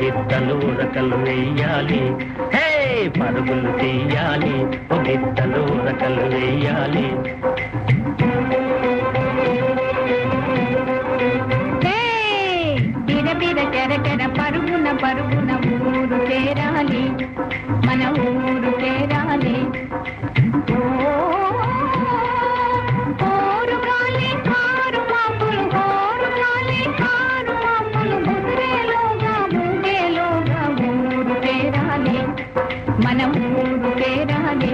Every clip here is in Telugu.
గిద్దలు ఉరకలు వేయాలి, హే పరుగులు తీయాలి, గిద్దలు ఉరకలు వేయాలి. బిర చెరచెర పరుగున పరుగున ఊరు చేరాలి, మన ఊరు చేరాలి. ఓరు గాలి కారు మాపులు, ఓరు గాలి కారు మాపులు, ముదిరేలోగా మూగేలోగా ఊరు చేరాలి, మన ఊరు చేరాలి.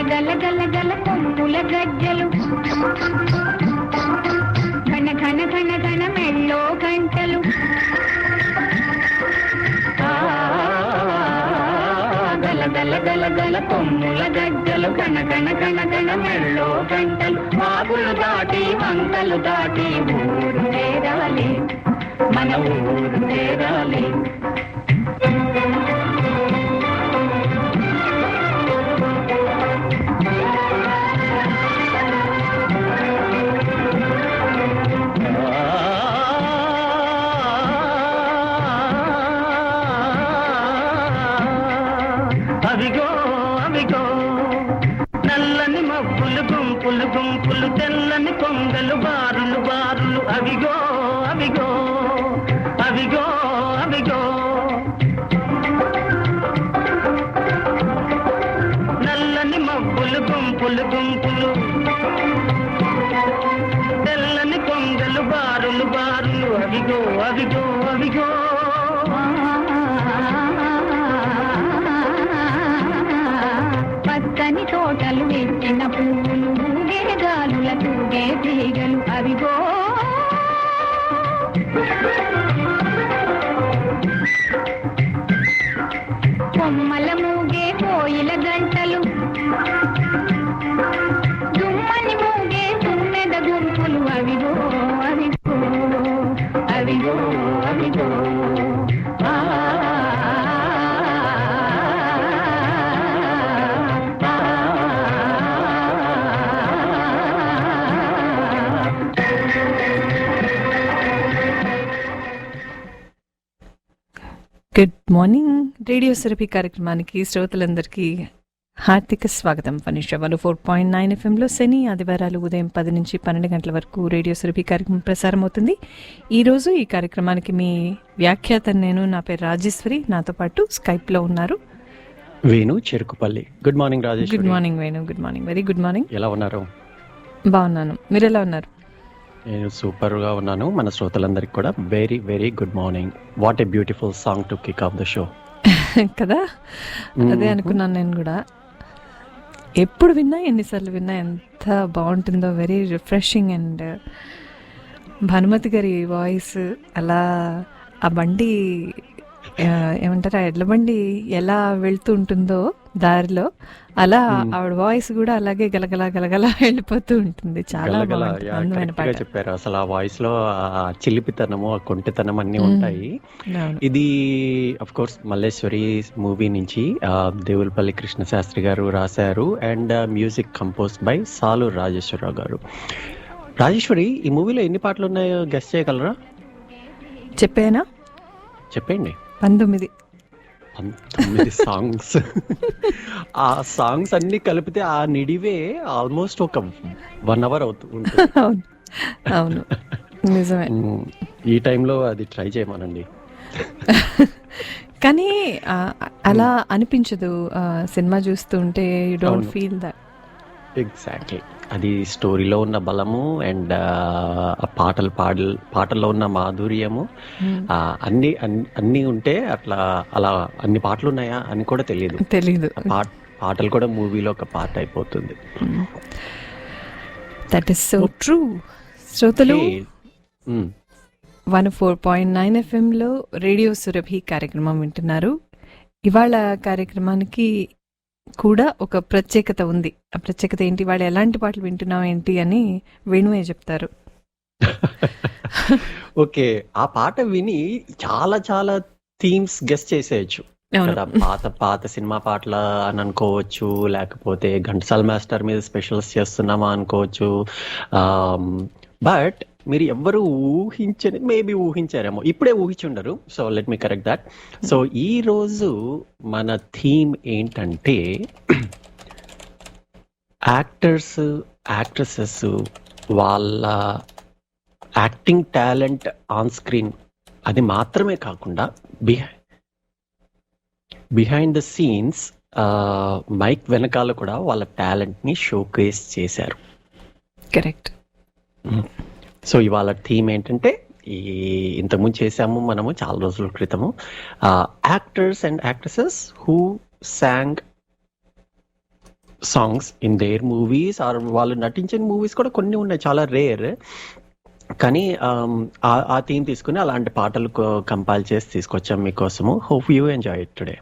గల గల గల కొమ్ముల గజ్జలు, ఘన ఘన ఘన ఘన మెళ్ళో గంటలు. గల గల గల గల కొమ్ముల గజ్జలు, ఘన ఘన ఘన ఘన మెళ్ళో గంటలు. వాగులు దాటి వంకలు దాటి ఊరు చేరాలి, మన ఊరు చేరాలి. అవిగో అవిగో నల్లని మబ్బులు గుంపులు గుంపులు, తెల్లని కొంగలు బారులు బారులు. అవిగో అవిగో అవిగో అవిగో నల్లని మబ్బులు గుంపులు గుంపులు, తెల్లని కొంగలు బారులు బారులు. అవిగో అవిగో అవిగో పచ్చని తోటలు ఎత్తిన పువ్వులు, ఊగే గాలుల తూగే తీగలు. అవిగో కొమ్మల మూగే కోయిల గంటలు, దుమ్మని మూగే తుమ్మెద గుంపులు. అవిగో అవిగో అవిగో అవిగో గుడ్ మార్నింగ్. రేడియో సురభి కార్యక్రమానికి శ్రోతలందరికీ హార్దిక స్వాగతం. ఫనిష 104.9 ఎఫ్ఎంలో శని ఆదివారాలు ఉదయం 10 నుంచి 12 గంటల వరకు రేడియో సురభి కార్యక్రమం ప్రసారం అవుతుంది. ఈరోజు ఈ కార్యక్రమానికి మీ వ్యాఖ్యాత నేను, నా పేరు రాజేశ్వరి. నాతో పాటు స్కైప్లో ఉన్నారు Venu Cherukupalli. Good morning Rajesh. Good morning Venu. Good morning, very good morning. ఎలా ఉన్నారు? బాగున్నాను, మీరు ఎలా ఉన్నారు? నేను సూపర్గా ఉన్నాను. మన శ్రోతలందరికీ కూడా very very good morning. What a beautiful song to kick of the show కదా, అదే అనుకున్నాను నేను కూడా. ఎప్పుడు విన్నా, ఎన్నిసార్లు విన్నా ఎంత బాగుంటుందో. Very refreshing. అండ్ భానుమతి గారి వాయిస్ అలా, ఆ బండి ఏమంటారు, ఆ ఎడ్ల బండి ఎలా వెళ్తూ ఉంటుందో దారిలో, అలా ఆవిడ వాయిస్ కూడా అలాగే గలగలా గలగలా వెళ్ళిపోతూ ఉంటుంది. చాలా బాగుంటుంది, అందమైన పాట. చెప్పారు. అసలు ఆ వాయిస్ లో ఆ చిలిపితనము, ఆ కొంటితనం అన్ని ఉంటాయి. ఇది అఫ్ కోర్స్ మల్లేశ్వరి మూవీ నుంచి దేవులపల్లి కృష్ణ శాస్త్రి గారు రాశారు. అండ్ మ్యూజిక్ కంపోజ్ బై సాలు రాజేశ్వరరావు గారు. రాజేశ్వరి, ఈ మూవీలో ఎన్ని పాటలు ఉన్నాయో గెస్ చేయగలరా? చెప్పేనా? చెప్పండి. 19 సాంగ్స్. ఆ సాంగ్స్ అన్ని కలిపితే ఆ నిడివే ఆల్మోస్ట్ ఒక 1 hour అవుతుంది. అవును, నిజమే. ఈ టైంలో అది ట్రై చేయమనండి. కానీ అలా అనిపించదు సినిమా చూస్తుంటే. You don't feel that. Exactly. అది స్టోరీలో ఉన్న బలము అండ్ పాటల్లో ఉన్న మాధుర్యము అన్ని ఉంటే అట్లా, అలా అన్ని పాటలు ఉన్నాయా అని కూడా తెలియదు. పాటలు కూడా మూవీలో ఒక పార్ట్ అయిపోతుంది. That is so true. శ్రోతలు 104.9 ఎఫ్ఎంలో రేడియో సురభి కార్యక్రమం వింటున్నారు. ఇవాళ కార్యక్రమానికి కూడా ఒక ప్రత్యేకత ఉంది. ఆ ప్రత్యేకత ఏంటి, వాళ్ళు ఎలాంటి పాటలు వింటున్నాం ఏంటి అని వేణువే చెప్తారు. ఓకే, ఆ పాట విని చాలా చాలా థీమ్స్ గెస్ చేసేయచ్చు. కదా, పాత పాత సినిమా పాటల అని అనుకోవచ్చు, లేకపోతే ఘంటసాల మాస్టర్ మీద స్పెషల్స్ చేస్తున్నామా అనుకోవచ్చు. బట్ మీరు ఎవ్వరు ఊహించని, మేబీ ఊహించారేమో, ఇప్పుడే ఊహించుండరు. So let me correct that. So ఈ రోజు మన థీమ్ ఏంటంటే యాక్టర్స్, యాక్ట్రెసెస్ వాళ్ళ యాక్టింగ్ టాలెంట్ ఆన్ స్క్రీన్ అది మాత్రమే కాకుండా బిహైండ్ ద సీన్స్ మైక్ వెనకాల కూడా వాళ్ళ టాలెంట్ ని షోకేస్ చేశారు. కరెక్ట్. సో ఇవాళ థీమ్ ఏంటంటే, ఇంతకుముందు చేసాము మనము చాలా రోజుల క్రితము, actors and actresses who sang songs in their movies, or వాళ్ళు నటించిన మూవీస్ కూడా కొన్ని ఉన్నాయి, చాలా రేర్. కానీ ఆ థీమ్ తీసుకుని అలాంటి పాటలు కంపైల్ చేసి తీసుకొచ్చాం మీకోసము. Hope you enjoy it today.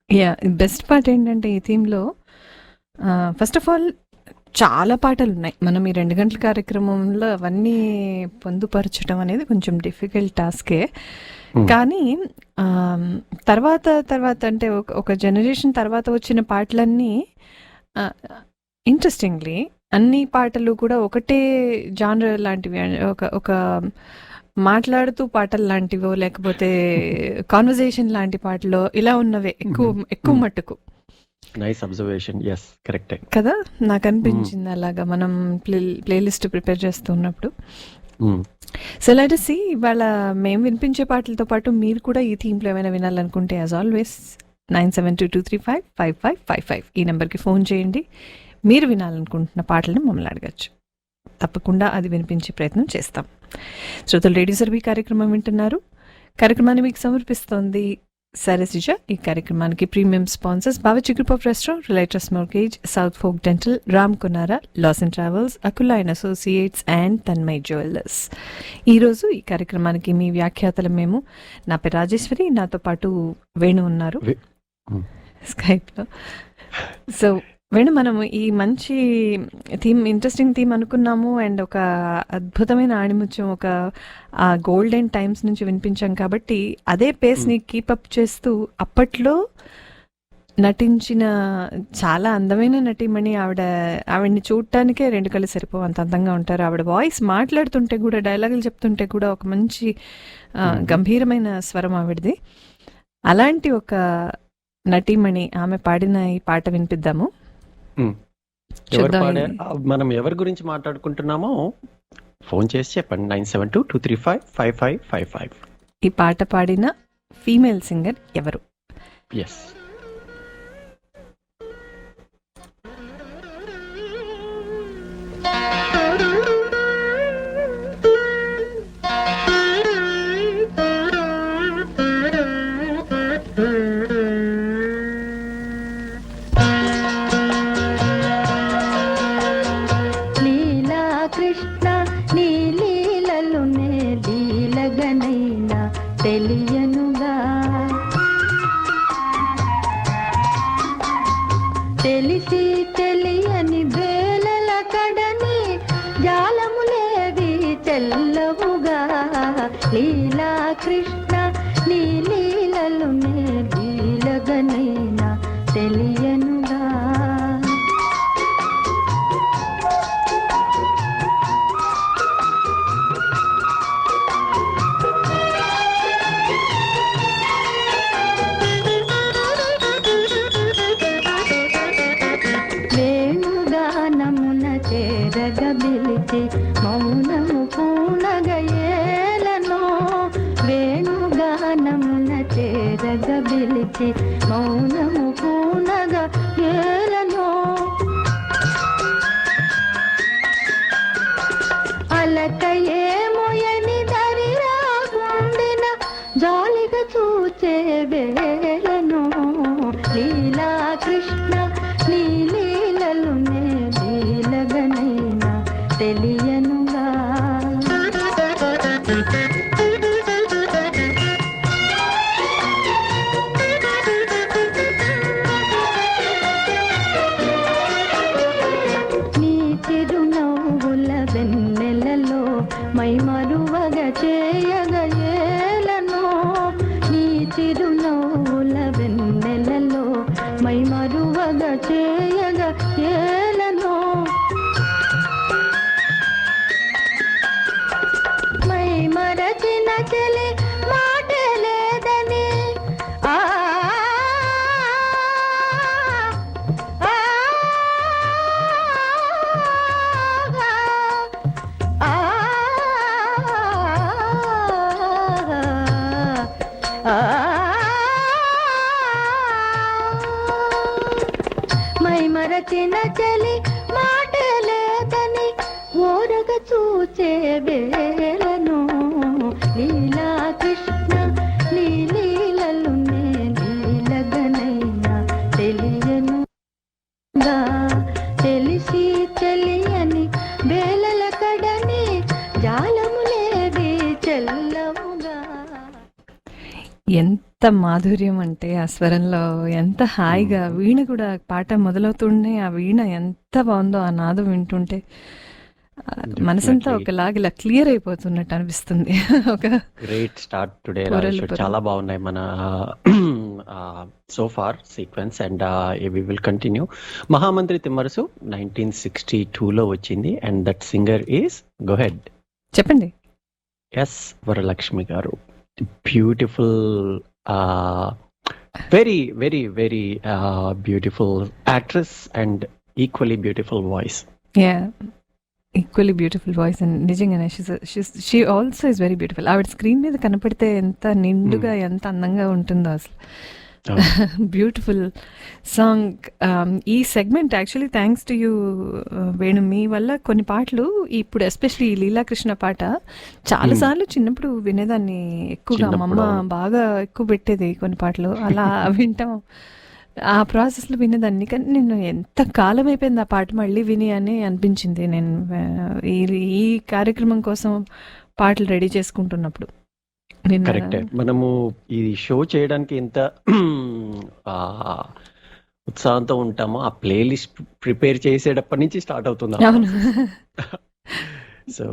Yeah, best part ఏంటంటే ఈ థీమ్లో ఫస్ట్ ఆఫ్ ఆల్ చాలా పాటలు ఉన్నాయి. మనం ఈ 2 గంటల కార్యక్రమంలో అవన్నీ పొందుపరచడం అనేది కొంచెం డిఫికల్ట్ టాస్కే. కానీ తర్వాత అంటే ఒక జనరేషన్ తర్వాత వచ్చిన పాటలన్నీ ఇంట్రెస్టింగ్లీ అన్ని పాటలు కూడా ఒకటే జానర్ లాంటివి, ఒక మాట్లాడుతూ పాటలు లాంటివో లేకపోతే కాన్వర్జేషన్ లాంటి పాటలు ఇలా ఉన్నవే ఎక్కువ మట్టుకు. Nice observation. yes, కరెక్ట్ కదా, నాకు అనిపించింది అలాగా మనం ప్లేలిస్ట్ ప్రిపేర్ చేస్తున్నప్పుడు. సో లెట్ us see ఇవాళ మేము వినిపించే పాటలతో పాటు మీరు కూడా ఈ థీమ్లో ఏమైనా వినాలనుకుంటే యాజ్ ఆల్వేస్ 9722355555 ఈ నెంబర్కి ఫోన్ చేయండి. మీరు వినాలనుకుంటున్న పాటలను మమ్మల్ని అడగచ్చు, తప్పకుండా అది వినిపించే ప్రయత్నం చేస్తాం. శ్రోతలు రేడియో సర్వీ కార్యక్రమం వింటున్నారు. కార్యక్రమాన్ని మీకు సమర్పిస్తోంది సరసిజ. ఈ కార్యక్రమానికి premium sponsors Bawarchi group of restaurant, realtors mortgage, south folk dental, Ram Konara, loss and travels, Akula and associates and Tanmay jewellers. ఈరోజు ఈ కార్యక్రమానికి మీ వ్యాఖ్యాతలు మేము. నా పేరు రాజేశ్వరి, నాతో పాటు వేణు ఉన్నారు స్కైప్లో. సో వేణు, మనము ఈ మంచి థీమ్, ఇంట్రెస్టింగ్ థీమ్ అనుకున్నాము అండ్ ఒక అద్భుతమైన ఆణిముత్యం, ఒక గోల్డెన్ టైమ్స్ నుంచి వినిపించాం కాబట్టి అదే పేస్ని కీపప్ చేస్తూ అప్పట్లో నటించిన చాలా అందమైన నటీమణి ఆవిడ్ని చూడటానికే 2 కళ్ళు సరిపోవు, అంత అందంగా ఉంటారు. ఆవిడ వాయిస్ మాట్లాడుతుంటే కూడా, డైలాగులు చెప్తుంటే కూడా ఒక మంచి గంభీరమైన స్వరం ఆవిడది. అలాంటి ఒక నటీమణి ఆమె పాడిన ఈ పాట వినిపిద్దాము. మనం ఎవరి గురించి మాట్లాడుకుంటున్నామో ఫోన్ చేసి చెప్పండి. 9722355555. ఈ పాట పాడిన ఫీమేల్ సింగర్ ఎవరు? ఎస్, తెలియనుగా తెలిసి తెలియని వేలల కడని జాలములేవి చెల్లవుగా. లీలా కృష్ణ నీ లీలలు నే లీలగనైనా తెలియనుగా. చేరగబిలిచి మౌనము పూనగయేలనో, వేణుగానమున చేరగబిలిచి మౌనము పూనగయేలనో. అలకయేమోయని దరిరాగుండిన జాలిగా చూచే వేళనో. లీలా కృష్ణ నీ లీలలు నే లీలగనైనా తెలియనుగా. ఏలను మై మరచిన చెలి మాటే లేదని ఆ ఆ, ఆ, ఆ, మై మరచిన చలి మాటే లేదని ఓరగ చూచే వేళను లీలా కృష్ణ నీ లీలలు నే లీలగనైనా తెలియను తెలిసి తెలియని వేళల కడని జాలములేవి చెల్లవుగా. ఎంత మాధుర్యం అంటే ఆ స్వరంలో, ఎంత హాయిగా వీణ కూడా పాట మొదలవుతుండే ఆ వీణ ఎంత బాగుందో, ఆ నాదం వింటుంటే మనసంతా Definitely. ఒకలాగా ఇలా క్లియర్ అయిపోతున్నట్టు అనిపిస్తుంది. ఒక గ్రేట్ స్టార్ట్ టుడే పొరలు పొరలు. చాలా బాగున్నాయి మన so far sequence and we will continue. Mahamantri Timmarusu 1962లో వచ్చింది and that singer is go ahead. చెప్పండి. ఎస్ వరలక్ష్మి గారు, beautiful, very very very beautiful actress and equally beautiful voice. Yeah, equally beautiful voice and నిజంగానే she also is very beautiful. ఆవిడ స్క్రీన్ మీద కనపడితే ఎంత నిండుగా ఎంత అందంగా ఉంటుందో అసలు. Beautiful song. ఈ segment actually thanks to you Venu. మీ వల్ల కొన్ని పాటలు ఇప్పుడు ఎస్పెషలీ లీలాకృష్ణ పాట చాలాసార్లు చిన్నప్పుడు వినేదాన్ని ఎక్కువగా. మా అమ్మ బాగా ఎక్కువ పెట్టేది కొన్ని పాటలు, అలా వింటాం. ఆ ప్రాసెస్లో వినేదాన్ని. కానీ నేను ఎంత కాలం అయిపోయింది ఆ పాట మళ్ళీ విని అని అనిపించింది నేను ఈ కార్యక్రమం కోసం పాటలు రెడీ చేసుకుంటున్నప్పుడు. కరెక్టే. మనము ఈ షో చేయడానికి ఎంత ఉత్సాహంతో ఉంటామో ఆ ప్లేలిస్ట్ ప్రిపేర్ చేసేటప్పటి నుంచి స్టార్ట్ అవుతుంది. అవును. సో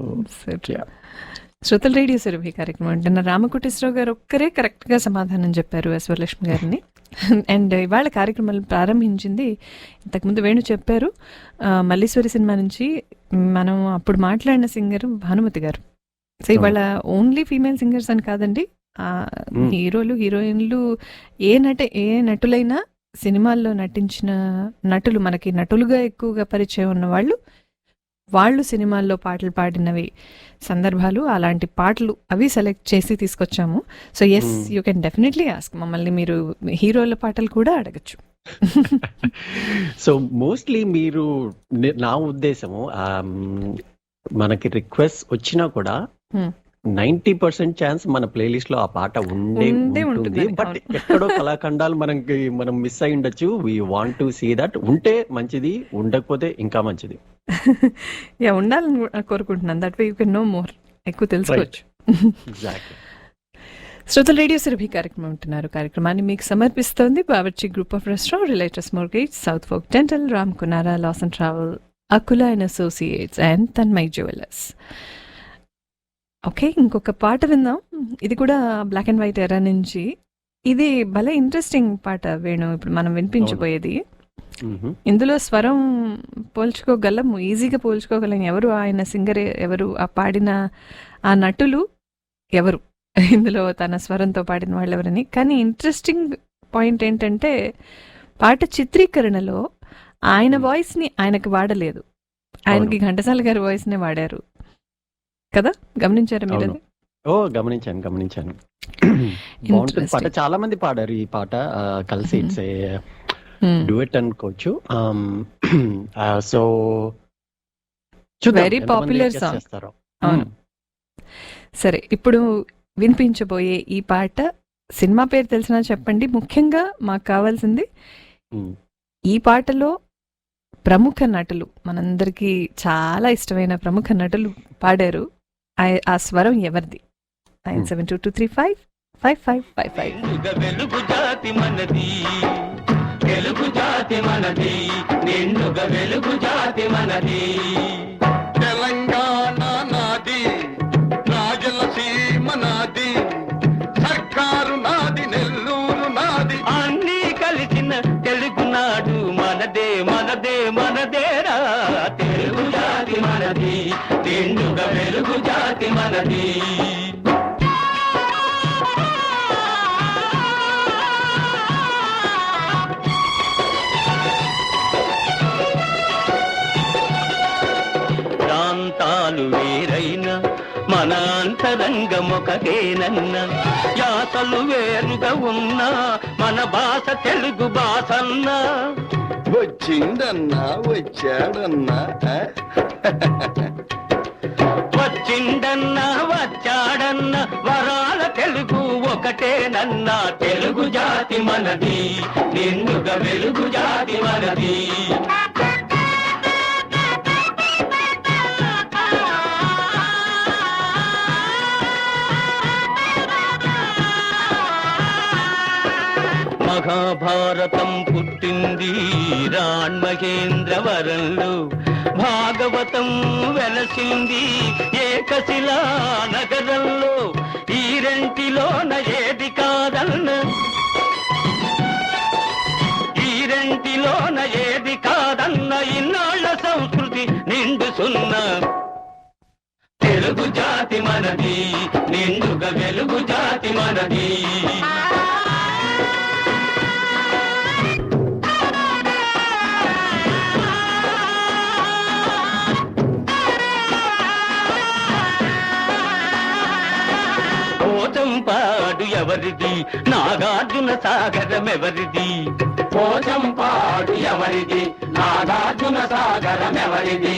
శ్రోతల రేడియో సురభి కార్యక్రమం అంటున్న రామకోటేశ్వరరావు గారు ఒక్కరే కరెక్ట్గా సమాధానం చెప్పారు వరలక్ష్మి గారిని. అండ్ ఇవాళ కార్యక్రమాలు ప్రారంభించింది ఇంతకుముందు వేణు చెప్పారు, మల్లీశ్వరి సినిమా నుంచి మనం అప్పుడు మాట్లాడిన సింగర్ భానుమతి గారు. సో ఇవాళ ఓన్లీ ఫీమేల్ సింగర్స్ అని కాదండి, హీరోలు హీరోయిన్లు ఏ నటులైనా సినిమాల్లో నటించిన నటులు, మనకి నటులుగా ఎక్కువగా పరిచయం ఉన్న వాళ్ళు సినిమాల్లో పాటలు పాడినవి సందర్భాలు, అలాంటి పాటలు అవి సెలెక్ట్ చేసి తీసుకొచ్చాము. So yes, you can definitely ask మమ్మల్ని. మీరు హీరోల పాటలు కూడా అడగచ్చు. సో మోస్ట్లీ మీరు, నా ఉద్దేశము, మనకి రిక్వెస్ట్ వచ్చినా కూడా 90% ఛాన్స్ మన ప్లేలిస్ట్ లో ఆ పాట ఉండే ఉంటుంది. బట్ ఎక్కడో కళాఖండాలు మనం మిస్ అయి ఉండొచ్చు. We want to see that. ఉంటే మంచిది, ఉండకపోతే ఇంకా మంచిది. ఉండాలని కోరుకుంటున్నాను. That way you can know more, ఎక్కువ తెలుసుకోవచ్చు. శ్రోతల రేడియో సురభి కార్యక్రమం ఉంటున్నారు. కార్యక్రమాన్ని మీకు సమర్పిస్తోంది Bawarchi group of restaurant, realtors mortgage, south folk dental, Ram Kunara Lawson travel, Akula and associates and Tanmai jewellers. Okay, ఇంకొక పాట విందాం. ఇది కూడా బ్లాక్ అండ్ వైట్ ఎరా నుంచి. ఇది భలే ఇంట్రెస్టింగ్ పాట వేణు, ఇప్పుడు మనం వినిపించబోయేది. ఇందులో స్వరం పోల్చుకోగలం, ఈజీగా పోల్చుకోగలం. ఎవరు ఆయన సింగర్, ఎవరు ఆ పాడిన ఆ నటులు ఎవరు, ఇందులో తన స్వరంతో పాడిన వాళ్ళు ఎవరని. కానీ ఇంట్రెస్టింగ్ పాయింట్ ఏంటంటే పాట చిత్రీకరణలో ఆయన వాయిస్ని ఆయనకి వాడలేదు, ఆయనకి ఘంటసాల గారి వాయిస్నే వాడారు కదా. గమనించారా మీరు? గమనించాను. బాగుంటుంది పాట. చాలా మంది పాడారు ఈ పాట కలిసి. ఇట్స్ డ్యూయట్ అనుకోవచ్చు. So very popular song. అవును. సరే, ఇప్పుడు వినిపించబోయే ఈ పాట సినిమా పేరు తెలిసినా చెప్పండి. ముఖ్యంగా మాకు కావాల్సింది ఈ పాటలో ప్రముఖ నటులు, మనందరికీ చాలా ఇష్టమైన ప్రముఖ నటులు పాడారు. ఆ స్వరం ఎవరిది? 9722355555. వెలుగు జాతి మనది, తెలుగు జాతి మనది, నిండుగా వెలుగు జాతి మనది. తెలంగాణ నాది, రాజలసీమ నాది, సర్కారు నాది, నెల్లూరు నాది, అన్నీ కలిసిన తెలుగునాడు మనదే మనదే. ఉన్నదే మనదేరా తెలుగు జాతి మనది నిండుగా వెలుగు జాతి మనది ప్రాంతాలు వేరైనా మన అంతరంగమొకటేనన్న యాసలు వేరుగా ఉన్నా మన భాష తెలుగు భాషన్నా వచ్చిందన్నా వచ్చాడన్నా వచ్చిండన్నా వచ్చాడన్నా వరాల తెలుగు ఒకటేనన్నా తెలుగు జాతి మనది నిండుగా వెలుగు జాతి మనది మహాభారతం పుట్టింది రాణ్మహేంద్రవరంలో భాగవతం వెలసింది ఏకశిలా నగరంలో ఈ రెంటిలోన ఏది కాదన్న ఏది కాదన్న ఇన్నాళ్ళ సంస్కృతి నిండు సున్న తెలుగు జాతి మనది నిండుగా వెలుగు జాతి మనది పోచంపాడు ఎవరిది నాగార్జున సాగరం ఎవరిది పోచంపాడు ఎవరిది నాగార్జున సాగరం ఎవరిది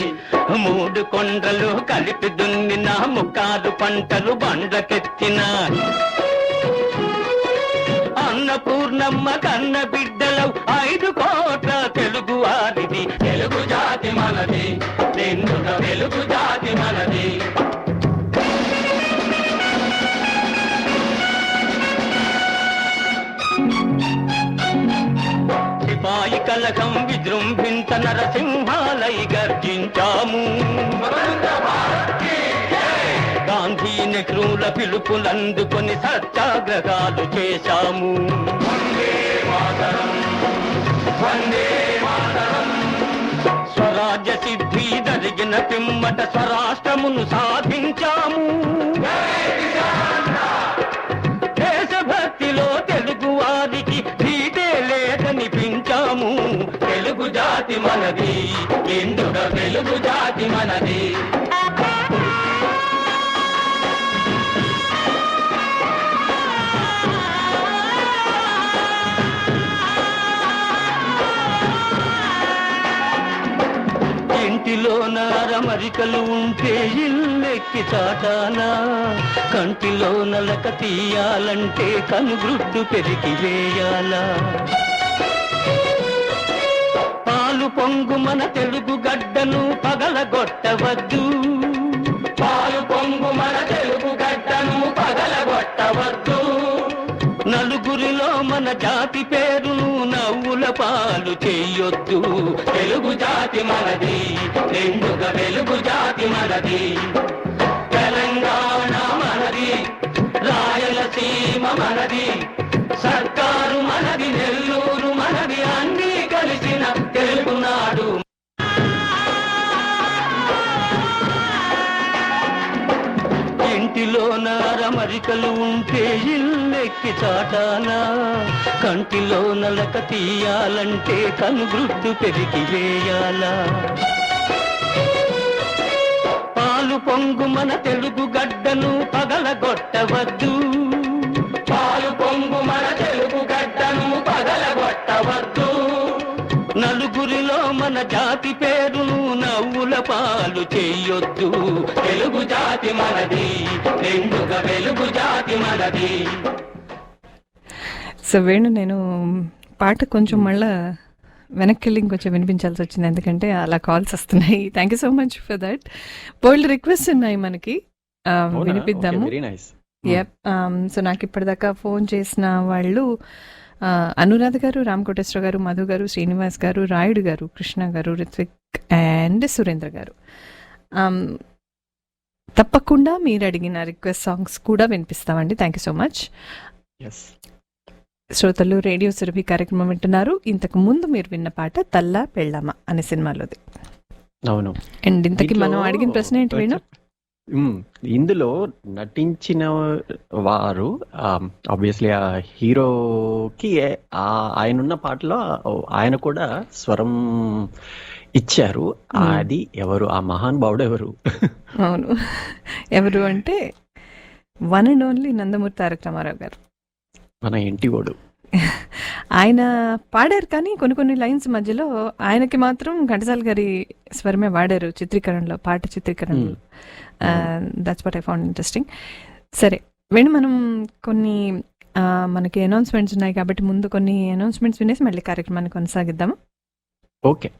మూడు కొండలు కలిపి దున్నిన ముక్కారు పంటలు బండ్లకెత్తిన అన్నపూర్ణమ్మ కన్న బిడ్డలు 5 కోట్ల తెలుగు వారిది తెలుగు జాతి మనది నిండుగా వెలుగు జాతి మనది సిపాయి కలకం విజృంభించ నరసింహాలై గర్జించాము గాంధీ నెహ్రూల పిలుపులందుకొని సత్యాగ్రహాలు చేశాము స్వరాజ్య సిద్ధి జరిగిన పిమ్మట స్వరాష్ట్రమును సాధించాము దేశభక్తిలో తెలుగు వారికి ధీటే లేదనిపించాము తెలుగు జాతి మనది ఎందుగా తెలుగు జాతి మనది ఇంటిలోన అరమరికలు ఉంటే ఇల్లెక్కి చాటానా కంటిలో నలక తీయాలంటే కనుగ్రుడ్డు పెరిగి వేయాలా పాలు పొంగు మన తెలుగు గడ్డను పగలగొట్టవద్దు పాలు పొంగు మన తెలుగు గడ్డను పగలగొట్టవద్దు నలుగురిలో మన జాతి పేరును నవ్వుల పాలు చేయొద్దు తెలుగు జాతి మనది నిండుగా వెలుగు జాతి మనది తెలంగాణ మనది రాయలసీమ మనది సర్కారు మనది నెల్లూరు మనది అన్నీ కలిసిన తెలుగునాడు ఇంటిలోన అరమరికలు ఉంటే ఇల్లెక్కి చాటానా కంటిలో నలక తీయాలంటే కనుగ్రుడ్డు పెరిగి వేయాలా పాలు పొంగు మన తెలుగు గడ్డను పగలగొట్టవద్దు పాలు పొంగు మన తెలుగు గడ్డను పగలగొట్టవద్దు నలుగురిలో మన జాతి పేరును నవ్వుల పాలు చేయొద్దు తెలుగు జాతి మనది నిండుగా వెలుగు జాతి మనది సో వేణు నేను పాట కొంచెం మళ్ళా వెనక్కి వెళ్ళి ఇంకొంచెం వినిపించాల్సి వచ్చింది ఎందుకంటే అలా కాల్స్ వస్తున్నాయి thank you so much for that bold request ఉన్నాయి మనకి వినిపిద్దాము వెరీ నైస్ యప్ సో నాకు ఇప్పటిదాకా ఫోన్ చేసిన వాళ్ళు అనురాధ గారు రామకోటేశ్వర గారు మధు గారు శ్రీనివాస్ గారు రాయుడు గారు కృష్ణ గారు రిత్విక్ అండ్ సురేంద్ర గారు తప్పకుండా మీరు అడిగిన రిక్వెస్ట్ సాంగ్స్ కూడా వినిపిస్తామండి thank you so much yes శ్రోతలు రేడియో సురభి కార్యక్రమం వింటున్నారు. ఇంతకు ముందు మీరు విన్న పాట తల్లా పెళ్ళామా అనే సినిమాలోది. అవును. అండ్ ఇంతకీ మనం దీంట్లో అడిగిన ప్రశ్న ఏంటి వేణు? ఇందులో నటించిన వారు ఆబ్వియస్లీ ఆ హీరోకి ఆయనున్న పాటలో ఆయన కూడా స్వరం ఇచ్చారు. అది ఎవరు? ఆ మహానుభావుడు ఎవరు? అవును, ఎవరు అంటే one and only Nandamuri Taraka Ramarao గారు. మన ఇంటి ఓడు. ఆయన పాడారు, కానీ కొన్ని లైన్స్ మధ్యలో ఆయనకి మాత్రం ఘంటసాల గారి స్వరమే వాడారు చిత్రీకరణలో, పాట చిత్రీకరణలో. That's what I found interesting. సరే వేణు, మనం కొన్ని మనకి అనౌన్స్మెంట్స్ ఉన్నాయి కాబట్టి ముందు కొన్ని అనౌన్స్మెంట్స్ వినేసి మళ్ళీ కార్యక్రమాన్ని కొనసాగిద్దాము. Okay.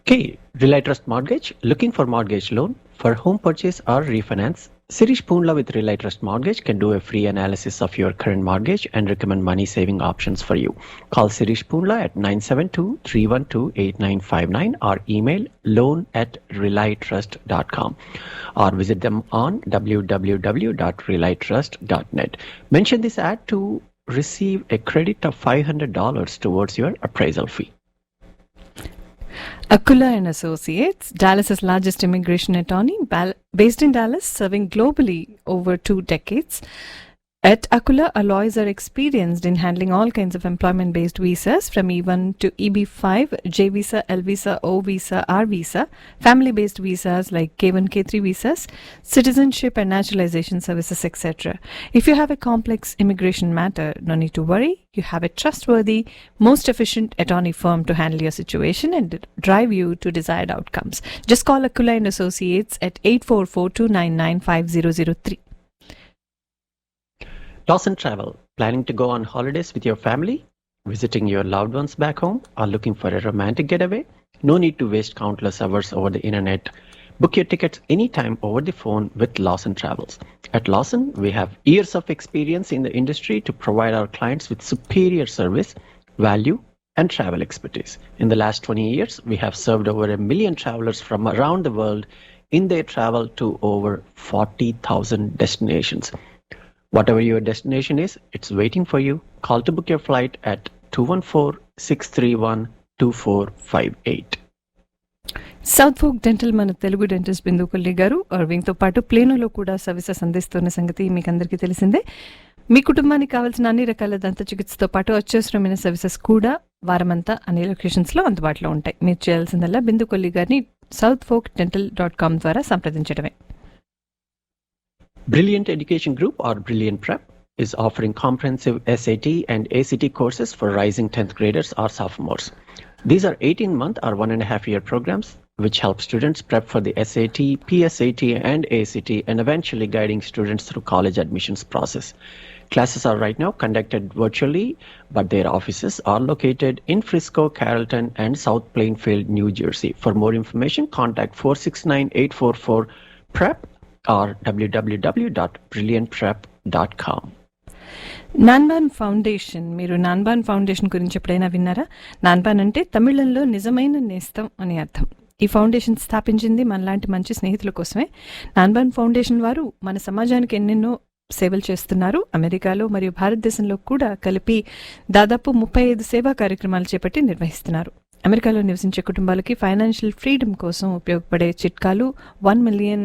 Okay, Relay Trust Mortgage. Looking for mortgage loan for home purchase or refinance? Sirish Poonla with Relay Trust Mortgage can do a free analysis of your current mortgage and recommend money saving options for you. Call Sirish Poonla at 972-312-8959 or email loan@relaytrust.com or visit them on www.relaytrust.net. Mention this ad to receive a credit of $500 towards your appraisal fee. Akula and Associates, Dallas's largest immigration attorney, based in Dallas, serving globally over 2 decades. At Akula, our lawyers are experienced in handling all kinds of employment-based visas from E1 to EB5, J visa, L visa, O visa, R visa, family-based visas like K1, K3 visas, citizenship and naturalization services, etc. If you have a complex immigration matter, no need to worry. You have a trustworthy, most efficient attorney firm to handle your situation and drive you to desired outcomes. Just call Akula and Associates at 844-299-5003. Lawson Travel. Planning to go on holidays with your family? Visiting your loved ones back home? Or looking for a romantic getaway? No need to waste countless hours over the internet. Book your tickets anytime over the phone with Lawson Travels. At Lawson, we have years of experience in the industry to provide our clients with superior service, value, and travel expertise. In the last 20 years, we have served over 1 million travelers from around the world in their travel to over 40,000 destinations. Whatever your destination is, it's waiting for you. Call to book your flight at 214-631-2458. South folk dental మన తెలుగు డెంటిస్ట్ బిందు కొల్లి గారు అర్వింగ్తో పాటు ప్లేనులో కూడా సర్వీసెస్ అందిస్తున్న సంగతి మీకు అందరికీ తెలిసిందే. మీ కుటుంబానికి కావాల్సిన అన్ని రకాల దంత చికిత్సతో పాటు అత్యవసరమైన సర్వీసెస్ కూడా వారమంతా అన్ని లొకేషన్స్లో అందుబాటులో ఉంటాయి. మీరు చేయాల్సిందల్లా బిందు కొల్లి గారిని southfolkdental.com ద్వారా సంప్రదించడమే. Brilliant Education Group or Brilliant Prep is offering comprehensive SAT and ACT courses for rising 10th graders or sophomores. These are 18-month or 1.5-year programs which help students prep for the SAT, PSAT and ACT and eventually guiding students through college admissions process. Classes are right now conducted virtually, but their offices are located in Frisco, Carrollton and South Plainfield, New Jersey. For more information, contact 469-844-PREP or www.brilliantprep.com. Nanban foundation, మీరు నాన్బాన్ ఫౌండేషన్ గురించి ఎప్పుడైనా విన్నారా? నాన్బాన్ అంటే తమిళంలో నిజమైన నేస్తం అని అర్థం. ఈ ఫౌండేషన్ స్థాపించింది మనలాంటి మంచి స్నేహితుల కోసమే. నాన్బాన్ ఫౌండేషన్ వారు మన సమాజానికి ఎన్నెన్నో సేవలు చేస్తున్నారు. అమెరికాలో మరియు భారతదేశంలో కూడా కలిపి దాదాపు 35 సేవా కార్యక్రమాలు చేపట్టి నిర్వహిస్తున్నారు. అమెరికాలో నివసించే కుటుంబాలకి ఫైనాన్షియల్ ఫ్రీడమ్ కోసం ఉపయోగపడే చిట్కాలు, 1 మిలియన్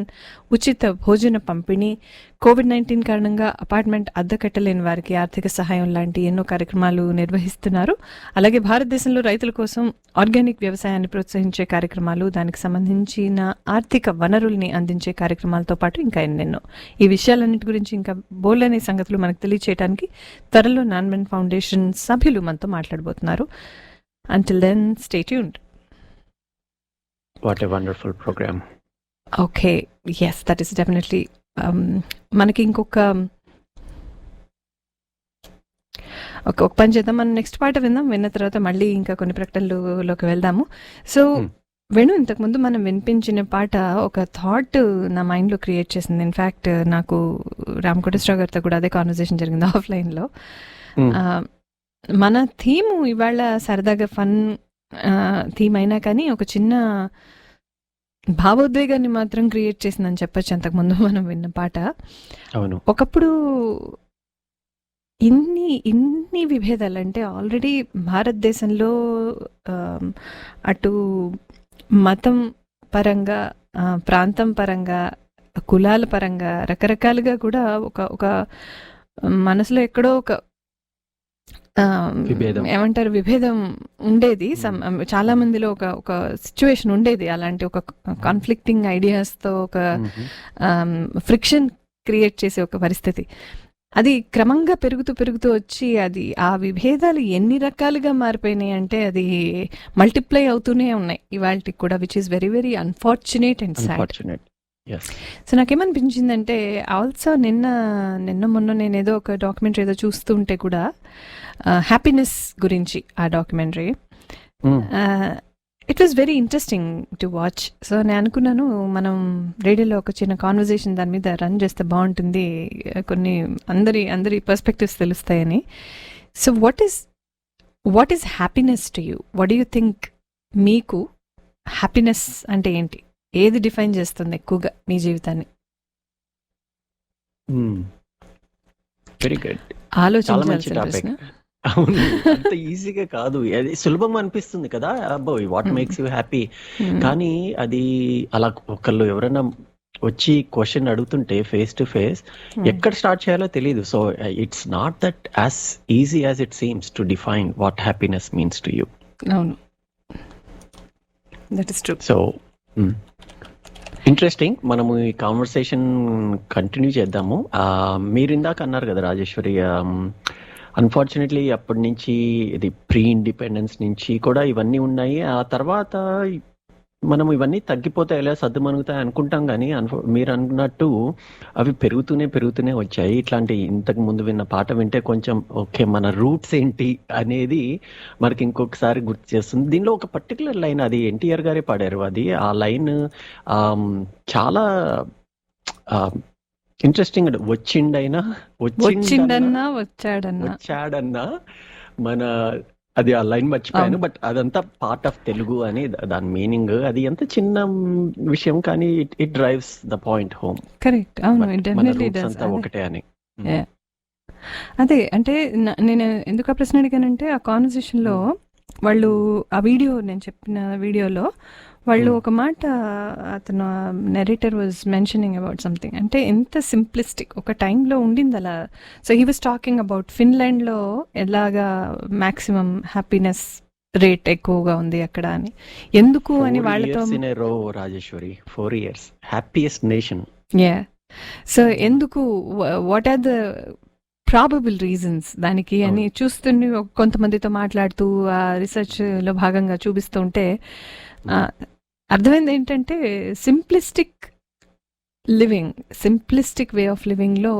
ఉచిత భోజన పంపిణీ, COVID-19 కారణంగా అపార్ట్మెంట్ అద్దె కట్టలేని వారికి ఆర్థిక సహాయం లాంటి ఎన్నో కార్యక్రమాలు నిర్వహిస్తున్నారు. అలాగే భారతదేశంలో రైతుల కోసం ఆర్గానిక్ వ్యవసాయాన్ని ప్రోత్సహించే కార్యక్రమాలు, దానికి సంబంధించిన ఆర్థిక వనరుల్ని అందించే కార్యక్రమాలతో పాటు ఇంకా ఎన్నెన్నో. ఈ విషయాలన్నిటి గురించి ఇంకా బోల్డనే సంగతులు మనకు తెలియచేయడానికి త్వరలో నాన్బాన్ ఫౌండేషన్ సభ్యులు మనతో మాట్లాడబోతున్నారు. Until then, stay tuned. What a wonderful program. Okay, yes, that is definitely. మనకి ఇంకొక పని చేద్దాం. మనం నెక్స్ట్ పాట విందాం. విన్న తర్వాత మళ్ళీ ఇంకా కొన్ని ప్రకటనలోకి వెళ్దాము. సో వేణు, ఇంతకుముందు మనం వినిపించిన పాట ఒక థాట్ నా మైండ్లో క్రియేట్ చేసింది. ఇన్ఫ్యాక్ట్ నాకు రామకోటేశ్వరరావు గారితో కూడా అదే కాన్వర్సేషన్ జరిగింది ఆఫ్లైన్లో. మన థీము ఇవాళ సరదాగా ఫన్ థీమ్ అయినా కానీ ఒక చిన్న భావోద్వేగాన్ని మాత్రం క్రియేట్ చేసిందని చెప్పొచ్చు. అంతకుముందు మనం విన్న పాట. అవును. ఒకప్పుడు ఇన్ని విభేదాలు, అంటే ఆల్రెడీ భారతదేశంలో అటు మతం పరంగా, ప్రాంతం పరంగా, కులాల పరంగా రకరకాలుగా కూడా ఒక మనసులో ఎక్కడో ఒక ఏమంటారు విభేదం ఉండేది. చాలా మందిలో ఒక సిచ్యువేషన్ ఉండేది, అలాంటి ఒక కాన్ఫ్లిక్టింగ్ ఐడియాస్తో ఒక ఫ్రిక్షన్ క్రియేట్ చేసే ఒక పరిస్థితి. అది క్రమంగా పెరుగుతూ వచ్చి అది ఆ విభేదాలు ఎన్ని రకాలుగా మారిపోయినాయి అంటే అది మల్టిప్లై అవుతూనే ఉన్నాయి ఇవాళకి కూడా, which is very very unfortunate and sad. So నాకేమనిపించిందంటే ఆల్సో నిన్న మొన్న నేను ఏదో ఒక డాక్యుమెంటరీ ఏదో చూస్తుంటే కూడా హ్యాపీనెస్ గురించి ఆ documentary, it was very interesting to watch. So నేను అనుకున్నాను మనం రేడియోలో ఒక చిన్న కాన్వర్జేషన్ దాని మీద రన్ చేస్తే బాగుంటుంది, కొన్ని అందరి పర్స్పెక్టివ్స్ తెలుస్తాయని. So what is happiness to you? What do you think? మీకు హ్యాపీనెస్ అంటే ఏంటి? ఏది డిఫైన్ చేస్తుంది ఎక్కువగా మీ జీవితాన్ని? Very good. ఆలోచించాల్సిన ప్రశ్న. అవును, అంత ఈజీగా కాదు, అది సులభం అనిపిస్తుంది కదా, అబ్బోయ్ వాట్ మేక్స్ యూ హ్యాపీ. కానీ అది అలా ఒకళ్ళు ఎవరైనా వచ్చి క్వశ్చన్ అడుగుతుంటే ఫేస్ టు ఫేస్ ఎక్కడ స్టార్ట్ చేయాలో తెలియదు. So it's not that as easy as it seems to define what happiness means to you. అవును, that is true. So interesting. మనము ఈ కాన్వర్సేషన్ కంటిన్యూ చేద్దాము. మీరు ఇందాక అన్నారు కదా రాజేశ్వరి, అన్ఫార్చునేట్లీ అప్పటి నుంచి ఇది ప్రీ ఇండిపెండెన్స్ నుంచి కూడా ఇవన్నీ ఉన్నాయి. ఆ తర్వాత మనం ఇవన్నీ తగ్గిపోతాయి, ఎలా సర్దుమణుగుతాయి అనుకుంటాం, కానీ మీరు అన్నట్టు అవి పెరుగుతూనే వచ్చాయి. ఇట్లాంటి ఇంతకు ముందు విన్న పాట వింటే కొంచెం ఓకే మన రూట్స్ ఏంటి అనేది మనకి ఇంకొకసారి గుర్తు చేస్తుంది. దీనిలో ఒక పర్టికులర్ లైన్, అది ఎన్టీఆర్ గారే పాడారు. అది ఆ లైన్ చాలా ఇంట్రెస్టింగ్. వచ్చిండన్నా వచ్చాడన్నా మన అది ఆ లైన్ మర్చిపోయాను, బట్ అదంతా పార్ట్ ఆఫ్ తెలుగు అని దాని మీనింగ్. అది ఎంత చిన్న విషయం కానీ it drives the point home. Correct. అంతా ఒకటే అని. అదే అంటే నేను ఎందుకు ఆ ప్రశ్న అడిగానంటే ఆ కాన్వర్సేషన్ లో వాళ్ళు ఆ వీడియో, నేను చెప్పిన వీడియోలో వాళ్ళు ఒక మాట, అతను narrator was mentioning about something, అంటే ఎంత సింప్లిస్టిక్ ఒక టైంలో ఉండింది అలా. So he was talking about ఫిన్లాండ్లో ఎలాగా మ్యాక్సిమం హ్యాపీనెస్ రేట్ ఎక్కువగా ఉంది అక్కడ అని. ఎందుకు అని వాళ్ళతో Rajeshwari 4 years happiest nation. So ఎందుకు, what are the probable reasons దానికి అని చూస్తుంటే కొంతమందితో మాట్లాడుతూ ఆ రీసెర్చ్లో భాగంగా చూపిస్తుంటే అర్థమైంది ఏంటంటే సింప్లిస్టిక్ వే ఆఫ్ లివింగ్లో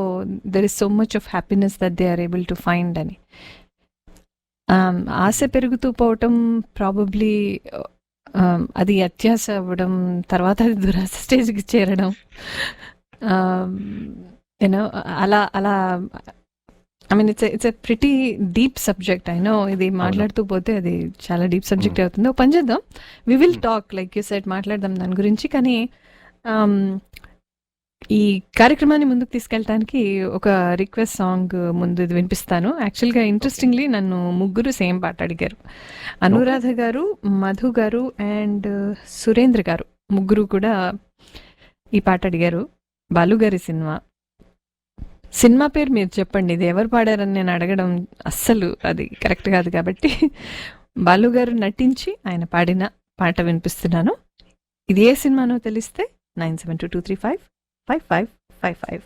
there is so much of happiness that they are able to find అని. ఆశ పెరుగుతూ పోవటం ప్రాబబ్లీ అది అత్యాశ అవ్వడం, తర్వాత అది దురాశ స్టేజ్కి చేరడం, యూనో అలా I mean it's a pretty deep subject. అయినో ఇది మాట్లాడుతూ పోతే అది చాలా డీప్ సబ్జెక్ట్ అవుతుంది. ఓ పని చేద్దాం, we will talk like you said, మాట్లాడదాం దాని గురించి. కానీ ఈ కార్యక్రమాన్ని ముందుకు తీసుకెళ్ళడానికి ఒక రిక్వెస్ట్ సాంగ్ ముందు ఇది వినిపిస్తాను. యాక్చువల్గా ఇంట్రెస్టింగ్లీ నన్ను ముగ్గురు సేమ్ పాట అడిగారు. అనురాధ గారు, మధు గారు అండ్ సురేంద్ర గారు ముగ్గురు కూడా ఈ పాట అడిగారు. బాలుగారి సినిమా పేరు మీరు చెప్పండి, ఇది ఎవరు పాడారని నేను అడగడం అస్సలు అది కరెక్ట్ కాదు. కాబట్టి బాలుగారు నటించి ఆయన పాడిన పాట వినిపిస్తున్నాను. ఇది ఏ సినిమానో తెలిస్తే 9722355555.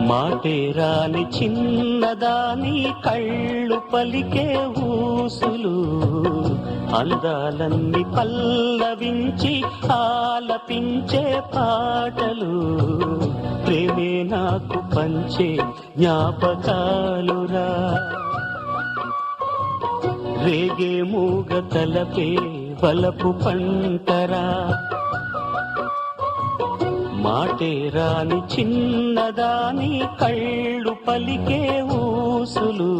మాటేరాని చిన్నదాని కళ్ళు పలికే ఊసులు, అందాలన్నీ పల్లవించి ఆలపించే పాటలు, ప్రేమే నాకు పంచే జ్ఞాపకాలురా, రేగే మూగ తలపే వలపు పంటరా, మాటే రాని చిన్నదాని కళ్ళు పలికే ఊసులు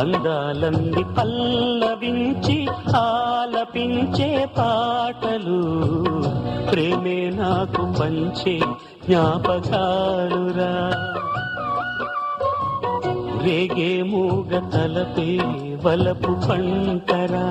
అందాలన్నీ పల్లవించి ఆలపించే పాటలు ప్రేమే నాకు పంచే జ్ఞాపకాలురా రేగే మూగ తలపే వలపు పంటరా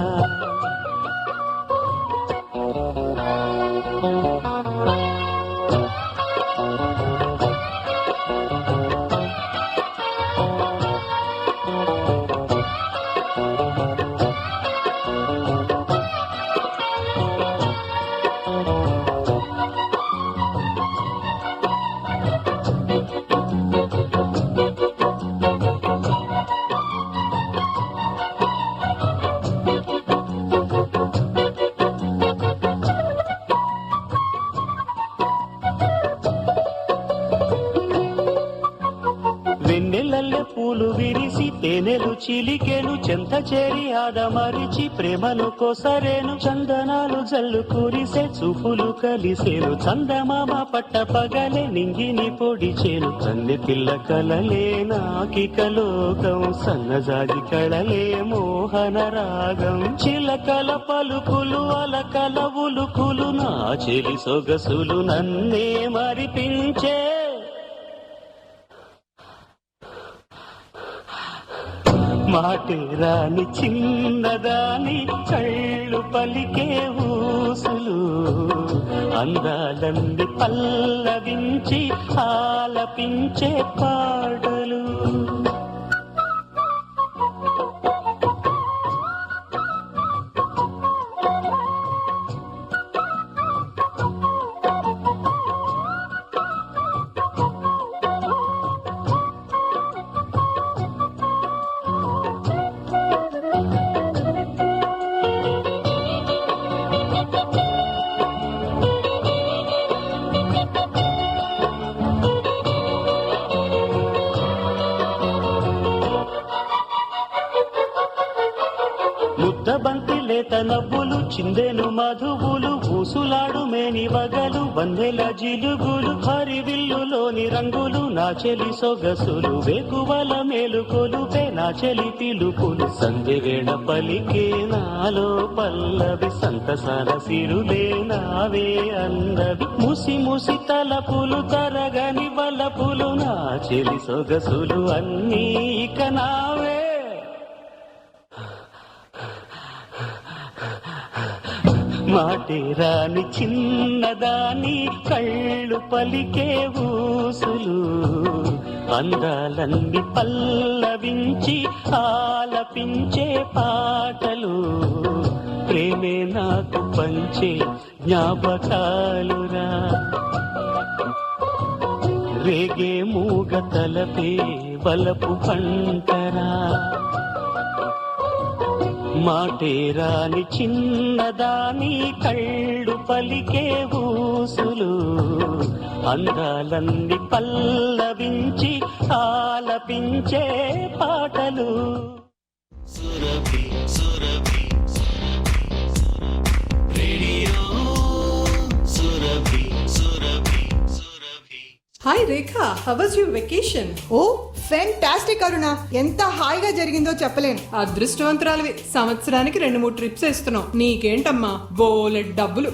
వెన్నెలల్లె పూలు విరిసి తేనెలు చిలికెను చెంత చేరి ఆదమరిచి ప్రేమను కొసరేను చందనాలు జల్లు కురిసే చూపులు కలిసేను చందమామ పట్ట పగలే నింగిని పొడిచేను కన్నె పిల్ల కలలే నాకిక లోకం సన్నజాజి కళలే మోహన రాగం చిలకల పలుకులు అలకల ఉలుకులు నా చెలి సొగసులు నన్నే మరిపించే మాటే రాని చిన్నదాని కళ్ళు పలికే ఊసులు అందాలన్నీ పల్లవించి ఆలపించే పాటలు ముద్దబంతి లేత నవ్వులు చిందెను మధువులు ఊసులాడు మేని వగలు వందెల జిలుగులు హరివిల్లులోని రంగులు నా చెలి సొగసులు వేకువల మేలుకొలు నా చెలి పిలుపులు సంధ్యవేళ పలికే నాలో పల్లవి సంతసాల సిరులే నావే అందవి ముసి ముసి తలపులు తరగని వలపులు నా చెలి సొగసులు అన్నీ ఇక నావే మాటే రాని చిన్నదాని కళ్ళు పలికే ఊసులు అందాలన్నీ పల్లవించి ఆలపించే పాటలు ప్రేమే నాకు పంచే జ్ఞాపకాలురా రేగే మూగ తలపే వలపు పంటరా మాటే రాని చిన్నదాని కళ్ళు పలికే ఊసులు అందాలన్నీ పల్లవించి ఆలపించే పాటలు Surabhi Surabhi radio Surabhi Surabhi Surabhi hi Rekha, how was your vacation? Oh fantastic Aruna, ఎంత హాయిగా జరిగిందో చెప్పలేను. అదృష్టవంతురాలివి, సంవత్సరానికి 2-3 ట్రిప్స్ వేస్తున్నావు. నీకేంటమ్మా బోలెడ్ డబ్బులు.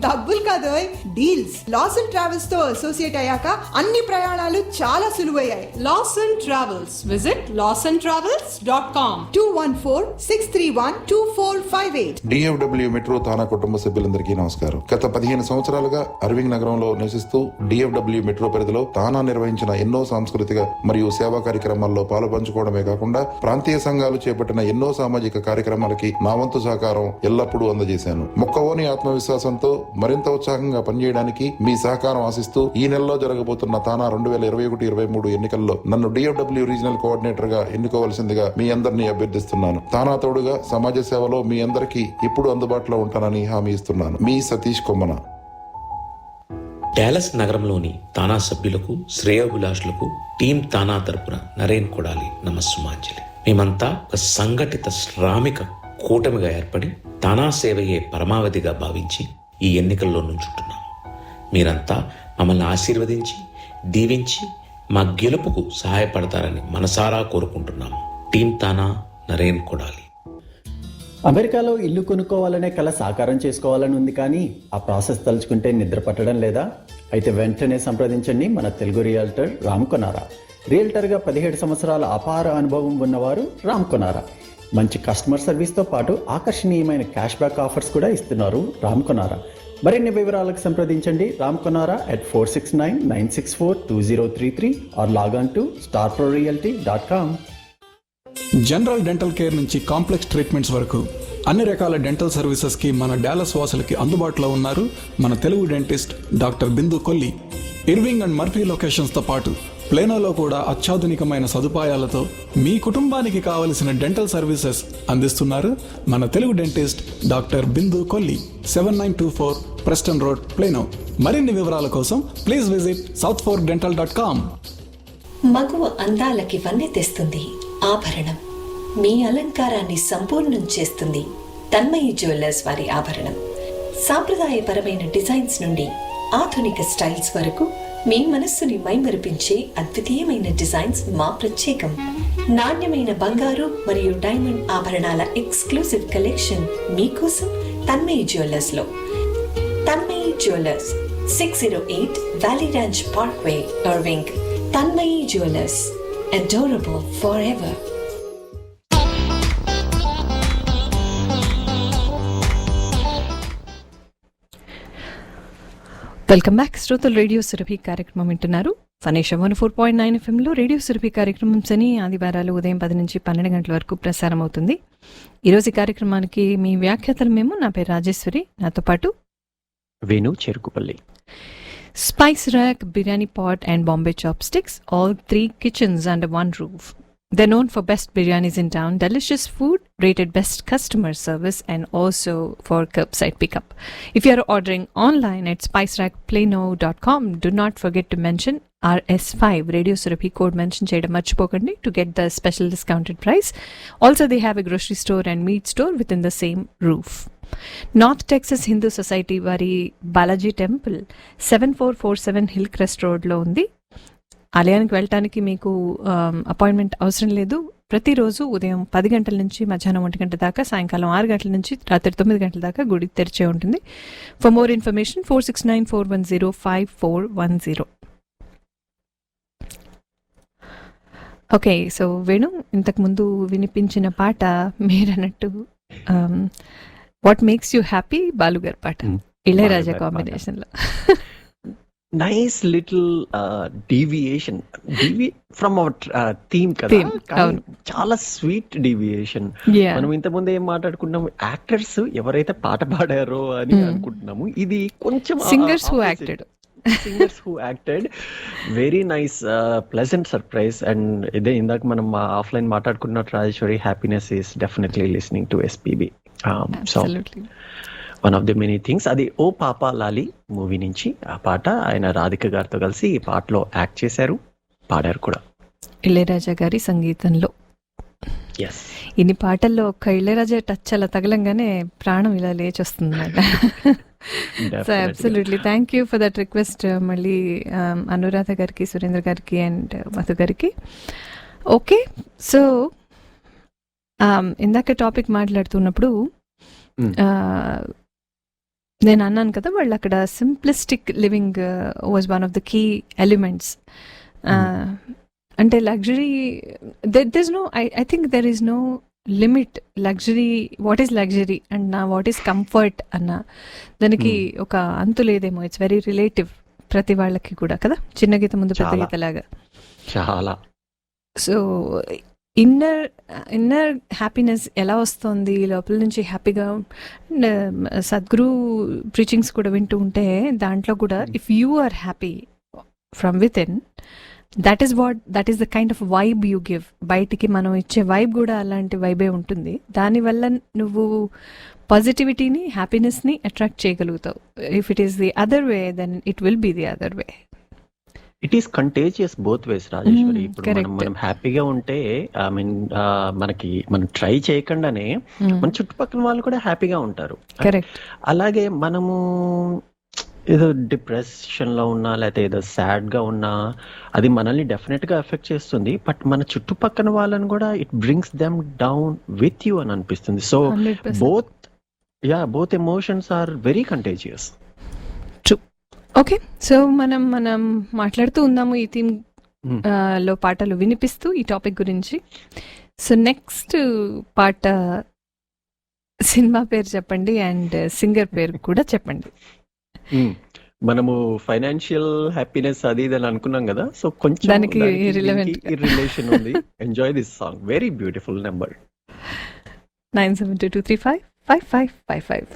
డబ్బులు కాదు, డీల్స్. లాసన్ ట్రావెల్స్ తో అసోసియేట్ అయ్యాక అన్ని ప్రయాణాలు చాలా సులువయ్యాయి. Lawson travels, visit lawsontravels.com. 214-631-2458. DFW metro TANA కుటుంబ సభ్యులందరికీ నమస్కారం. గత 15 సంవత్సరాలుగా అరవింగ్ నగరంలో నివసిస్తూ DFW మెట్రో పరిధిలో తానా నిర్వహించిన ఎన్నో సాంస్కృతిక మరియు సేవా కార్యక్రమాల్లో పాలుపంచుకోవడమే కాకుండా ప్రాంతీయ సంఘాలు చేపట్టిన ఎన్నో సామాజిక కార్యక్రమాలకి నా వంతు సహకారం ఎల్లప్పుడూ అందజేశాను. మొక్కవోని ఆత్మవిశ్వాసంతో మరింత ఉత్సాహంగా పనిచేయడానికి మీ సహకారం ఆశిస్తూ ఈ నెలలో జరగబోతున్న తానా 2021-23 ఎన్నికల్లో నన్ను DFW రీజనల్ కోఆర్డినేటర్ గా ఎన్నుకోవాల్సిందిగా మీ అందరినీ అభ్యర్థిస్తున్నాను. తానా తోడుగా సమాజ సేవలో మీ అందరికీ ఇప్పుడు అందుబాటులో ఉంటానని హామీ ఇస్తున్నాను. మీ సతీష్ కొమ్మన. డాలస్ నగరంలోని తానా సభ్యులకు, శ్రేయోభిలాషులకు టీం తానా తరపున నరేన్ కొడాలి నమస్సుమాంజలి. మేమంతా ఒక సంఘటిత శ్రామిక కూటమిగా ఏర్పడి తానా సేవయే పరమావధిగా భావించి ఈ ఎన్నికల్లో నుంచుంటున్నాము. మీరంతా మమ్మల్ని ఆశీర్వదించి దీవించి మా గెలుపుకు సహాయపడతారని మనసారా కోరుకుంటున్నాము. టీం తానా, నరేన్ కొడాలి. అమెరికాలో ఇల్లు కొనుక్కోవాలనే కల సాకారం చేసుకోవాలని ఉంది, కానీ ఆ ప్రాసెస్ తలుచుకుంటే నిద్ర పట్టడం లేదా? అయితే వెంటనే సంప్రదించండి మన తెలుగు రియల్టర్ రామ్ కొనారా. రియల్టర్గా 17 సంవత్సరాల అపార అనుభవం ఉన్నవారు రామ్ కొనారా. మంచి కస్టమర్ సర్వీస్తో పాటు ఆకర్షణీయమైన క్యాష్ బ్యాక్ ఆఫర్స్ కూడా ఇస్తున్నారు రామ్ కొనారా. మరిన్ని వివరాలకు సంప్రదించండి Ram Konara at 469-964-2033 or log on to starprorealty.com. General dental care నుంచి కాంప్లెక్స్ ట్రీట్మెంట్స్ వరకు అన్ని రకాల డెంటల్ సర్వీసెస్కి మన డాలస్ వాసులకి అందుబాటులో ఉన్నారు మన Telugu dentist doctor Bindu Kolli. Irving and Murphy లొకేషన్స్తో పాటు ప్లేనోలో కూడా అత్యాధునికమైన సదుపాయాలతో మీ కుటుంబానికి కావలసిన డెంటల్ సర్వీసెస్ అందిస్తున్నారు మన Telugu dentist doctor Bindu Kolli. 7924 Preston road, plano. మరిన్ని వివరాల కోసం ప్లీజ్ విజిట్ southforkdental.com. మగువ అందాలకి వన్నె తెస్తుంది ఆభరణం, మీ అలంకారాన్ని సంపూర్ణం చేస్తుంది తన్మయి జ్యువెలర్స్ వారి ఆభరణం. సాంప్రదాయపరమైన డిజైన్స్ నుండి ఆధునిక స్టైల్స్ వరకు మీ మనస్సుని మైమరిపించే అద్వితీయమైన డిజైన్స్ మా ప్రత్యేకం. నాణ్యమైన బంగారు మరియు డైమండ్ ఆభరణాల ఎక్స్క్లూసివ్ కలెక్షన్ మీకోసం తన్మయి జ్యువెలర్స్ లో. Tanmayi jewellers, 608 valley ranch parkway, Irving. Tanmayi jewellers, adorable forever. Welcome back. శ్రోతలు రేడియో సురభి కార్యక్రమం వింటున్నారు. ఫనేష 104.9 FM రేడియో సురభి కార్యక్రమం శని ఆదివారాలు ఉదయం 10 నుంచి 12 గంటల వరకు ప్రసారం అవుతుంది. ఈరోజు కార్యక్రమానికి మీ వ్యాఖ్యాతలు మేము. నా పేరు రాజేశ్వరి, నాతో పాటు Venu Cherukupalli. Spice Rack, Biryani Pot and Bombay Chopsticks, all 3 kitchens under one roof. They're known for best biryanis in town, delicious food, rated best customer service, and also for curbside pickup. If you are ordering online at spicerackplano.com, do not forget to mention RS5 Radio Surabhi code mention cheyadam marchipokandi to get the special discounted price. Also, they have a grocery store and meat store within the same roof. North Texas Hindu society వారి బాలాజీ టెంపుల్ 7447 హిల్ క్రెస్ట్ రోడ్లో ఉంది. ఆలయానికి వెళ్ళటానికి మీకు అపాయింట్మెంట్ అవసరం లేదు. ప్రతిరోజు ఉదయం 10 గంటల నుంచి మధ్యాహ్నం 1 గంట దాకా, సాయంకాలం 6 గంటల నుంచి రాత్రి 9 గంటల దాకా గుడి తెరిచే ఉంటుంది. For more information 4694105410. Okay, so Venu, ఇంతకుముందు వినిపించిన పాట మీరన్నట్టు వాట్ మేక్స్ యూ హ్యాపీ బాలుగారి పాట, ఇళయరాజా కాంబినేషన్ లో. Nice little deviation from our theme కదా. చాలా స్వీట్ డీవియేషన్. మనం ఇంతకుముందు ఏం మాట్లాడుకున్నాం, యాక్టర్స్ ఎవరైతే పాట పాడారో అని అనుకుంటున్నాము. ఇది కొంచెం singers who acted. Very nice, pleasant surprise. And ఇదే ఇందాక మనం ఆఫ్లైన్ మాట్లాడుకున్నట్టు Rajeshwari, happiness is definitely listening to SPB. So one of the many things. అది ఓ పాపా లాలి మూవీ నుంచి ఆ పాట. ఆయన రాధిక గారితో కలిసి ఈ పాటలో యాక్ట్ చేశారు, పాడారు కూడా ఇళయరాజా గారి సంగీతంలో. ఇన్ని పాటల్లో ఒక్క ఇళయరాజా టచ్ అలా తగలంగానే ప్రాణం ఇలా లేచొస్తుంది. So absolutely thank you for that request. మళ్ళీ అనురాధ గారికి, సురేంద్ర గారికి అండ్ మధు గారికి. ఓకే, సో ఇందాక టాపిక్ మాట్లాడుతున్నప్పుడు నేను అన్నాను కదా, వాళ్ళు అక్కడ simplistic living was one of the key elements. అంటే luxury, there no, I think there is no limit. Luxury, what is luxury and నా వాట్ ఈస్ కంఫర్ట్ అన్న దానికి ఒక అంతు లేదేమో. ఇట్స్ వెరీ రిలేటివ్ ప్రతి వాళ్ళకి కూడా కదా, చిన్న గీత ముందు పెద్ద గీత లాగా. చాలా. సో ఇన్నర్ హ్యాపీనెస్ ఎలా వస్తుంది లోపల నుంచి హ్యాపీగా. సద్గురు ప్రీచింగ్స్ కూడా వింటూ ఉంటే దాంట్లో కూడా if you are happy from with in, that is the kind of vibe you give. బయటికి మనం ఇచ్చే వైబ్ కూడా అలాంటి వైబే ఉంటుంది. దానివల్ల నువ్వు పాజిటివిటీని, హ్యాపీనెస్ని అట్రాక్ట్ చేయగలుగుతావు. If it is the other way, then it will be the other way. It is contagious both ways Rajeshwari. ఇప్పుడు మనం హ్యాపీగా ఉంటే, ఐ మీన్ మనం ట్రై చేయకుండానే మన చుట్టుపక్కల వాళ్ళు కూడా హ్యాపీగా ఉంటారు. అలాగే మనము ఏదో డిప్రెషన్ లో ఉన్నా లేకపోతే ఏదో సాడ్ గా ఉన్నా అది మనల్ని డెఫినెట్ గా ఎఫెక్ట్ చేస్తుంది. బట్ మన చుట్టుపక్కల వాళ్ళని కూడా it brings them down with you అని అనిపిస్తుంది. So 100%. Both emotions are very contagious. Okay, so మనం మాట్లాడుతూ ఉన్నాము ఈ థీమ్ లో పాటలు వినిపిస్తూ ఈ టాపిక్ గురించి. సో నెక్స్ట్ పాట సినిమా పేరు చెప్పండి అండ్ సింగర్ పేరు కూడా చెప్పండి. మనము ఫైనాన్షియల్ హ్యాపీనెస్ అది ఇది అని అనుకున్నాం కదా, సో కొంచెం దానికి relevant రిలేషన్ ఉంది. Enjoy this song, very beautiful number. 9722355555.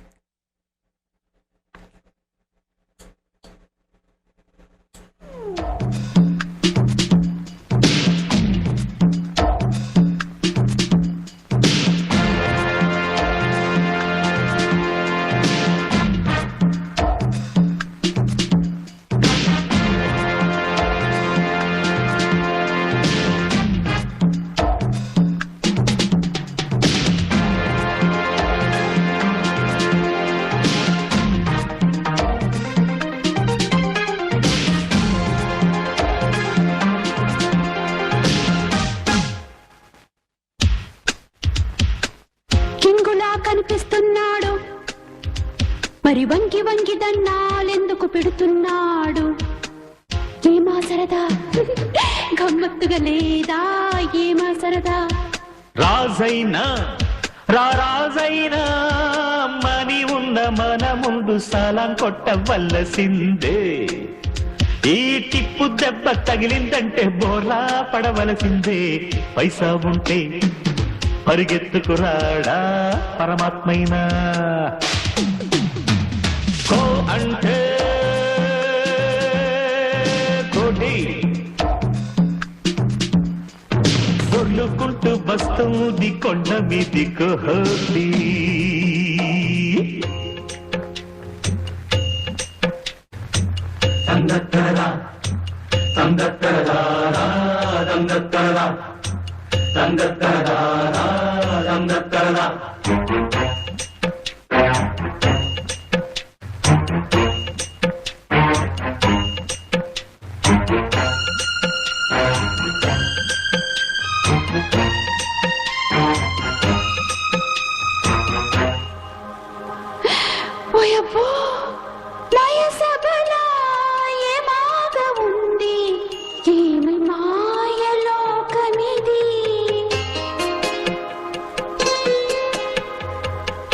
కనిపిస్తున్నాడు, మరి వంకి వంకి దన్నాలెందుకు పెడుతున్నాడు? ఏమా సరదా గమ్మత్తుగా లేదా? ఏమా సరదా? రాజైనా రాజైనా మని ఉన్న మన ముందు సలాం కొట్టవలసిందే. ఈ టిప్పు దెబ్బ తగిలిందంటే బోర్లా పడవలసిందే. పైసా ఉంటే పరిగెత్తుకురాడా పరమాత్మైనా. కో అంటే కోటి దొర్లుకుంటూ వస్తుంది కొండ మీది కోహి. తంగత్తరదా తంగత్తరదా తంగత్తరదా తంగత్తరదా తంగత్తరదా. ఓయబ్బో మాయసభలా ఏమాగా ఉంది, ఏమి మాయలోకమిది.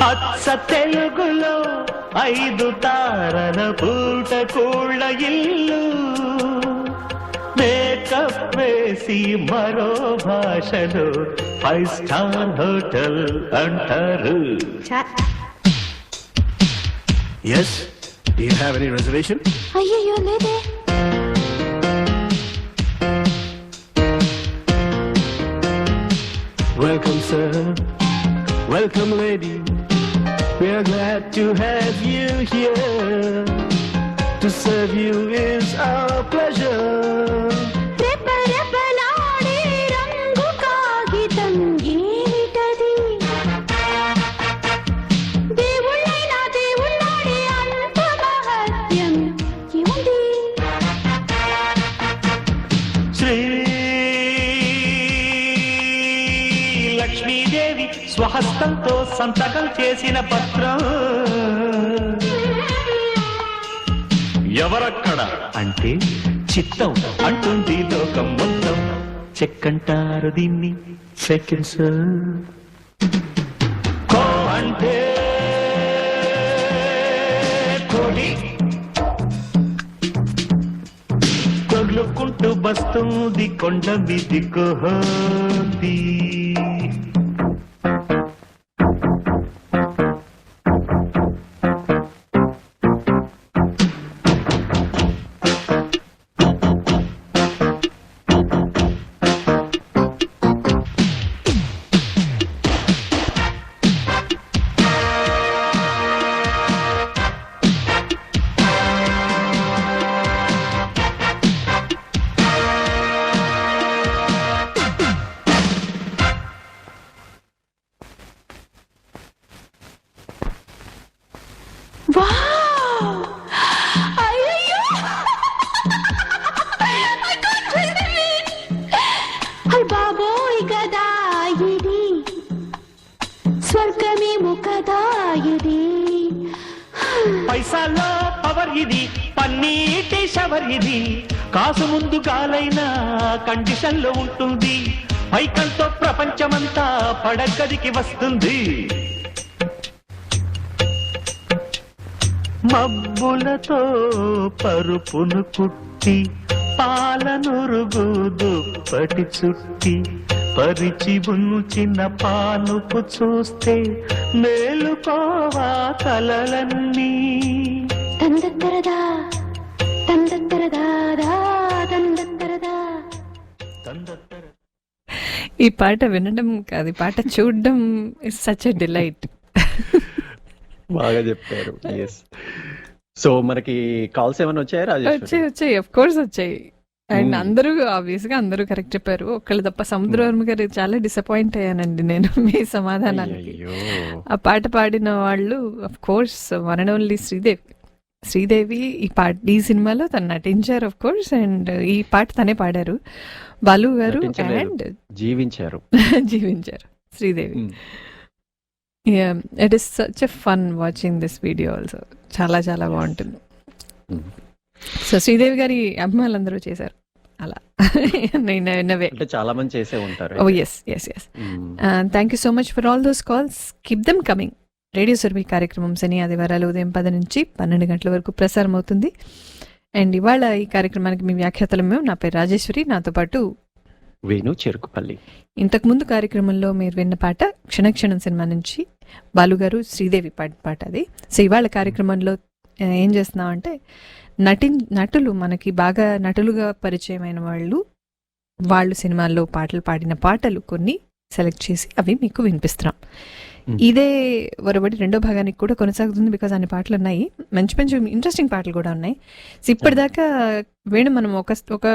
అచ్చ తెలుగులో 5 తారల పూట కూళ్ళ ఇల్లు, మేకప్ వేసి మరో భాషలో 5 స్టార్ హోటల్ అంటారు. Yes, do you have any reservation? అయ్యయ్యో లేదే. Welcome, sir. Welcome, lady. We are glad to have you here. To serve you is our pleasure. రెపరెపలాడే రంగు కాగితం ఏమిటది? దేవుళ్ళైనా దేవుళ్ళాడే అంత మహత్యం ఏముంది? శ్రీ లక్ష్మీదేవి స్వహస్తంతో సంతకం చేసిన పత్రం. ఎవరక్కడ అంటే చిత్తం అంటుంది లోకం మొత్తం. చెక్కంటారు దీన్ని సెకండ్స్. కో అంటే కోడి కొర్లుకుంటూ బస్తుంది కొండ మీది కోహి. భాగ్యము కదా ఇది. పైసాల్లో పవర్ ఇది, పన్నీటి షవర్ ఇది, కాసు ముందు గాలైన కండిషన్ లో ఉంటుంది, పైకంతో ప్రపంచమంతా పడగదికి వస్తుంది. మబ్బులతో పరుపును కుట్టి, పాలనురుగు దుప్పటి చుట్టి, పరిచి ఉంచిన పానుపు చూస్తే మేలుకోవా కలలన్నీ. తందత్తరదా తందత్తరదాదా తందత్తరదా. ఈ పాట వినడం కాదు, ఈ పాట చూడడం ఇట్స్ సచ్ ఎ డిలైట్. బాగా చెప్పారు. ఎస్. సో మనకి కాల్స్ ఏమైనా వచ్చాయా రాజేశ్వరి? వచ్చాయి ఆఫ్ కోర్స్ వచ్చాయి. అండ్ అందరూ ఆబ్వియస్ గా అందరూ కరెక్ట్ చెప్పారు. ఒక్కళ్ళు తప్ప సముద్రవర్మ గారు చాలా డిసప్పాయింట్ అయ్యానండి నేను మీ సమాధానానికి. అయ్యో. ఆ పాట పాడిన వాళ్ళు of course one and only Sridevi ఈ సినిమాలో తను నటించారు ఆఫ్ కోర్స్. అండ్ ఈ పాట తనే పాడారు. బాలు గారు నటించలేదు, అండ్ జీవించారు. Sridevi. It is such a fun watching this video also. చాలా చాలా బాగుంటుంది. సో శ్రీదేవి గారి అభిమానులందరూ చేశారు అలా. అంటే చాలా మంది చేసే ఉంటారు. Oh yes. Thank you so much for all those calls. Keep them coming. Radio Surabhi కార్యక్రమం శని ఆదివారాలు ఉదయం 10 నుంచి 12 గంటల వరకు ప్రసారం అవుతుంది. అండ్ ఇవాళ ఈ కార్యక్రమానికి మీ వ్యాఖ్యాతలు నా పేరు రాజేశ్వరి, నాతో పాటు వేణు చెరుకుపల్లి. ఇంతకుముందు కార్యక్రమంలో మీరు విన్న పాట క్షణక్షణం సినిమా నుంచి బాలుగారు శ్రీదేవి పాట అది. సో ఇవాళ కార్యక్రమంలో ఏం చేస్తున్నామంటే నటులు మనకి బాగా నటులుగా పరిచయమైన వాళ్ళు సినిమాల్లో పాటలు పాడిన పాటలు కొన్ని సెలెక్ట్ చేసి అవి మీకు వినిపిస్తున్నాం. ఇదే వరబడి రెండో భాగానికి కూడా కొనసాగుతుంది. బికాజ్ అన్ని పాటలు ఉన్నాయి, మంచి మంచి ఇంట్రెస్టింగ్ పాటలు కూడా ఉన్నాయి. సో ఇప్పటిదాకా వేణు మనం ఒక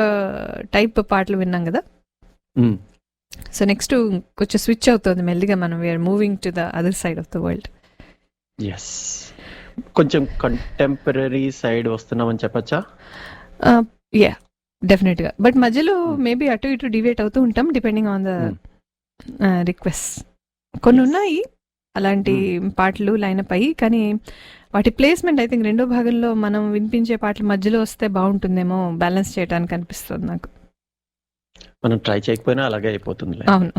టైప్ పాటలు విన్నాం కదా. సో నెక్స్ట్ కొంచెం స్విచ్ అవుతుంది మెల్లిగా. మనం we're moving to the other side of the world. Yes, కొంచెం కంటెంపరీ సైడ్ వస్తున్నామని చెప్పచ్చా? యా, డెఫినెట్ గా. బట్ మధ్యలో మేబీ అటు ఇటు డివేట్ అవుతూ ఉంటాం డిపెండింగ్ ఆన్ ద రిక్వెస్ట్. కొన్ని ఉన్నాయి అలాంటి పాటలు లైనప్ అయ్యి, కానీ వాటి ప్లేస్మెంట్ ఐ థింక్ రెండో భాగంలో మనం వినిపించే పాటలు మధ్యలో వస్తే బాగుంటుందేమో, బ్యాలెన్స్ చేయడానికి అనిపిస్తుంది నాకు. మనం ట్రై చేయకపోయినా అలాగే అయిపోతుంది. అవును.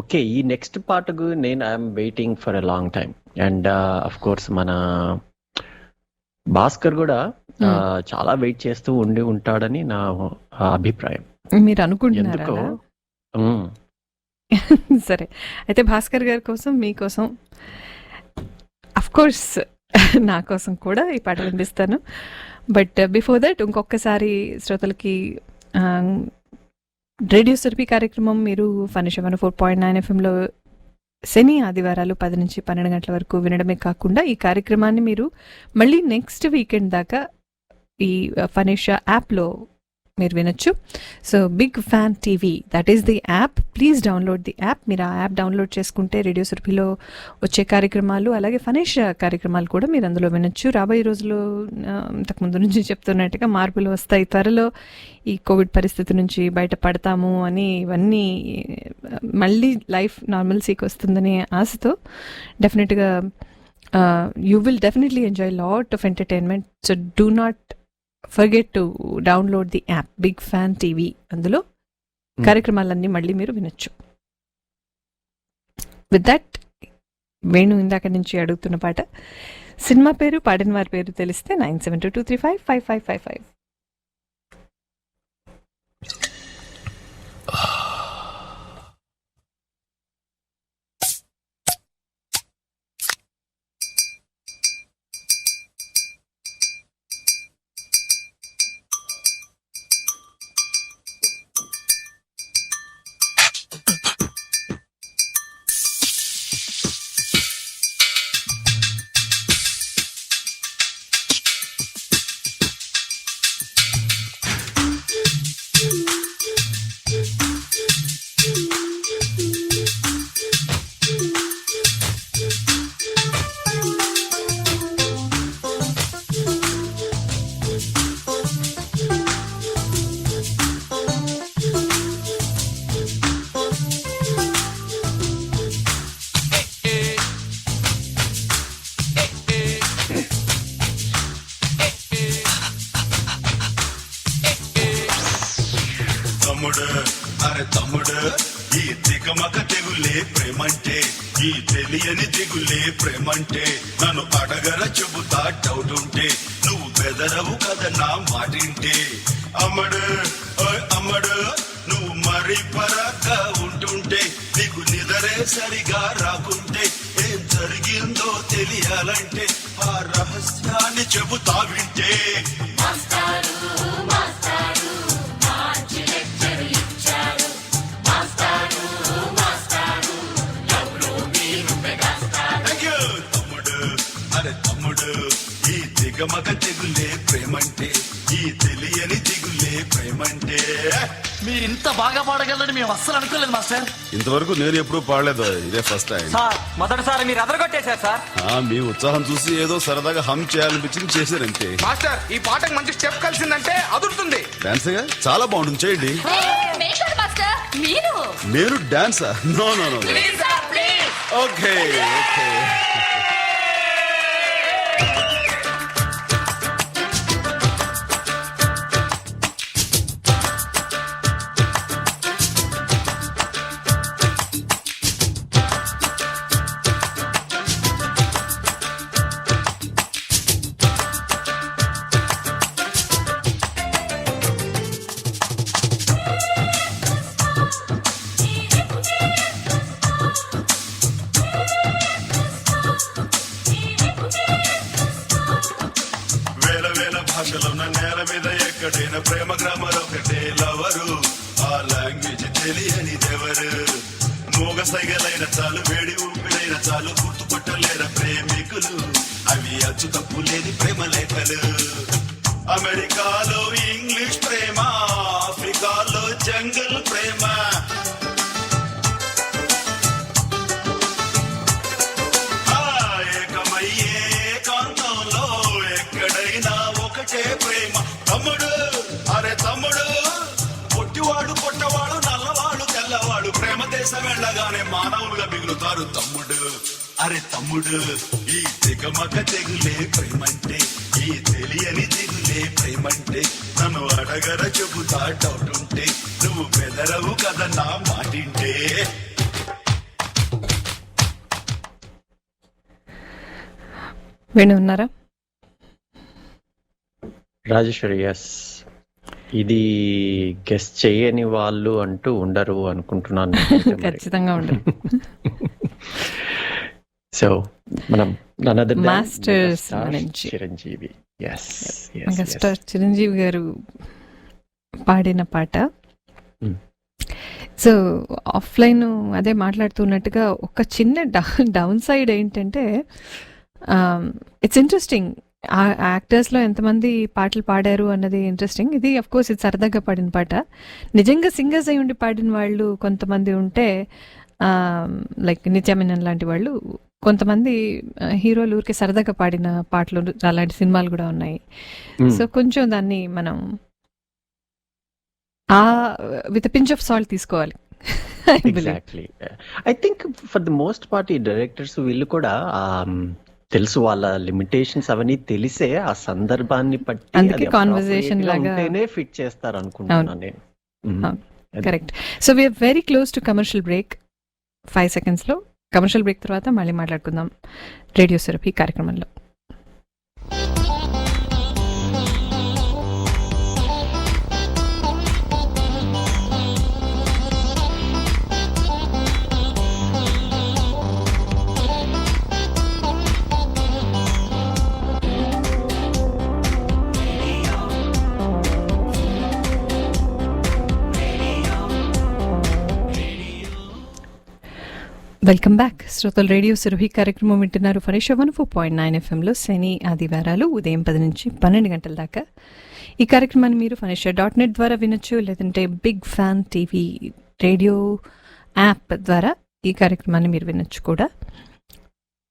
ఓకే, ఈ నెక్స్ట్ పాటకు నేను I'm waiting for a long time. And of course మన భాస్కర్ కూడా చాలా వెయిట్ చేస్తూ ఉంటాడని నా అభిప్రాయం. మీరు అనుకుంటున్నారా? సరే, అయితే భాస్కర్ గారి కోసం, మీకోసం, అఫ్ కోర్స్ నా కోసం కూడా ఈ పాట వినిపిస్తాను. బట్ బిఫోర్ దట్ ఇంకొకసారి శ్రోతలకి రేడియో సురభి కార్యక్రమం మీరు ఫనిష్ 104.9 FMలో శని ఆదివారాలు 10 నుంచి 12 గంటల వరకు వినడమే కాకుండా ఈ కార్యక్రమాన్ని మీరు మళ్ళీ నెక్స్ట్ వీకెండ్ దాకా ఈ ఫనిష్ యాప్లో మీరు వినొచ్చు. So big fan TV, that is the app. Please download the app. మీరు ఆ యాప్ డౌన్లోడ్ చేసుకుంటే రేడియో సురభిలో వచ్చే కార్యక్రమాలు అలాగే ఫనిష్ కార్యక్రమాలు కూడా మీరు అందులో వినొచ్చు. రాబోయే రోజుల్లో ఇంతకుముందు నుంచి చెప్తున్నట్టుగా మార్పులు వస్తాయి. త్వరలో ఈ కోవిడ్ పరిస్థితి నుంచి బయటపడతాము అని, ఇవన్నీ మళ్ళీ లైఫ్ నార్మల్సీకి వస్తుందనే ఆశతో డెఫినెట్గా you will definitely enjoy lot of entertainment. So do not forget to download the app big fan TV. అందులో కార్యక్రమాలన్నీ మళ్ళీ మీరు వినొచ్చు. విత్ దట్, వేణు ఇందాక నుంచి అడుగుతున్న పాట, సినిమా పేరు, పాడిన వారి పేరు తెలిస్తే 9722355555. తెగులే ప్రేమంటే, ఈ తెలియని దిగులే ప్రేమంటే. నన్ను అడగర చెబుతా డౌట్ ఉంటే, నువ్వు బెదరవు కదా నా మాటింటే. అమ్మడు ఓయ్ అమ్మడు, నువ్వు మరి పరాగ్గా ఉంటుంటే, నీకు నిదరే సరిగా రాకుంటే, ఏం జరిగిందో తెలియాలంటే ఆ రహస్యాన్ని చెబుతా వింటే. మగ తెగులే ప్రేమంటే, ఈ తెలియని దిగులే ప్రేమంటే. మీరు ఇంత బాగా పాడగలరని మేము అస్సలు అనుకోలేదు మాస్టర్. ఇంతవరకు నేను ఎప్పుడు పాడలేదు, ఇదే ఫస్ట్ టైం. సార్ మొదటిసారి మీరు అదరగొట్టేశారు సార్. మీ ఉత్సాహం చూసి ఏదో సరదాగా హమ్ చేయాలనిపించింది, చేశారంతే. మాస్టర్ ఈ పాటకు మంచి స్టెప్ కలిసిందంటే అదురుతుంది. డాన్స్ గా చాలా బాగుంటుంది, చేయండి. నేను డాన్సా? No no no. Okay okay. భాషలున్న నేల మీద ఎక్కడైనా ప్రేమ గ్రామర్ ఒకటే లవరు. ఆ లాంగ్వేజ్ తెలియనిదెవరు? మూగ సైగలైన చాలు, వేడి ఊపిరైన చాలు, గుర్తుపట్టలేర ప్రేమికులు. అవి అచ్చు తప్పు లేని ప్రేమ లేఖలు. అమెరికాలో ఇంగ్లీష్ ప్రేమ, ఆఫ్రికాలో జంగల్ ప్రేమ. ఏకమయ్యే కాంతంలో ఎక్కడైనా ఒకటే ప్రేమ. తమ్ముడు అరే తమ్ముడు, పొట్టివాడు పొట్టవాడు, నల్లవాడు తెల్లవాడు, ప్రేమ దేశం వెళ్ళగానే మానవులుగా మిగులుతారు. తమ్ముడు అరే తమ్ముడు, ఈ తెగమగ తెగులే ప్రేమంటే, ఈ తెలియని దిగులే ప్రేమంటే. నన్ను అడగర చెబుతా డౌట్ ఉంటే, నువ్వు బెదరవు కదా నా మాటింటే. వేణు ఉన్నారా? రాజేశ్వరి, ఎస్. ఇది గెస్ట్ చేయని వాళ్ళు అంటూ ఉండరు అనుకుంటున్నాను. ఖచ్చితంగా ఉండరు. సో మనం మాస్టర్స్ చిరంజీవి, మెగాస్టార్ చిరంజీవి గారు పాడిన పాట. సో ఆఫ్లైన్ అదే మాట్లాడుతున్నట్టుగా ఒక చిన్న డౌన్ సైడ్ ఏంటంటే, ఇట్స్ ఇంట్రెస్టింగ్. ఆ యాక్టర్స్లో ఎంతమంది పాటలు పాడారు అన్నది ఇంట్రెస్టింగ్. ఇది అఫ్ కోర్స్ ఇది సరదాగా పాడిన పాట. నిజంగా సింగర్స్ అయి ఉండి పాడిన వాళ్ళు కొంతమంది ఉంటే, లైక్ నిత్యామినన్ లాంటి వాళ్ళు, కొంతమంది హీరోలు ఊరికే సరదాగా పాడిన పాటలు, అలాంటి సినిమాలు కూడా ఉన్నాయి. సో కొంచెం దాన్ని మనం విత్ పించ్ ఆఫ్ సాల్ట్ తీసుకోవాలి. Exactly. I think for the most part ఈ డైరెక్టర్స్ వీళ్ళు కూడా తెలుసు, వాళ్ళ లిమిటేషన్స్ అవన్నీ తెలిసే ఆ సందర్భాన్ని అందుకే కాన్వర్సేషన్ లాగా ఫిట్ చేస్తారు అనుకుంటున్నాను నేను. Correct. So we're very close to commercial break. 5 seconds commercial break తర్వాత మళ్ళీ మాట్లాడుకుందాం రేడియో సురభి కార్యక్రమంలో. వెల్కమ్ బ్యాక్ శ్రోతలు. రేడియో సురభి కార్యక్రమం వింటున్నారు. ఫరేష్ 104.9 FMలో శని ఆదివారాలు ఉదయం 10 నుంచి 12 గంటల దాకా. ఈ కార్యక్రమాన్ని మీరు ఫనేషియా.net ద్వారా వినొచ్చు, లేదంటే big fan TV radio app ద్వారా ఈ కార్యక్రమాన్ని మీరు వినొచ్చు కూడా.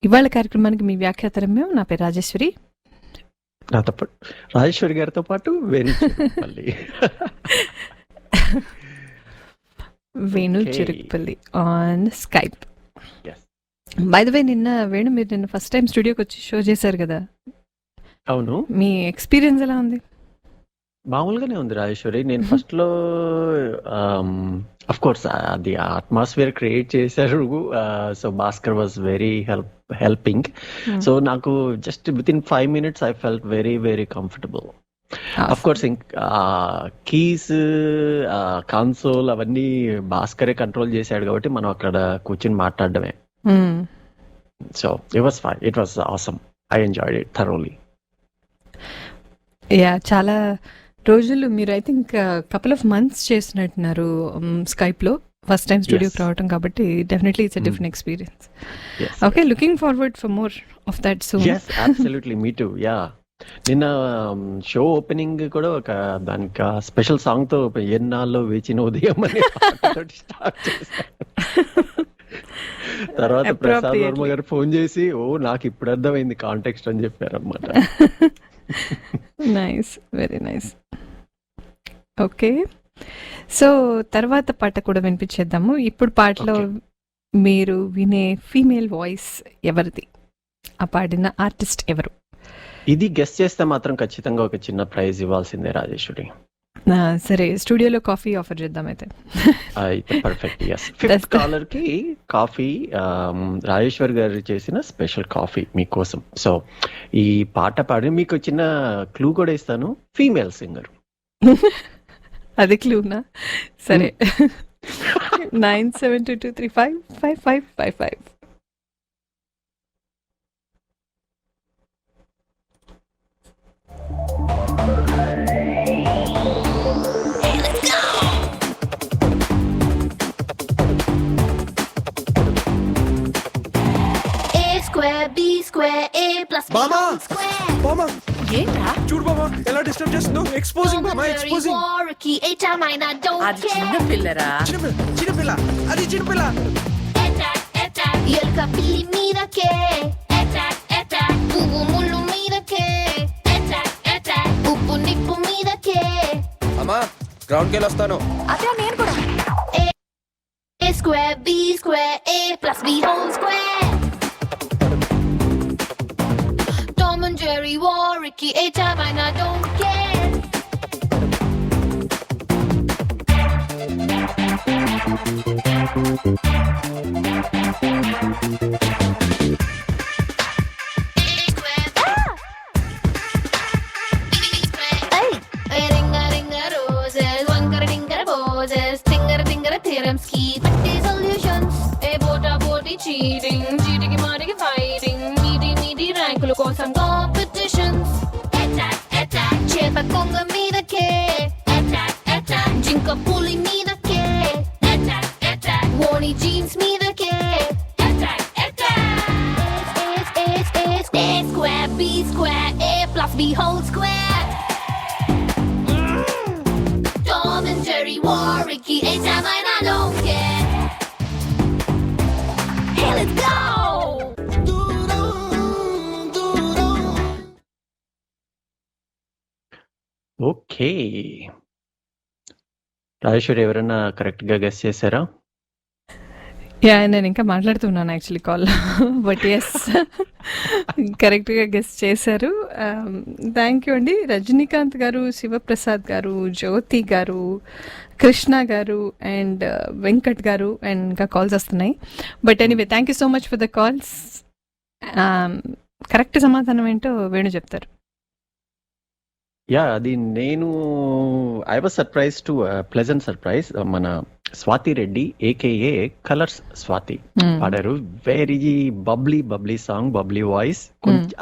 ఇవాళ కార్యక్రమానికి మీ వ్యాఖ్యాతరమ్యం. నా పేరు రాజేశ్వరి. నాతో పాటు రాజేశ్వరి గారితో పాటు Venu Chirukupalli on Skype. By the way, Venu మీరు నిన్న ఫస్ట్ టైం స్టూడియోకి వచ్చి షో చేశారు కదా? అవును. మీ ఎక్స్పీరియన్స్ ఎలా ఉంది? మామూలుగానే ఉంది రాజేశ్వరి. నేను ఫస్ట్ లో అఫ్ కోర్స్ అది అట్మాస్ఫియర్ క్రియేట్ చేశారు. So Bhaskar was very helping. So నాకు just with in 5 minutes I felt very very comfortable. Of course keys, console అవన్నీ భాస్కరే కంట్రోల్ చేశాడు కాబట్టి మనం అక్కడ కూర్చొని మాట్లాడడమే. So it was fine, it was awesome. I enjoyed it thoroughly. Yeah, చాలా రోజులు మీరు I think couple of months చేసినట్టున్నారు స్కైప్లో. ఫస్ట్ టైం స్టూడియోకి రావటం కాబట్టి definitely it's a different experience. Okay, looking forward for more of that soon. yes absolutely me too. yeah, నిన్న షో ఓపెనింగ్ కూడా ఒక దానికి స్పెషల్ సాంగ్ తో ఎన్నాళ్ళు వేచిన ఉదయం అని స్టార్ట్ చేశాను. తర్వాత ప్రసాద్ వర్మ గారు ఫోన్ చేసి నాకు ఇప్పుడు అర్థమైంది కాంటెక్స్ట్ అని చెప్పారు అన్నమాట. Nice, very nice. Okay, so తర్వాత పాట కూడా వినిపించేద్దాము. ఇప్పుడు పాటలో మీరు వినే ఫీమేల్ వాయిస్ ఎవరిది? ఆ పాడిన ఆర్టిస్ట్ ఎవరు? ఇది గెస్ట్ చేస్తే మాత్రం ఖచ్చితంగా ఒక చిన్న ప్రైజ్ ఇవ్వాల్సిందే రాజేశ్వరి. సరే, స్టూడియోలో కాఫీ ఆఫర్ చేద్దాం అయితే. పర్ఫెక్ట్. yes, 5th కాలర్ కి కాఫీ, రాజేశ్వర్ గారు చేసిన స్పెషల్ కాఫీ మీకోసం. సో ఈ పాట పాడి మీకు చిన్న క్లూ కూడా ఇస్తాను. Female singer. అది క్లూనా? సరే. 9722355555. చూడు బామా ఎలా డిస్టర్బ్ చేస్తుందో. ఎక్స్పోజింగ్ బామా, ఎక్స్పోజింగ్. చిన్న పిల్లరా, చిన్నపిల్ల, అది చిన్నపిల్ల. ఎలుక పిల్లి మీదకే పువ్వు ముళ్ళు మీదకే ఉప్పు నిప్పు మీదకే. అమ్మా గ్రౌండ్ కి వస్తాను. అదే నేను కూడా. A square B square A plus B whole square. Tom and Jerry war Ricky A-time and I don't care. చీటికి మాటికి ఫైటింగ్, నీటి ర్యాంకుల కోసం కాంపిటీషన్స్. చేప కొంగ మీదకే, జింక పులి మీదకే, ఓణి జీన్స్ మీదకే. A square B square A plus B whole square. Tom and Jerry war Ricky A-time and I don't care. Hey, let's go! Okay, Rajeshwari ఎవరైనా కరెక్ట్ గా గెస్ చేశారా? యా, నేను ఇంకా మాట్లాడుతున్నాను యాక్చువల్లీ కాల్లో. బట్ ఎస్, కరెక్ట్గా గెస్ట్ చేశారు. థ్యాంక్ యూ అండి. రజనీకాంత్ గారు, శివప్రసాద్ గారు, జ్యోతి గారు, కృష్ణ గారు అండ్ వెంకట్ గారు అండ్ ఇంకా కాల్స్ వస్తున్నాయి. But anyway, thank you so much for the calls. Correct సమాధానం ఏంటో వేణు చెప్తారు. యా, అది నేను I was surprise to pleasant surprise. మన స్వాతి రెడ్డి ఏకేఏ కలర్స్ స్వాతి పాడారు. Very bubbly song, bubbly voice.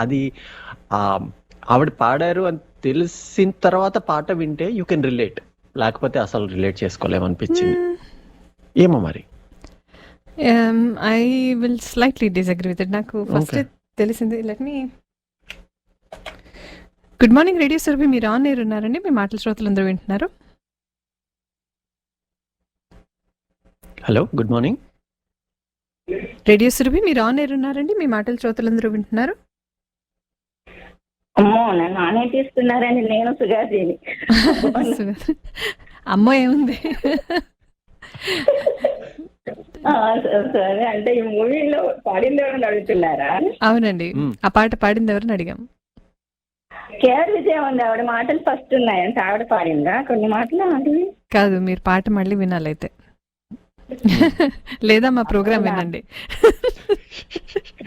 అది ఆవిడ పాడారు అని తెలిసిన తర్వాత పాట వింటే యూ కెన్ రిలేట్, లేకపోతే అసలు రిలేట్ చేసుకోలేమనిపించింది. ఏమో మరి. I will slightly disagree with it. నాకు ఫస్ట్ తెలిసింది. Let me. Good morning radio Surabhi, మీరు ఆన్ ఎయిర్ ఉన్నారండి. మీ మాటల శ్రోతలందరూ వింటున్నారు. Hello, good morning radio Surabhi, మీరు ఆన్ ఎయిర్ ఉన్నారండి. మీ మాటల శ్రోతలందరూ వింటున్నారు. అమ్మో, నన్ను ఆనే తీసుకున్నారని నేను సుగాసిని. అమ్మో ఏముంది. సరే, అంటే ఈ మూవీలో పాడింది ఎవరని అడుగుతున్నారా? అవునండి, ఆ పాట పాడింది ఎవరని అడిగాం. కేఆర్ విజయ ఉంది, ఆవిడ మాటలు ఫస్ట్ ఉన్నాయంటే ఆవిడ పాడిందా కొన్ని మాటలు అది? కాదు, మీరు పాట మళ్ళీ వినాలైతే, లేదా మా ప్రోగ్రామ్ వినండి.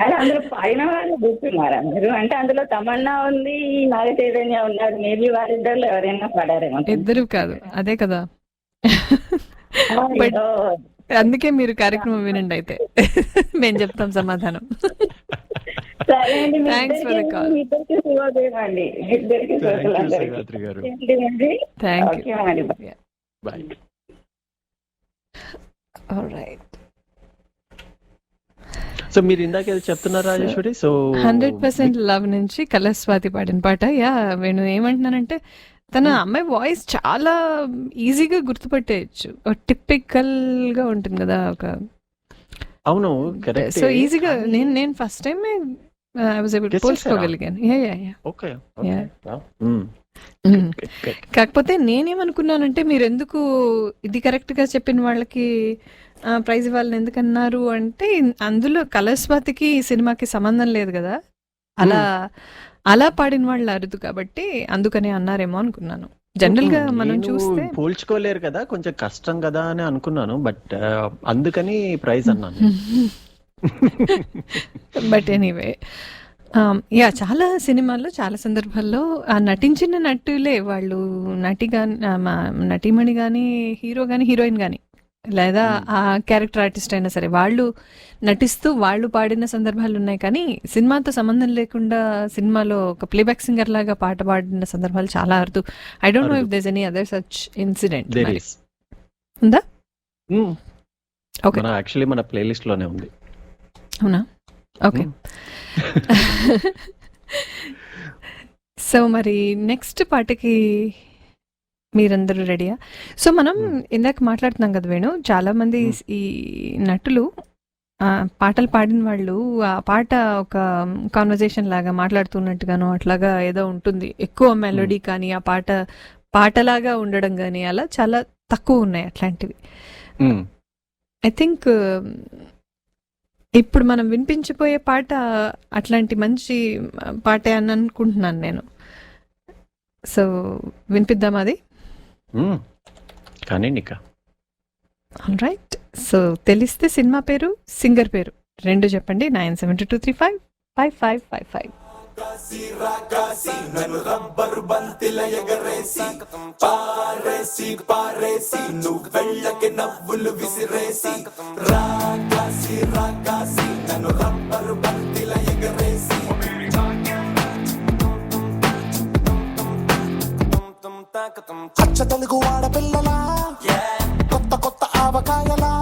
అదే అందులో పాడిన వాళ్ళు గుర్తున్నారా మీరు? అంటే అందులో తమన్నా ఉంది, నాగ చైతన్య ఉన్నారు, మేబీ వారిద్దరు ఎవరైనా పాడారేమో. ఇద్దరు కాదు, అదే కదా. But అందుకే మీరు కార్యక్రమం వినండి అయితే, మేము చెప్తాం సమాధానం. సరే అండి, Thanks for the call. ఇద్దరికి శుభోదయం అండి, ఇద్దరికి శ్రోతలందరికీ. శివరాత్రి గారు. ఏంటిదండి? Thank okay you. మరి. బాయ్. ఆల్రైట్. సో మీరు ఇందాక ఏదో చెప్తున్నారు రాజేశ్వరి. సో 100% లవ్ నుంచి కలస్వాతి పాడిన పాట. యా, నేను ఏమంటున్నానంటే తన అమ్మాయి వాయిస్ చాలా ఈజీగా గుర్తుపట్టేయచ్చు, టిపికల్ గా ఉంటుంది కదా ఒక. అవును, కరెక్ట్. సో ఈజీగా నేను first time I was able to పోల్చుకోగలిగాను. Yeah yeah yeah. Okay. Yeah. కాకపోతే నేనేమనుకున్నానంటే మీరు ఎందుకు ఇది కరెక్ట్ గా చెప్పిన వాళ్ళకి ప్రైజ్ ఇవ్వాలని ఎందుకన్నారు అంటే, అందులో కలస్వాతికి ఈ సినిమాకి సంబంధం లేదు కదా, అలా పాడిన వాళ్ళు అరుదు కాబట్టి అందుకనే అన్నారేమో అనుకున్నాను. జనరల్ గా మనం చూస్తే పోల్చుకోలేరు కదా, కొంచెం కష్టం కదా అని అనుకున్నాను, బట్ అందుకని ప్రైజ్ అన్నాను. బట్ ఎనీవే, యా, చాలా సినిమాల్లో చాలా సందర్భాల్లో ఆ నటించిన నటులే వాళ్ళు, నటీమణి కానీ, హీరో కానీ, హీరోయిన్ కానీ, లేదా ఆ క్యారెక్టర్ ఆర్టిస్ట్ అయినా సరే, వాళ్ళు నటిస్తూ వాళ్ళు పాడిన సందర్భాలు ఉన్నాయి. కానీ సినిమాతో సంబంధం లేకుండా సినిమాలో ఒక ప్లేబ్యాక్ సింగర్ లాగా పాట పాడిన సందర్భాలు చాలా అరుదు. I don't know if there is any other such incident. ఉందా? ఓకే, యాక్చువల్లీ మన ప్లేలిస్ట్ లోనే ఉంది. అవునా? ఓకే. సో మరి నెక్స్ట్ పాటకి మీరందరూ రెడీయా? సో మనం ఇందాక మాట్లాడుతున్నాం కదా వేణు, చాలా మంది ఈ నటులు పాటలు పాడిన వాళ్ళు ఆ పాట ఒక కాన్వర్జేషన్ లాగా మాట్లాడుతున్నట్టుగానో అట్లాగా ఏదో ఉంటుంది. ఎక్కువ మెలోడీ కానీ ఆ పాటలాగా ఉండడం కానీ అలా చాలా తక్కువ ఉన్నాయి అట్లాంటివి. ఐ థింక్ ఇప్పుడు మనం వినిపించిపోయే పాట అట్లాంటి మంచి పాటే అని అనుకుంటున్నాను నేను. సో వినిపిద్దాం అది. కానీ నీకా రైట్. సో తెలిస్తే సినిమా పేరు, సింగర్ పేరు రెండు చెప్పండి. 9723555555. రబ్బరు బంతిల ఎగరేసి పారేసి పారేసి నువ్వు వెళ్ళకి నవ్వులు విసిరేసి రాకాసి రాకాసి నన్ను రబ్బరు బంతిల ఎగరేసి అచ్చ తెలుగు ఆడపిల్లలా, కొత్త కొత్త ఆవకాయలా,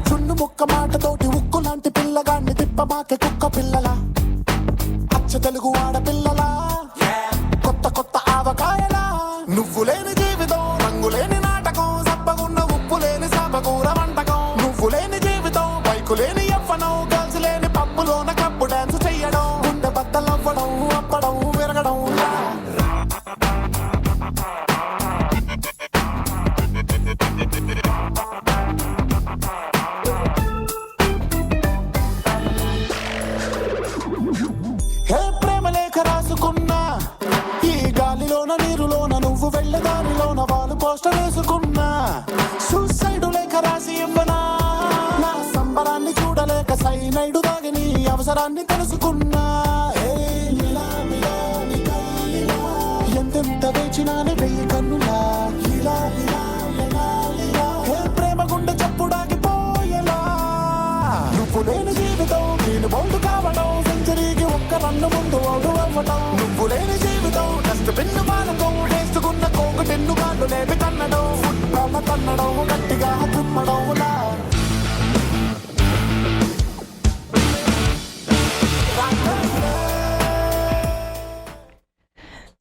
చున్ను ముక్క మాటతోటి ఉక్కు లాంటి పిల్లగాన్ని తిప్పమాకే కుక్క పిల్లలా. అచ్చ తెలుగు ఆడపిల్లలా, కొత్త కొత్త ఆవకాయలా, నువ్వు లేని జీవితం, రంగు లేని నాటకం, సబ్బగున్న ఉప్పు లేని సాపకూర వంటకం, నువ్వు లేని జీవితం, బైకు లేని యవ్వనం, గర్ల్స్ లేని పప్పులోన కప్పు డాన్స్ చెయ్యడం, గుండె బద్దలవ్వడం, అప్పడం విరగడం. నీరులోన నువ్వు వెళ్ళదారిలోన వాళ్ళు పోస్టర్ వేసుకున్నా, సూసైడు లేఖ రాసి ఇవ్వనా, నా సంబరాన్ని చూడలేక సైనైడు దాగి నీ అవసరాన్ని తెలుసుకున్నా. ఎంతెంత వేచినాని వెయ్యి కన్నులా, ప్రేమ గుండె చప్పుడాగిపోయేలా, నువ్వు లేని జీవితం నేను బౌండు కావడం, సెంచరీకి ఒక్క రన్ను ముందు అవుడు అవ్వడం, నువ్వు లేని జీవితం డస్ట్ బిన్ను మానడం, వేసుకున్న కోకు టెన్ను కాళ్ళు లేపి కన్నడం, ఫుట్బాల్ కన్నడం, గట్టిగా తుమ్మడం.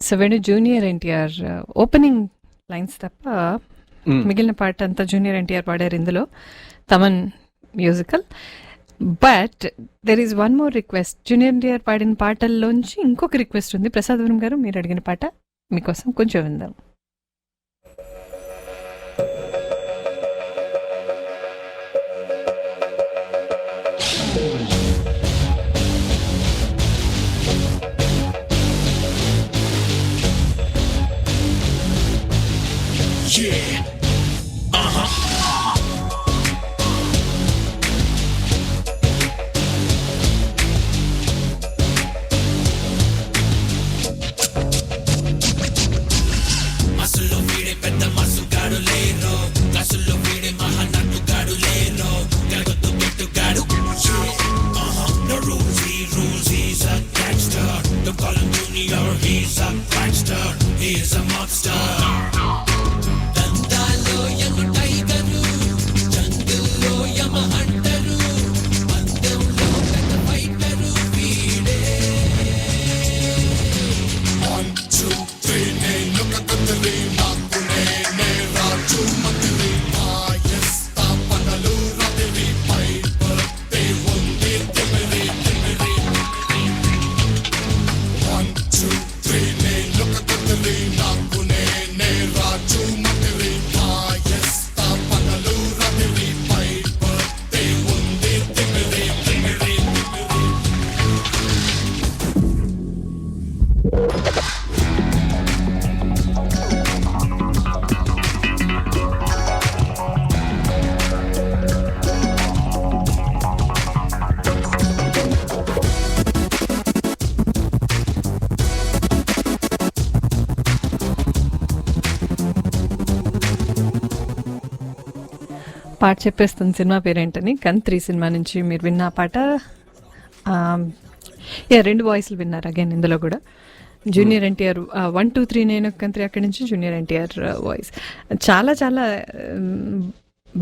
So Venu junior NTR opening lines తప్ప మిగిలిన పాట అంతా జూనియర్ ఎన్టీఆర్ పాడారు ఇందులో, Thaman musical. But there is one more request. Junior NTR పాడిన పాటల్లోంచి ఇంకొక రిక్వెస్ట్ ఉంది. ప్రసాదవరం గారు, మీరు అడిగిన పాట మీకోసం కొంచెం విందాం. పాట చెప్పేస్తుంది సినిమా పేరేంటని. కంత్రి సినిమా నుంచి మీరు విన్న ఆ పాట. రెండు వాయిస్లు విన్నారు అగైన్ ఇందులో కూడా. జూనియర్ ఎన్టీఆర్ 1 2 3 నేను కంత్రి, అక్కడి నుంచి జూనియర్ ఎన్టీఆర్ వాయిస్. చాలా చాలా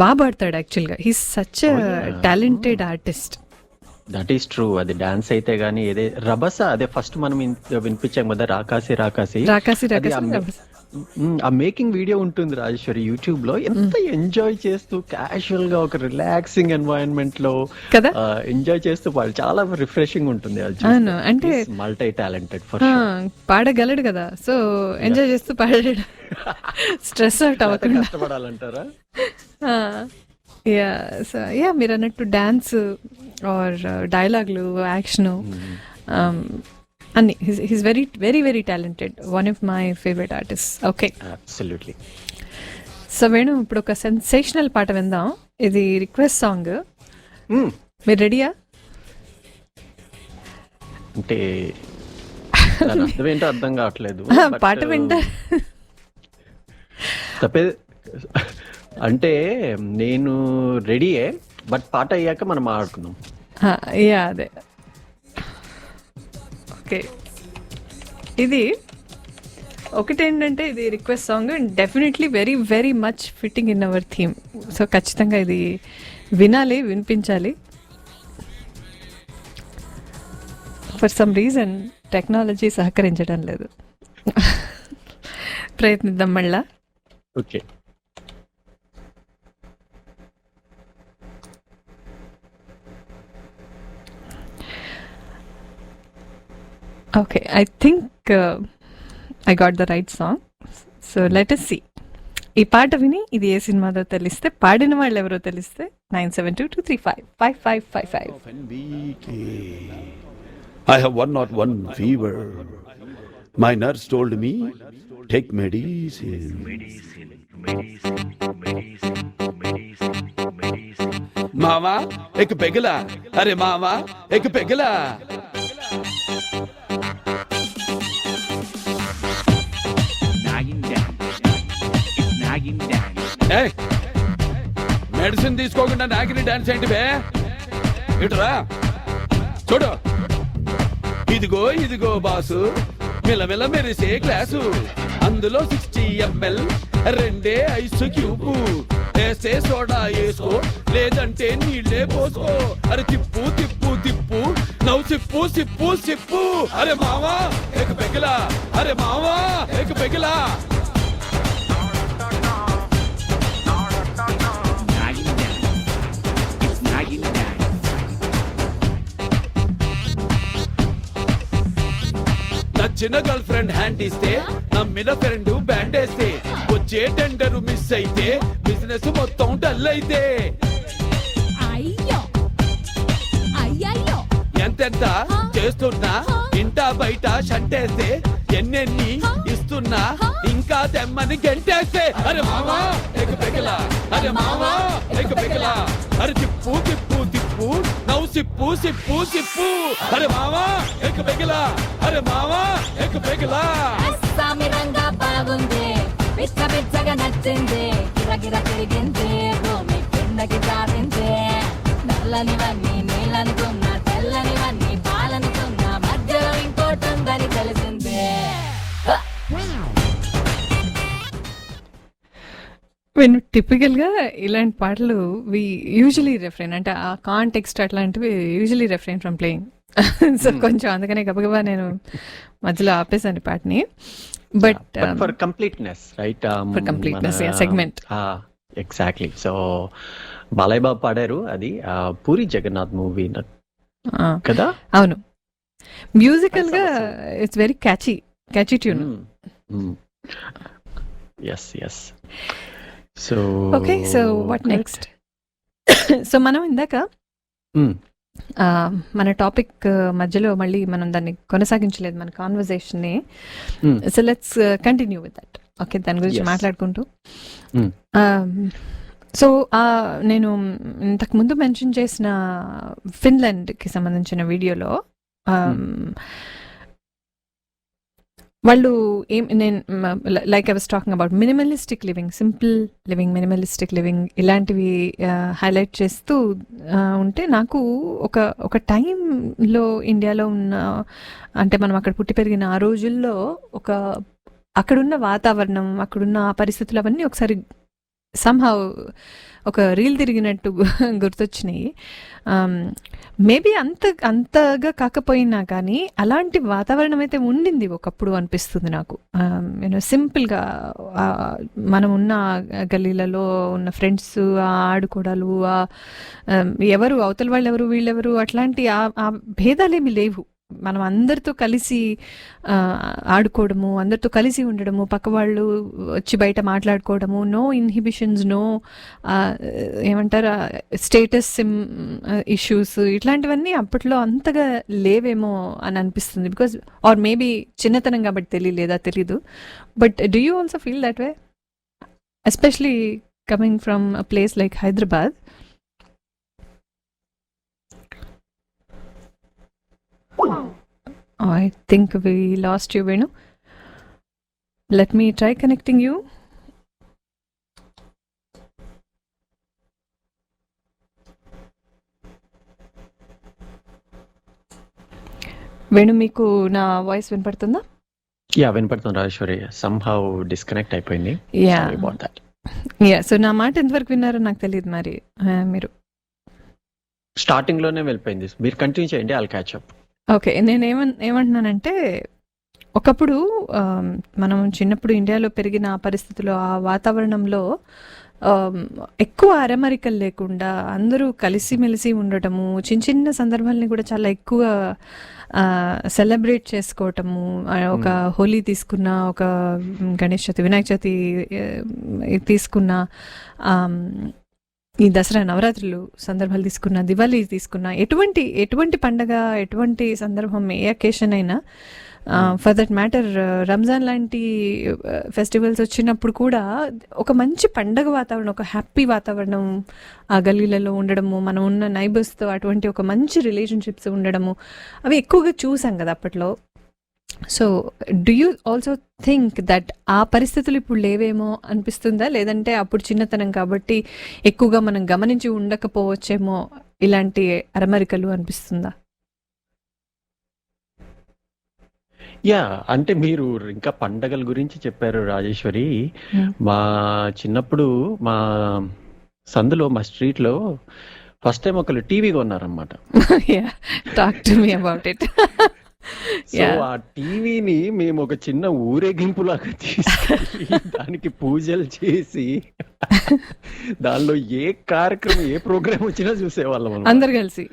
బాగా పాడతాడు యాక్చువల్గా. He's such talented artist. That is true. అది డాన్స్ అయితే గానీ ఏదే రభస, అదే ఫస్ట్ మనం వినిపించాం కదా, రాకాసి రాకాసి. అది ఆ మేకింగ్ వీడియో ఉంటుంది రాజేశ్వరి యూట్యూబ్ లో. ఎంత ఎంజాయ్ చేస్తూ క్యాజువల్ గా ఒక రిలాక్సింగ్ ఎన్వైరన్మెంట్ లో ఎంజాయ్ చేస్తూ పాడు, చాలా రిఫ్రెషింగ్ ఉంటుంది. అంటే మల్టీ టాలెంటెడ్ ఫర్ పాడగలడు కదా, సో ఎంజాయ్ చేస్తూ పాడాడు. స్ట్రెస్ అవుట్ అవ్వకుండా కష్టపడాలంటారా? యా మీరు అన్నట్టు డాన్స్ ఆర్ డైలాగ్లు, యాక్షన్ అన్ని. He's very very very talented. One of my favourite artist. Okay, absolutely. So Venu, ఇప్పుడు ఒక సెన్సేషనల్ పాట విందాం. ఇది రిక్వెస్ట్ సాంగ్. మీరు రెడీయా? అంటే అర్థమేంటో అర్థం కావట్లేదు. పాట వింటా తప్పే అంటే నేను రెడీయే, బట్ పాట అయ్యాక మనం ఆడుకుందాం. యా అదే. ఓకే, ఇది ఒకటేంటంటే ఇది request song and definitely very very much fitting in our theme. So ఖచ్చితంగా ఇది వినాలి, వినిపించాలి. ఫర్ సమ్ రీజన్ టెక్నాలజీ సహకరించడం లేదు. ప్రయత్నిద్దాం మళ్ళా. Okay. Okay, I think I got the right song. So let us see. ఈ పాట విని ఇది ఏ సినిమాదో తెలిస్తే, పాడిన వాళ్ళు ఎవరో తెలిస్తే 9722355555. I have 101 fever. My nurse told me, take medicine. मामा एक पेगला, अरे मामा एक पेगला. మెడిసిన్ తీసుకోకుండా నాగిని డాన్స్ ఏంటి బే? ఇటురా చూడు. ఇదిగో ఇదిగో బాసు, మిలమిల మెరిసే గ్లాసు, అందులో 60 ml రెండే ఐస్ క్యూబు, వేసే సోడా వేసుకో, లేదంటే నీళ్ళే పోసుకో. అరే తిప్పు తిప్పు తిప్పు, నవ్వు సిప్పు సిప్పు సిప్పు. అరే మావా ఏక పెగలా, అరే మావా ఏక పెగలా. నచ్చిన గర్ల్ ఫ్రెండ్ హ్యాండ్ ఇస్తే, నమ్మిన ఫ్రెండ్ బ్యాండ్ వేస్తే, వచ్చే టెండర్ మిస్ అయితే, బిజినెస్ మొత్తం డల్ అయితే. ఎంతెంత చేస్తున్నా ఇంటా బయట షంటేస్తే, ఎన్నెన్ని ఇస్తున్నా ఇంకా తెమ్మని గెంటేస్తే. అరే మావా ఏక పెగలా, అరే మావా ఏక పెగలా. అరే తిప్పు తిప్పు తిప్పు, నవ్వు సిప్పు సిప్పు సిప్పు. అరే మావా ఏక పెగలా, అరే మావా ఏక పెగలా. రంగా బాగుంది, పిచ్చ పిచ్చగా నచ్చింది, గిరగిర తిరిగింది, భూమి కిందకి జారింది. నల్లనివన్నీ నీళ్ళనుకున్నా, తెల్లనివన్నీ పాలనుకున్నా, మధ్యలో ఇంకోటి ఉందని తెలిసింది. నేను టిపికల్గా ఇలాంటి పాటలు వి యూజువలీ రిఫ్రెయిన్, అంటే ఆ కాంటెక్స్ట్ అట్లాంటివి usually refrain from playing. So కొంచెం అందుకనే గబగబా నేను మధ్యలో ఆపేసాను పాటని. But for completeness, right? For completeness segment. Exactly. So Balayya Babu పాడారు, అది పూరి జగన్నాథ్ మూవీ కదా. అవును, మ్యూజికల్ గా it's very catchy tune. Yes yes. So okay, so what next? So మనం ఇందాక మన టాపిక్ మధ్యలో మళ్ళీ మనం దాన్ని కొనసాగించలేదు, మన కాన్వర్జేషన్ని. So let's continue with that. Okay, దాని గురించి మాట్లాడుకుంటూ. సో నేను ఇంతకుముందు మెన్షన్ చేసిన ఫిన్లాండ్కి సంబంధించిన వీడియోలో వాళ్ళు నేను like I was talking about minimalistic living, simple living, minimalistic living ఇలాంటివి హైలైట్ చేస్తూ ఉంటే నాకు ఒక టైంలో ఇండియాలో ఉన్న, అంటే మనం అక్కడ పుట్టి పెరిగిన ఆ రోజుల్లో అక్కడున్న వాతావరణం, అక్కడున్న ఆ పరిస్థితులు అవన్నీ ఒకసారి సంహౌ ఒక రీల్ తిరిగినట్టు గుర్తొచ్చినాయి. మేబీ అంతగా కాకపోయినా కానీ అలాంటి వాతావరణం అయితే ఉండింది ఒకప్పుడు అనిపిస్తుంది నాకు. సింపుల్గా మనం ఉన్న గల్లీలలో ఉన్న ఫ్రెండ్స్, ఆడుకోవడాలు, ఎవరు అవతల వాళ్ళు ఎవరు వీళ్ళెవరు అట్లాంటి ఆ భేదాలేమి లేవు. మనం అందరితో కలిసి ఆడుకోవడము, అందరితో కలిసి ఉండడము, పక్క వాళ్ళు వచ్చి బయట మాట్లాడుకోవడము, నో ఇన్హిబిషన్స్, నో ఏమంటారు స్టేటస్ ఇష్యూస్, ఇట్లాంటివన్నీ అప్పట్లో అంతగా లేవేమో అని అనిపిస్తుంది. బికాజ్ ఆర్ మేబీ చిన్నతనం కాబట్టి తెలియలేదా తెలీదు. But do you also feel that way, especially coming from a place like Hyderabad? I think we lost you, Venu. Let me try connecting you. Venu, మీకు నా వాయిస్ వినపడుతుందా? యా, వినపడుతుంది రాజేశ్వరి. సంహౌ డిస్కనెక్ట్ అయిపోయింది. యా, సో నా మాట ఎంతవరకు విన్నారో నాకు తెలియదు. మరి మీరు స్టార్టింగ్ లోనే వెళ్ళిపోయింది. మీరు కంటిన్యూ చేయండి, ఐల్ క్యాచ్ అప్. ఓకే, నేను ఏమంటున్నానంటే ఒకప్పుడు మనం చిన్నప్పుడు ఇండియాలో పెరిగిన ఆ పరిస్థితుల్లో, ఆ వాతావరణంలో ఎక్కువ అరమరికలు లేకుండా అందరూ కలిసిమెలిసి ఉండటము, చిన్న చిన్న సందర్భాలని కూడా చాలా ఎక్కువ సెలబ్రేట్ చేసుకోవటము. ఒక హోలీ తీసుకున్న, ఒక గణేష్ చవితి, వినాయక చవితి తీసుకున్న, ఈ దసరా నవరాత్రులు సందర్భాలు తీసుకున్న, దివాళీ తీసుకున్న, ఎటువంటి పండగ, ఎటువంటి సందర్భం, ఏ అకేషన్ అయినా, ఫర్ దట్ మ్యాటర్ రంజాన్ లాంటి ఫెస్టివల్స్ వచ్చినప్పుడు కూడా ఒక మంచి పండగ వాతావరణం, ఒక హ్యాపీ వాతావరణం ఆ గల్లీలలో ఉండడము, మనం ఉన్న నైబర్స్తో అటువంటి ఒక మంచి రిలేషన్షిప్స్ ఉండడము, అవి ఎక్కువగా చూసాం కదా అప్పట్లో. So do you also think that ఆ పరిస్థితులు ఇప్పుడు లేవేమో అనిపిస్తుందా? లేదంటే అప్పుడు చిన్నతనం కాబట్టి ఎక్కువగా మనం గమనించి ఉండకపోవచ్చేమో ఇలాంటి అరమరికలు అనిపిస్తుందా? యా, అంటే మీరు ఇంకా పండగల గురించి చెప్పారు రాజేశ్వరి. మా చిన్నప్పుడు మా సందులో, మా స్ట్రీట్ లో ఫస్ట్ టైం ఒకళ్ళు టీవీ కొన్నారనమాట. Talk to me about it. So ఆ టీవీని మేము ఒక చిన్న ఊరేగింపులాగా తీసుకెళ్ళి దానికి పూజలు చేసి దానిలో ఏ కార్యక్రమం, ఏ ప్రోగ్రామ్ వచ్చినా చూసేవాళ్ళం అందరు కలిసి.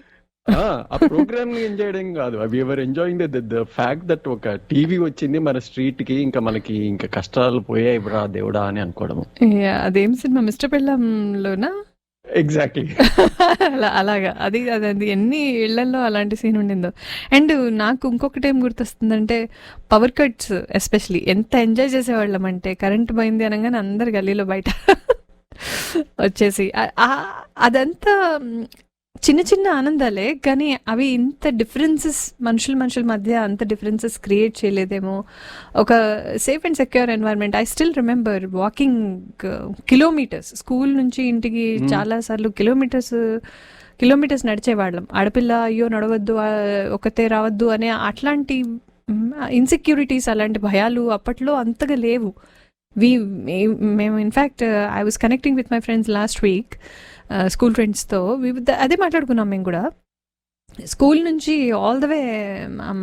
ఆ ప్రోగ్రామ్ ఎంజాయ్ చేయడం కాదు, వి వర్ ఎంజాయింగ్ ద ఫ్యాక్ట్ దట్ ఒక టీవీ వచ్చింది మన స్ట్రీట్ కి, ఇంకా మనకి ఇంకా కష్టాలు పోయాయి బ్రా దేవుడా అని అనుకోవడము. అదేం సినిమా, మిస్టర్ పెళ్ళంలోనా? ఎగ్జాక్ట్లీ అలాగా. అది ఎన్ని ఇళ్లలో అలాంటి సీన్ ఉండిందో. అండ్ నాకు ఇంకొకటి ఏం గుర్తొస్తుందంటే పవర్ కట్స్ ఎస్పెషలీ ఎంత ఎంజాయ్ చేసేవాళ్ళం అంటే, కరెంట్ పోయింది అనగానే అందరు గల్లీలో బయట వచ్చేసి, అదంతా చిన్న చిన్న ఆనందాలే, కానీ అవి ఇంత డిఫరెన్సెస్ మనుషుల మధ్య అంత డిఫరెన్సెస్ క్రియేట్ చేయలేదేమో. ఒక safe and secure environment. I still remember walking kilometres, school నుంచి ఇంటికి చాలా సార్లు కిలోమీటర్స్ నడిచేవాళ్ళం. ఆడపిల్ల అయ్యో నడవద్దు, ఒకతే రావద్దు అనే అట్లాంటి ఇన్సెక్యూరిటీస్, అలాంటి భయాలు అప్పట్లో అంతగా లేవు. మేము in fact I was connecting with my friends last week, school ఫ్రెండ్స్తో. అదే మాట్లాడుకున్నాం మేము కూడా. స్కూల్ నుంచి all the way,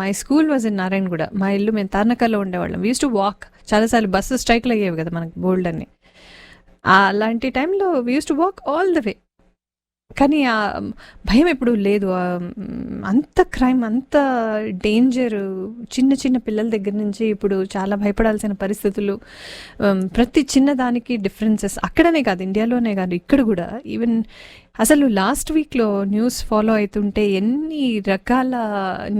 my school was in Narayanguda, మా ఇల్లు మేము తార్నకల్లో ఉండేవాళ్ళం. We use to walk. చాలాసార్లు బస్సు స్ట్రైక్లు అయ్యేవి కదా మనకి బోల్డ్ అని. అలాంటి time we use to walk all the way. కానీ ఆ భయం ఎప్పుడు లేదు. అంత క్రైమ్, అంత డేంజర్, చిన్న చిన్న పిల్లల దగ్గర నుంచి ఇప్పుడు చాలా భయపడాల్సిన పరిస్థితులు, ప్రతి చిన్నదానికి డిఫరెన్సెస్. అక్కడనే కాదు, ఇండియాలోనే కాదు, ఇక్కడ కూడా. ఈవెన్ అసలు లాస్ట్ వీక్లో న్యూస్ ఫాలో అవుతుంటే ఎన్ని రకాల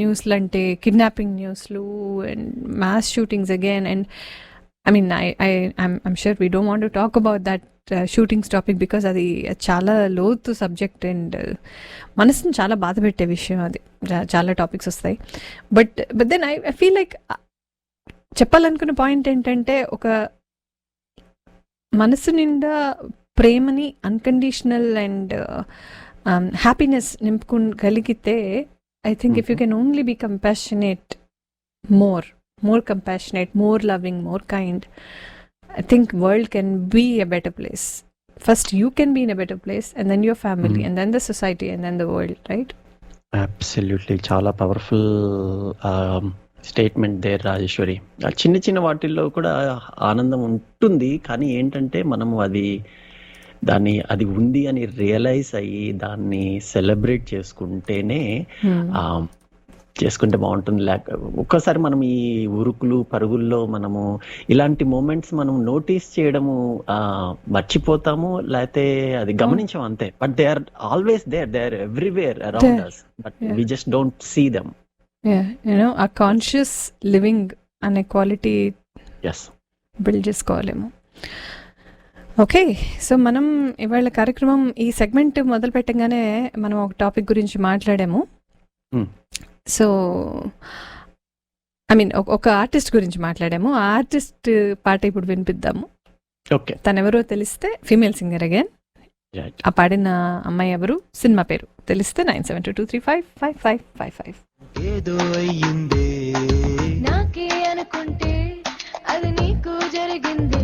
న్యూస్లు అంటే, కిడ్నాపింగ్ న్యూస్లు and mass shootings again. And I mean, I'm sure we don't want to talk about that shootings topic because అది చాలా లోతు సబ్జెక్ట్ అండ్ మనసుని చాలా బాధ పెట్టే విషయం. అది చాలా టాపిక్స్ వస్తాయి. But then I feel like చెప్పాలనుకున్న పాయింట్ ఏంటంటే, ఒక మనసు నిండా ప్రేమని, అన్కండిషనల్ అండ్ హ్యాపీనెస్ నింపుకోగలిగితే, I think if you can only be compassionate, more compassionate, more loving, more kind, I think world can be a better place. First you can be in a better place, and then your family, and then the society, and then the world, right? Absolutely, చాలా పవర్ఫుల్ స్టేట్మెంట్ దేర్ రాజేశ్వరి. చిన్న చిన్న వాటిల్లో కూడా ఆనందం ఉంటుంది, కానీ ఏంటంటే మనము అది ఉంది అని రియలైజ్ అయ్యి దాన్ని సెలబ్రేట్ చేసుకుంటేనే చేసుకుంటే బాగుంటుంది. ఒక్కసారి మనం ఈ ఉరుకులు పరుగుల్లో మనము ఇలాంటి మూమెంట్స్ మనం నోటీస్ చేయడము మర్చిపోతాము, లేకపోతే అది గమనించాం అంతే. But they are always there, they are everywhere around us, but we just don't see them. ఆ కాన్షియస్ లివింగ్ అనే క్వాలిటీ ఎస్ బిల్డ్ చేసుకోవాలేమో. ఓకే, సో మనం ఇవాళ కార్యక్రమం ఈ సెగ్మెంట్ మొదలు పెట్టగానే మనం ఒక టాపిక్ గురించి మాట్లాడాము. సో ఐ మీన్ ఒక ఆర్టిస్ట్ గురించి మాట్లాడాము. ఆ ఆర్టిస్ట్ పాట ఇప్పుడు వినిపిద్దాము. ఓకే, తనెవరో తెలిస్తే, ఫీమేల్ సింగర్ అగైన్. ఆ పాడిన అమ్మాయి ఎవరు, సినిమా పేరు తెలిస్తే 9722355555. ఏదో అయ్యిందే నాకే అనుకుంటే అది నీకు జరిగింది.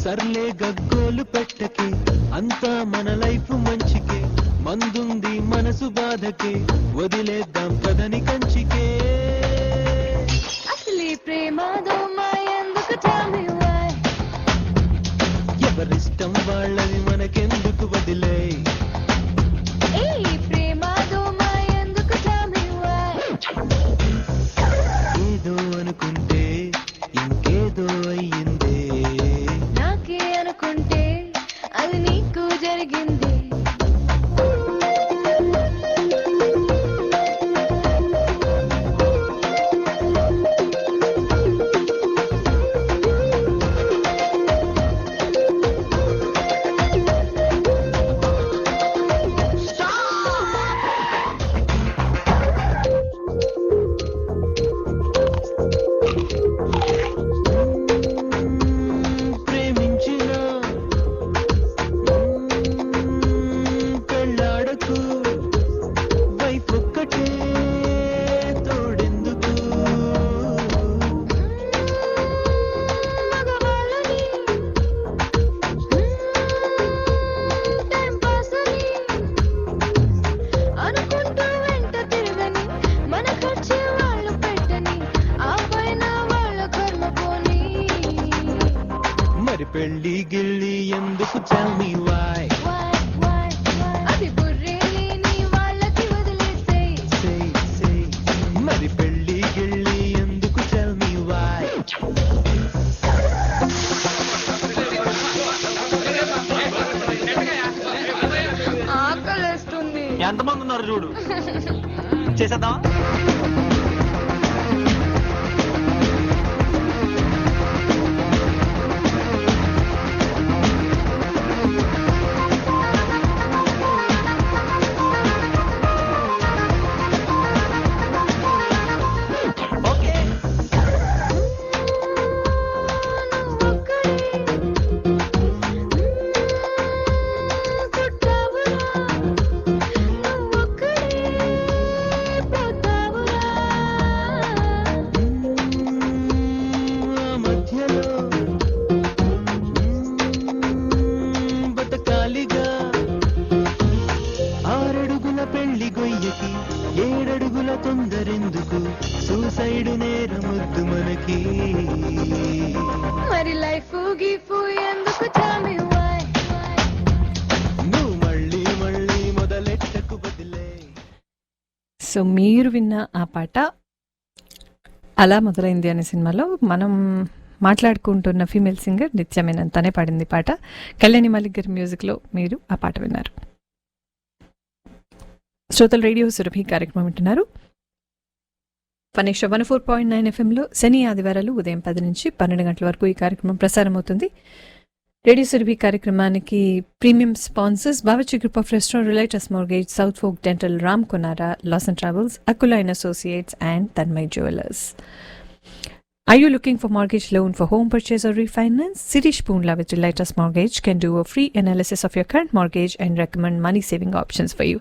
సర్లే గగ్గోలు పెట్టకే, అంతా మన లైఫ్ మంచికే, మందుంది మనసు బాధకే, వదిలేద్దాం పదని కంచికే. అసలీ ప్రేమదో మాయందుకు tell me why. ఎవరిష్టం వాళ్ళని మనకెందుకు వదిలే. ఈ ప్రేమదో మాయందుకు tell me why. ఏదో అనుకుంటే ఇంకేదో అయ్యిందే. నాకే అనుకుంటే అది నీకు జరిగింది. ప్రేమించిన పెళ్ళాడకు, వైపొక్కటే తోడెందుకు. మగవాళ్ళని టైం పాస్ అని అనుకుంటూ వెంట తిరగని, మన ఖర్చే వాళ్ళు పెట్టని, ఆ పైన వాళ్ళ కర్మ పోని. మరి పెళ్ళి గిళ్ళి ఎందుకు tell me why. అది బుర్రే లేని వాళ్ళకి వదిలేసేయ్. Say. మరి పెళ్ళి గిళ్ళి ఎందుకు tell me why. ఆకలేస్తుంది. ఎంతమంది ఉన్నారు చూడు, చేసేద్దాం. ఓకే, ఆ మధ్యలో బతకాలిగా. 6 అడుగుల పెళ్లి గొయ్యకి 7 అడుగుల తొందరెందుకు, సూసైడ్ నేరమొద్దు మనకి. మరి లైఫ్ గిఫ్ ఎందుకు tell me why. నువ్వు మళ్ళీ మళ్ళీ మొదలెట్టకు వదిలే. సో మీరు విన్న ఆ పాట అలా మొదలైంది అనే సినిమాలో మనం మాట్లాడుకుంటున్న ఫీమేల్ సింగర్ నిత్యమేనన్, తనే పాడింది పాట. కళ్యాణి మలిక్ గారి మ్యూజిక్లో మీరు ఆ పాట విన్నారు. శ్రోతలు రేడియో సురభి కార్యక్రమం వింటున్నారు. 104.9 FMలో శని ఆదివారాలు ఉదయం 10 నుంచి 12 గంటల వరకు ఈ కార్యక్రమం ప్రసారం అవుతుంది. రేడియో సురభి కార్యక్రమానికి premium sponsors Bawarchi group of restaurant, relay trust mortgage, south folk dental, Ram Konara, loss and travels, Akula and associates and Tanmay jewellers. Are you looking for mortgage loan for home purchase or refinance? Sirish Poonla with Relay Trust Mortgage can do a free analysis of your current mortgage and recommend money saving options for you.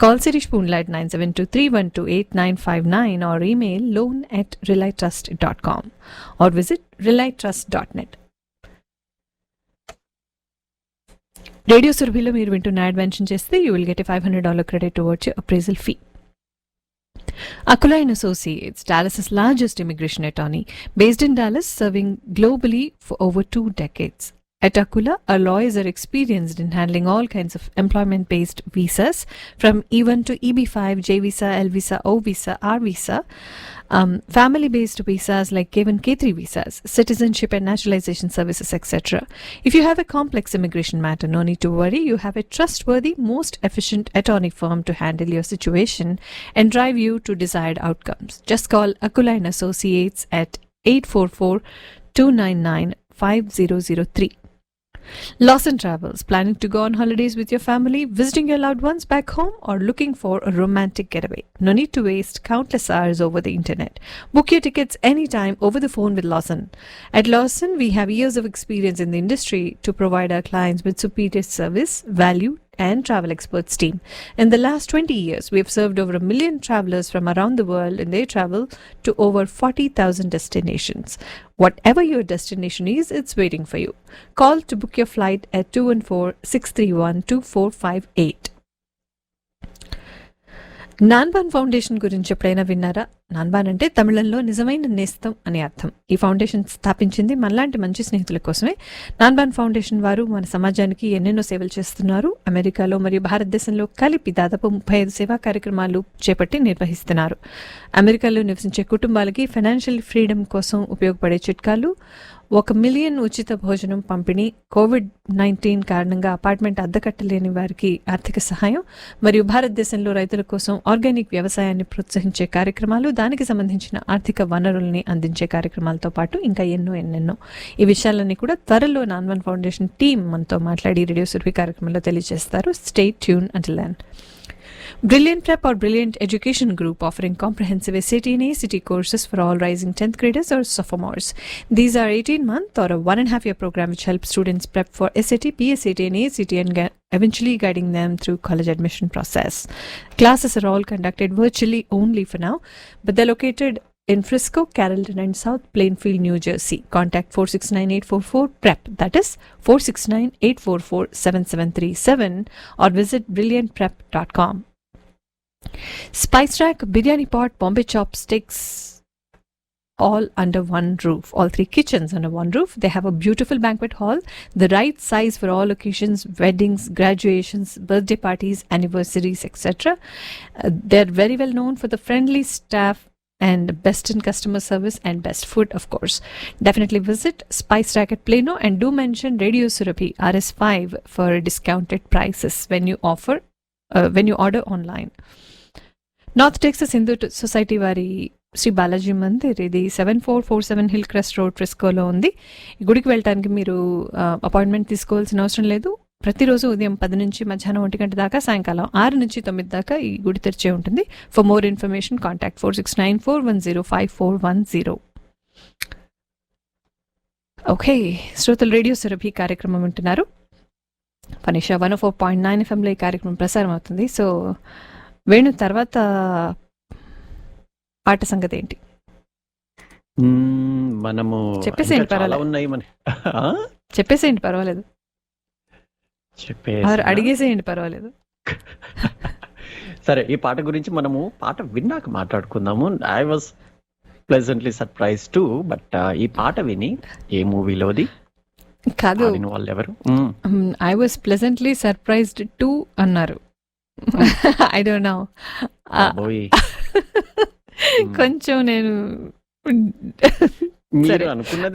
Call Sirish Poonla at 9723128959 or email loan@relaytrust.com or visit relaytrust.net. Radio సురభిలో మీరు వింటున్న యాడ్ మెన్షన్ చేస్తే you will get $500 credit towards your appraisal fee. Akula & Associates, Dallas's largest immigration attorney, based in Dallas, serving globally for over 2 decades. At Akula, our lawyers are experienced in handling all kinds of employment-based visas, from E1 to EB5, J visa, L visa, O visa, R visa, family-based visas like K1, K3 visas, citizenship and naturalization services, etc. If you have a complex immigration matter, no need to worry. You have a trustworthy, most efficient attorney firm to handle your situation and drive you to desired outcomes. Just call Akula & Associates at 844-299-5003. Lawson Travels, planning to go on holidays with your family, visiting your loved ones back home, or looking for a romantic getaway? No need to waste countless hours over the internet. Book your tickets anytime over the phone with Lawson. At Lawson, we have years of experience in the industry to provide our clients with superior service, value, and travel experts team. In the last 20 years, we have served over 1 million travelers from around the world in their travel to over 40,000 destinations. Whatever your destination is, it's waiting for you. Call to book your flight at 214-631-2458. నాన్బాన్ foundation గురించి ఎప్పుడైనా విన్నారా? నాన్బాన్ అంటే తమిళంలో నిజమైన నేస్తం అని అర్థం. ఈ ఫౌండేషన్ స్థాపించింది మనలాంటి మంచి స్నేహితుల కోసమే. నాన్బాన్ ఫౌండేషన్ వారు మన సమాజానికి ఎన్నెన్నో సేవలు చేస్తున్నారు. అమెరికాలో మరియు భారతదేశంలో కలిపి దాదాపు 35 సేవా కార్యక్రమాలు చేపట్టి నిర్వహిస్తున్నారు. అమెరికాలో నివసించే కుటుంబాలకి ఫైనాన్షియల్ ఫ్రీడమ్ కోసం ఉపయోగపడే చిట్కాలు, 1 మిలియన్ ఉచిత భోజనం పంపిణీ, COVID-19 కారణంగా అపార్ట్మెంట్ అద్దెకట్టలేని వారికి ఆర్థిక సహాయం, మరియు భారతదేశంలో రైతుల కోసం ఆర్గానిక్ వ్యవసాయాన్ని ప్రోత్సహించే కార్యక్రమాలు, దానికి సంబంధించిన ఆర్థిక వనరుల్ని అందించే కార్యక్రమాలతో పాటు ఇంకా ఎన్నెన్నో. ఈ విషయాలన్నీ కూడా త్వరలో నాన్వన్ ఫౌండేషన్ టీం మనతో మాట్లాడి రేడియో సురభి కార్యక్రమంలో తెలియజేస్తారు. Stay tune until then. Brilliant Prep or Brilliant Education Group, offering comprehensive SAT and ACT courses for all rising 10th graders or sophomores. These are 18-month or a 1.5-year program which helps students prep for SAT, PSAT and ACT and eventually guiding them through college admission process. Classes are all conducted virtually only for now, but they're located in Frisco, Carrollton and South Plainfield, New Jersey. Contact 469-844-PREP, that is 469-844-7737, or visit brilliantprep.com. Spice Rack, Biryani Pot, Bombay Chopsticks, all under one roof. All 3 kitchens under one roof. They have a beautiful banquet hall, the right size for all occasions, weddings, graduations, birthday parties, anniversaries, etc. They're very well known for the friendly staff and best in customer service and best food, of course. Definitely visit Spice Rack at Plano and do mention Radio Surabhi RS5 for discounted prices when you order online. North Texas Hindu society వారి శ్రీ బాలాజీ మందిర్, ఇది 7447 హిల్ క్రెస్ట్ రోడ్ ఫ్రిస్కోలో ఉంది. ఈ గుడికి వెళ్ళడానికి మీరు అపాయింట్మెంట్ తీసుకోవాల్సిన అవసరం లేదు. ప్రతిరోజు ఉదయం 10 నుంచి మధ్యాహ్నం 1 గంట దాకా, సాయంకాలం 6 నుంచి 9 దాకా ఈ గుడి తెరిచే ఉంటుంది. For more information contact 469-410-5410. Okay, శ్రోతలు రేడియో సురభి కార్యక్రమం వింటున్నారు. ఫనిషా 104.9 FMలో ఈ కార్యక్రమం ప్రసారం అవుతుంది. సో వేణు, తర్వాత పాట సంగతి ఏంటి? మనము చెప్పేసేయండి, పర్వాలేదు. అడిగేసేయండి, పర్వాలేదు. సరే, ఈ పాట గురించి మనము పాట విన్నాక మాట్లాడుకుందాము. I was pleasantly surprise to, but ఈ పాట విని ఏ మూవీలోది కాదు, వాళ్ళు ఎవరు? I was pleasantly surprised to అన్నారు. ఐ డోంట్ నో, కొంచెం నేను సరే,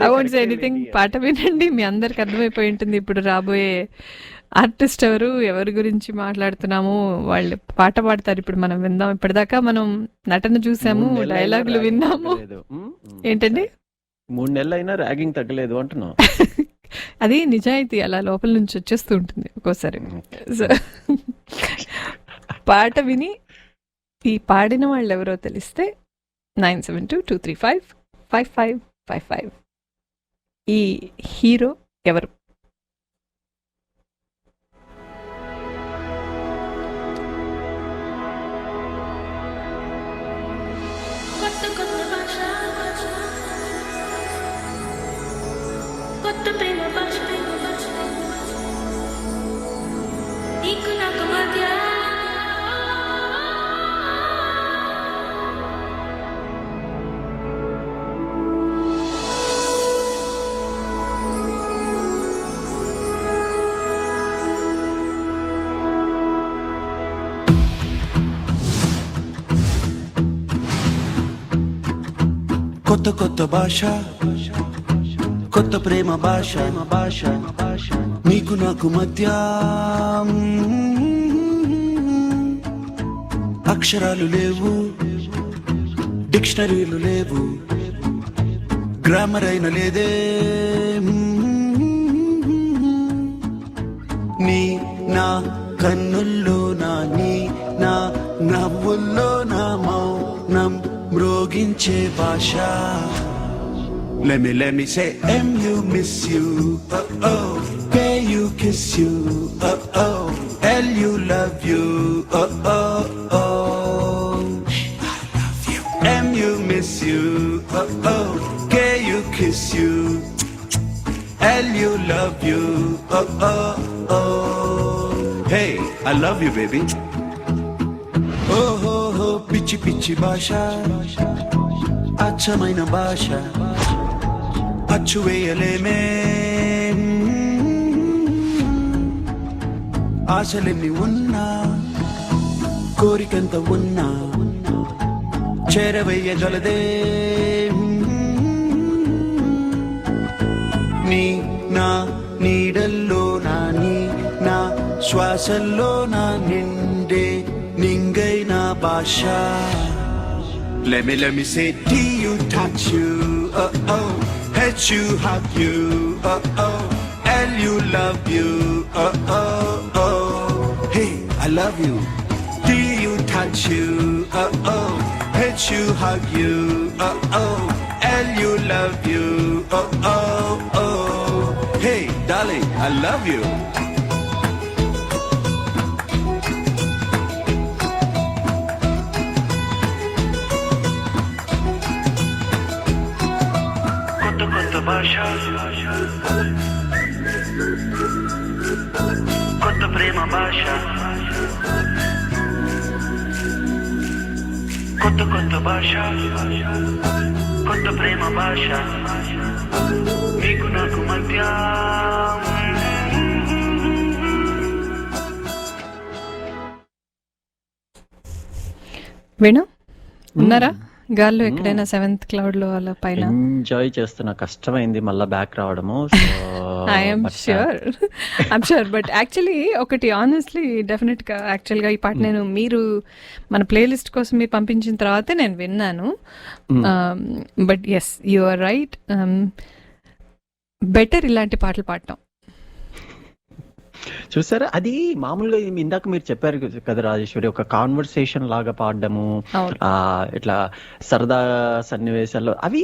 ఐ వోంట్ సే ఎనీథింగ్. పాట వినండి, మీ అందరికి అర్థమైపోయి ఉంటుంది ఇప్పుడు రాబోయే ఆర్టిస్ట్ ఎవరి గురించి మాట్లాడుతున్నాము. వాళ్ళు పాట పాడతారు, ఇప్పుడు మనం విందాం. ఇప్పటిదాకా మనం నటన చూసాము, డైలాగులు విన్నాము. ఏంటండి, 3 నెలలు అయినా ర్యాగింగ్ తగ్గలేదు అంటున్నా. అది నిజాయితీ, అలా లోపల నుంచి వచ్చేస్తూ ఉంటుంది ఒక్కోసారి. సో పాట విని ఈ పాడిన వాళ్ళు ఎవరో తెలిస్తే 972-235-55 55. ఈ హీరో ఎవరు? కొత్త ప్రేమ భాష నీకు నాకు మధ్య కొత్త కొత్త భాష కొత్త ప్రేమ భాష నీకు నాకు మధ్య అక్షరాలు లేవు, డిక్షనరీలు లేవు, గ్రామర్ అయిన లేదే. నీ నా కన్నుల్లో నీ నా నవ్వుల్లో నా మౌనం మ్రోగించే భాష. Let me say M-U miss you, oh-oh. K-U kiss you, oh-oh. L-U love you, oh-oh-oh. I love you. M-U miss you, oh-oh. K-U kiss you, L-U love you, oh-oh-oh. Hey, I love you, baby. Oh-ho-ho, pichi pichi basha, అచ్చమైన భాష అచ్చు వేయలేమే. ఆశలెన్ని ఉన్నా కోరికంత ఉన్నా చేరవేయగలదే. నీ నా నీడల్లో నీ నా శ్వాసల్లో నిండే నింగైన భాష. Let me say D-U touch you, oh-oh. H-U hug you, oh-oh. L-U love you, oh-oh-oh. Hey, I love you. D-U touch you, oh-oh. H-U hug you, oh-oh. L-U love you, oh-oh-oh. Hey, darling, I love you. భాష కొత్త ప్రేమ భాష కొత్త భాష కొత్త ప్రేమ భాష నీకు నాకు మధ్య. వేణు ఉన్నారా గాల్లో ఎక్కడైనా 7th cloud లో అలా పైన? ఎంజాయ్ చేస్తున్నా, కష్టమైంది మళ్ళీ బ్యాక్ రావడము. ఐఎమ్ షూర్ బట్ యాక్చువల్లీ ఒకటి ఆనెస్ట్లీ డెఫినెట్గా యాక్చువల్గా ఈ పాట నేను మీరు మన ప్లేలిస్ట్ కోసం మీరు పంపించిన తర్వాతే నేను విన్నాను. But yes you are right, better ఇలాంటి పాటలు పాడటం. చూసారా, అది మామూలుగా ఇందాక మీరు చెప్పారు కదా రాజేశ్వరి, ఒక కాన్వర్సేషన్ లాగా పాడడము, ఇట్లా సరదా సన్నివేశాల్లో అవి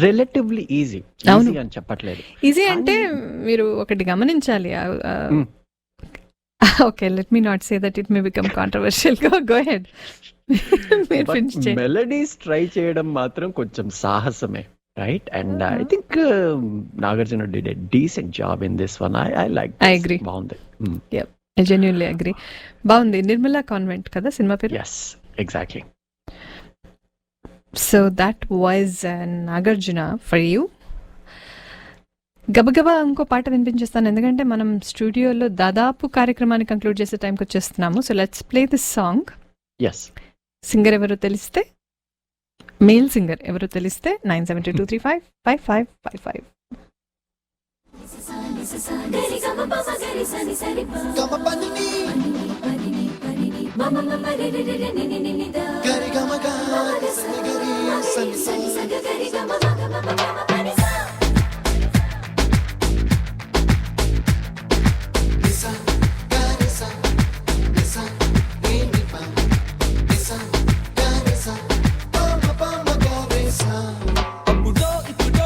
రిలేటివ్లీ ఈజీ అని చెప్పట్లేదు. ఈజీ అంటే మీరు ఒకటి గమనించాలి. Okay, let me not say that it may become controversial. Go head. Melodies try చేయడం మాత్రం కొంచెం సాహసమే. Right, and I think Nagarjuna did a decent job in this one. I like this. I agree. Baundi. Yep, I genuinely agree. Baundi, Nirmala Convent kada cinema peru? Yes, exactly. So that was Nagarjuna for you. గబగబా ఇంకో పాట వినిపించేస్తాను, ఎందుకంటే మనం స్టూడియోలో దాదాపు కార్యక్రమాన్ని కంక్లూడ్ చేసే టైంకి వచ్చేస్తున్నాము. So let's play this song. Yes, singer ఎవరో తెలిస్తే, మేల్ సింగర్ ఎవరో తెలిస్తే 9722355555. అప్పుడో ఇప్పుడో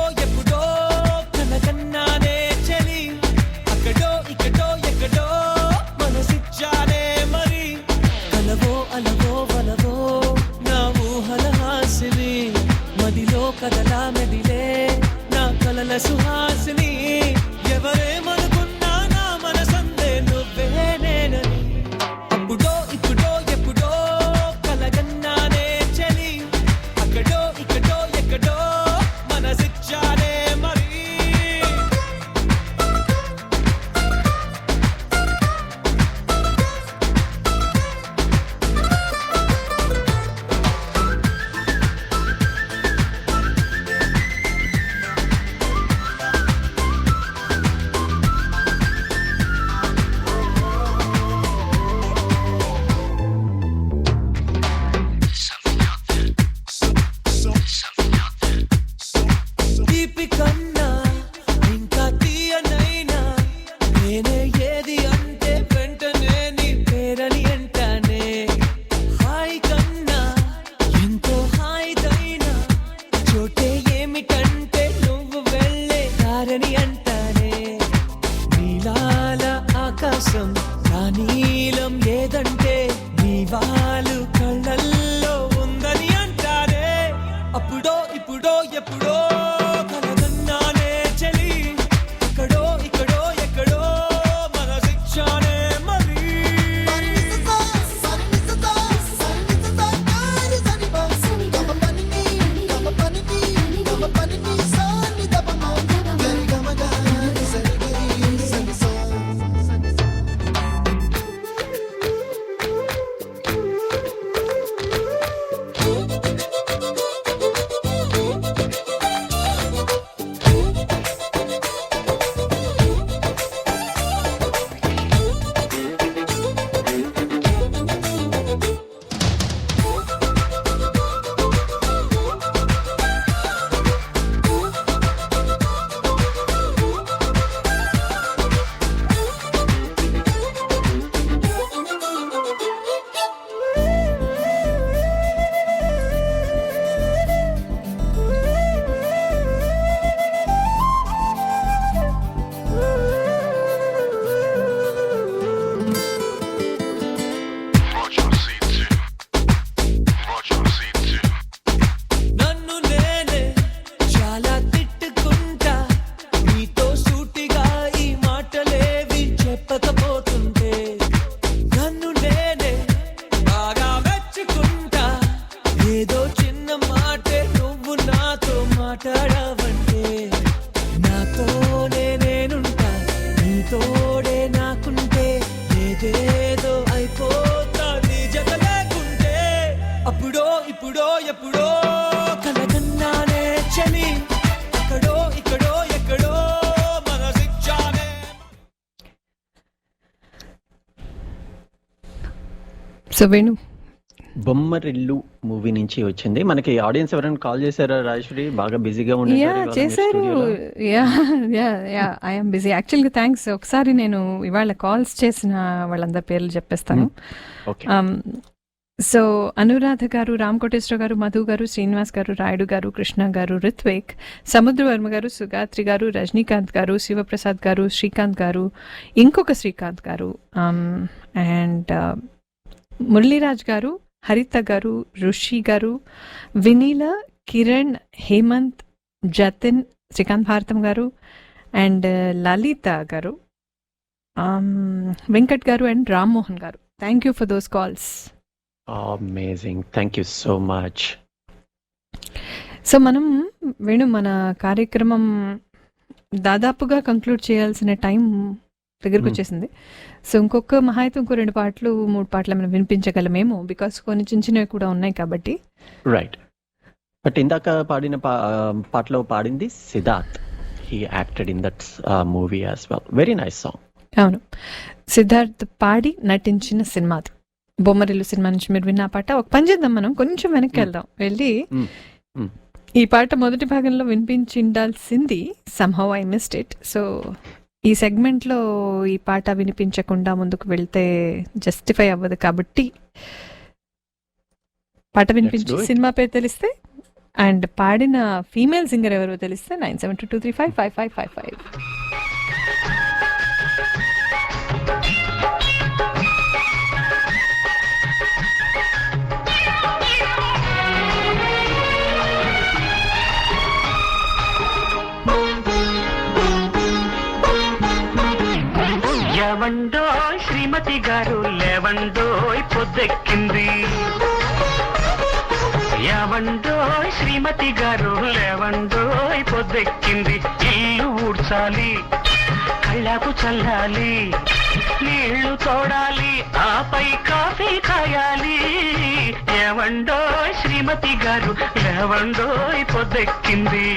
ఏదో చిన్న మాటే నువ్వు నాతో మాట్లాడావంటే నాతోనే నేనుంటా నీతోడే నాకుంటే ఏదేదో అయిపోతా నీ జత లేకుంటే అప్పుడో ఇప్పుడో ఎప్పుడో కలగన్నానే చలి అక్కడో ఇక్కడో ఎక్కడో మనసిచ్చానే. సో వేణు, బొమ్మరిల్లు మూవీ నుంచి వచ్చింది. మనకి ఆడియన్స్ ఎవరైనా కాల్ చేశారా రాజేశ్వరి? బాగా బిజీగా చేశారు. ఐఎమ్ బిజీ యాక్చువల్గా. థ్యాంక్స్. ఒకసారి నేను ఇవాళ కాల్స్ చేసిన వాళ్ళందరి పేర్లు చెప్పేస్తాను. సో అనురాధ గారు, రామకోటేశ్వర గారు, మధు గారు, శ్రీనివాస్ గారు, రాయుడు గారు, కృష్ణ గారు, రిత్విక్, సముద్రవర్మ గారు, సుగాత్రి గారు, రజనీకాంత్ గారు, శివప్రసాద్ గారు, శ్రీకాంత్ గారు, ఇంకొక శ్రీకాంత్ గారు, అండ్ మురళీరాజ్ గారు, హరిత గారు, ఋషి గారు, వినీల, కిరణ్, హేమంత్, జతిన్, శ్రీకాంత్ భారతం గారు, అండ్ లలిత గారు, వెంకట్ గారు, అండ్ రామ్మోహన్ గారు. Thank you for those calls. Amazing, thank you so much. So మనం వేణు, మన కార్యక్రమం దాదాపుగా కంక్లూడ్ చేయాల్సిన టైం దగ్గరకు వచ్చేసింది. సో ఇంకొక మహా అయితే ఇంకో 2 పాటలు 3 పాటలు మనం వినిపించగలమేమో, బికాస్ కొన్ని చిన్న చిన్నవి కూడా ఉన్నాయి కాబట్టి. రైట్. బట్ ఇందాక పాడిన పాటలో పాడింది Siddharth. He acted in that movie as well. Very nice song. అవును, సిద్ధార్థ్ పాడి నటించిన సినిమాది బొమ్మరిల్లు సినిమా నుంచి మీరు విన్న పాట. ఒక పని చేద్దాం, మనం కొంచెం వెనక్కి వెళ్దాం. వెళ్ళి ఈ పాట మొదటి భాగంలో వినిపించి ఉండాల్సింది. Somehow I missed it. So ఈ సెగ్మెంట్లో ఈ పాట వినిపించకుండా ముందుకు వెళ్తే జస్టిఫై అవ్వదు కాబట్టి పాట వినిపించి సినిమా పేరు తెలిస్తే అండ్ పాడిన ఫీమేల్ సింగర్ ఎవరో తెలిస్తే 9722355555. లేవండోయ్ శ్రీమతి గారు లేవండోయ్ పొద్దెక్కింది. యావండోయ్ శ్రీమతి గారు లేవండోయ్ పొద్దెక్కింది. ఇల్లు ఊడ్చాలి, కళ్ళకు చల్లాలి, నీళ్లు తోడాలి, ఆపై కాఫీ కాయాలి. ఏవండోయ్ శ్రీమతి గారు లేవండోయ్ పొద్దెక్కింది.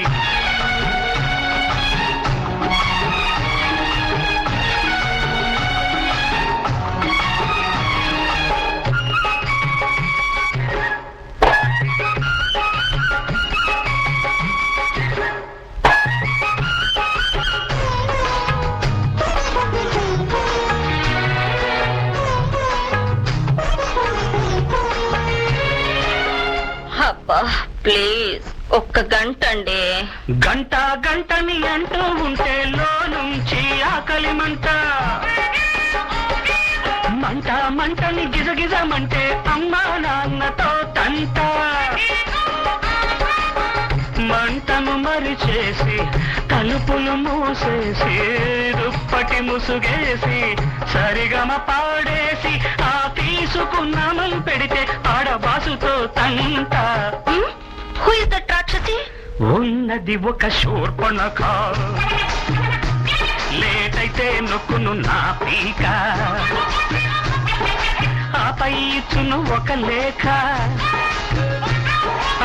ప్లీజ్ ఒక్క గంట అండి. గంట గంటని అంటూ ఉంటే లో నుంచి ఆకలి మంట, మంట మంటని గిజగిజమంటే అమ్మా నాన్నతో తంట. మంటను మరిచేసి తలుపులు మూసేసి దుప్పటి ముసుగేసి సరిగమ పాడేసి ఆ తీసుకున్నామని పెడితే ఆడబాసుతో తంట. Who is that రాక్షసి? ఉన్నది ఒక శూర్పణఖ, లేట్ అయితే నొక్కును నా పీక, ఆపై ఇచ్చును ఒక లేఖ.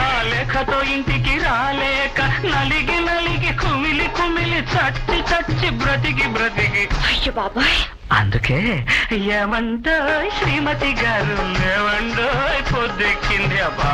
ఆ లేఖతో ఇంటికి రాలేక నలిగి నలిగి కుమిలి కుమిలి చచ్చి చచ్చి బ్రతికి బ్రతికి. అయ్యో బాబాయ్. అందుకే ఏమండోయ్ శ్రీమతి గారు ఏమండోయ్ పొద్దెక్కింది. అబ్బా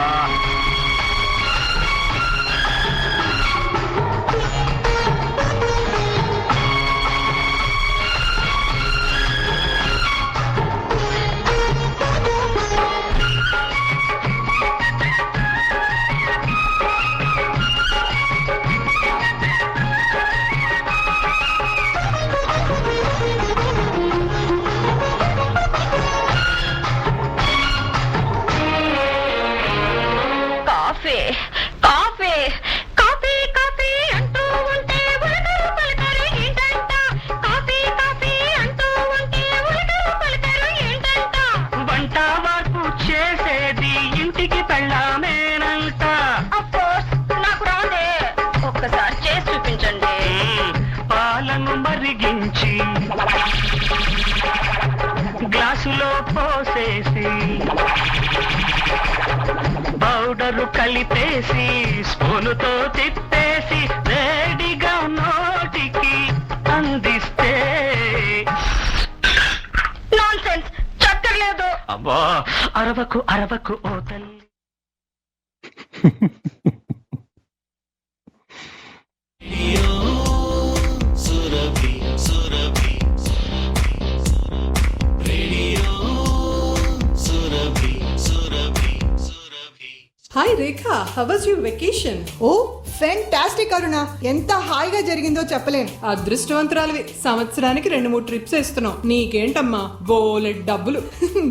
చేసేది ఇంటికి పెళ్ళామే. గ్లాసులో పోసేసి పౌడరు కలిపేసి స్పూనుతో తిప్పేసి వేడిగా నోటికి అందిస్తే నాన్సెన్స్, చక్కర్లేదు. అబ్బా అరవకు అరవకు ఓ తల్లి. Hi Rekha, how was your vacation? Oh fantastic Aruna, ఎంత హాయిగా జరిగిందో చెప్పలేను. అదృష్టవంతురాలివి, సంవత్సరానికి 2-3 ట్రిప్స్ వేస్తున్నావు. నీకేంటమ్మా బోలెడ్ డబ్బులు.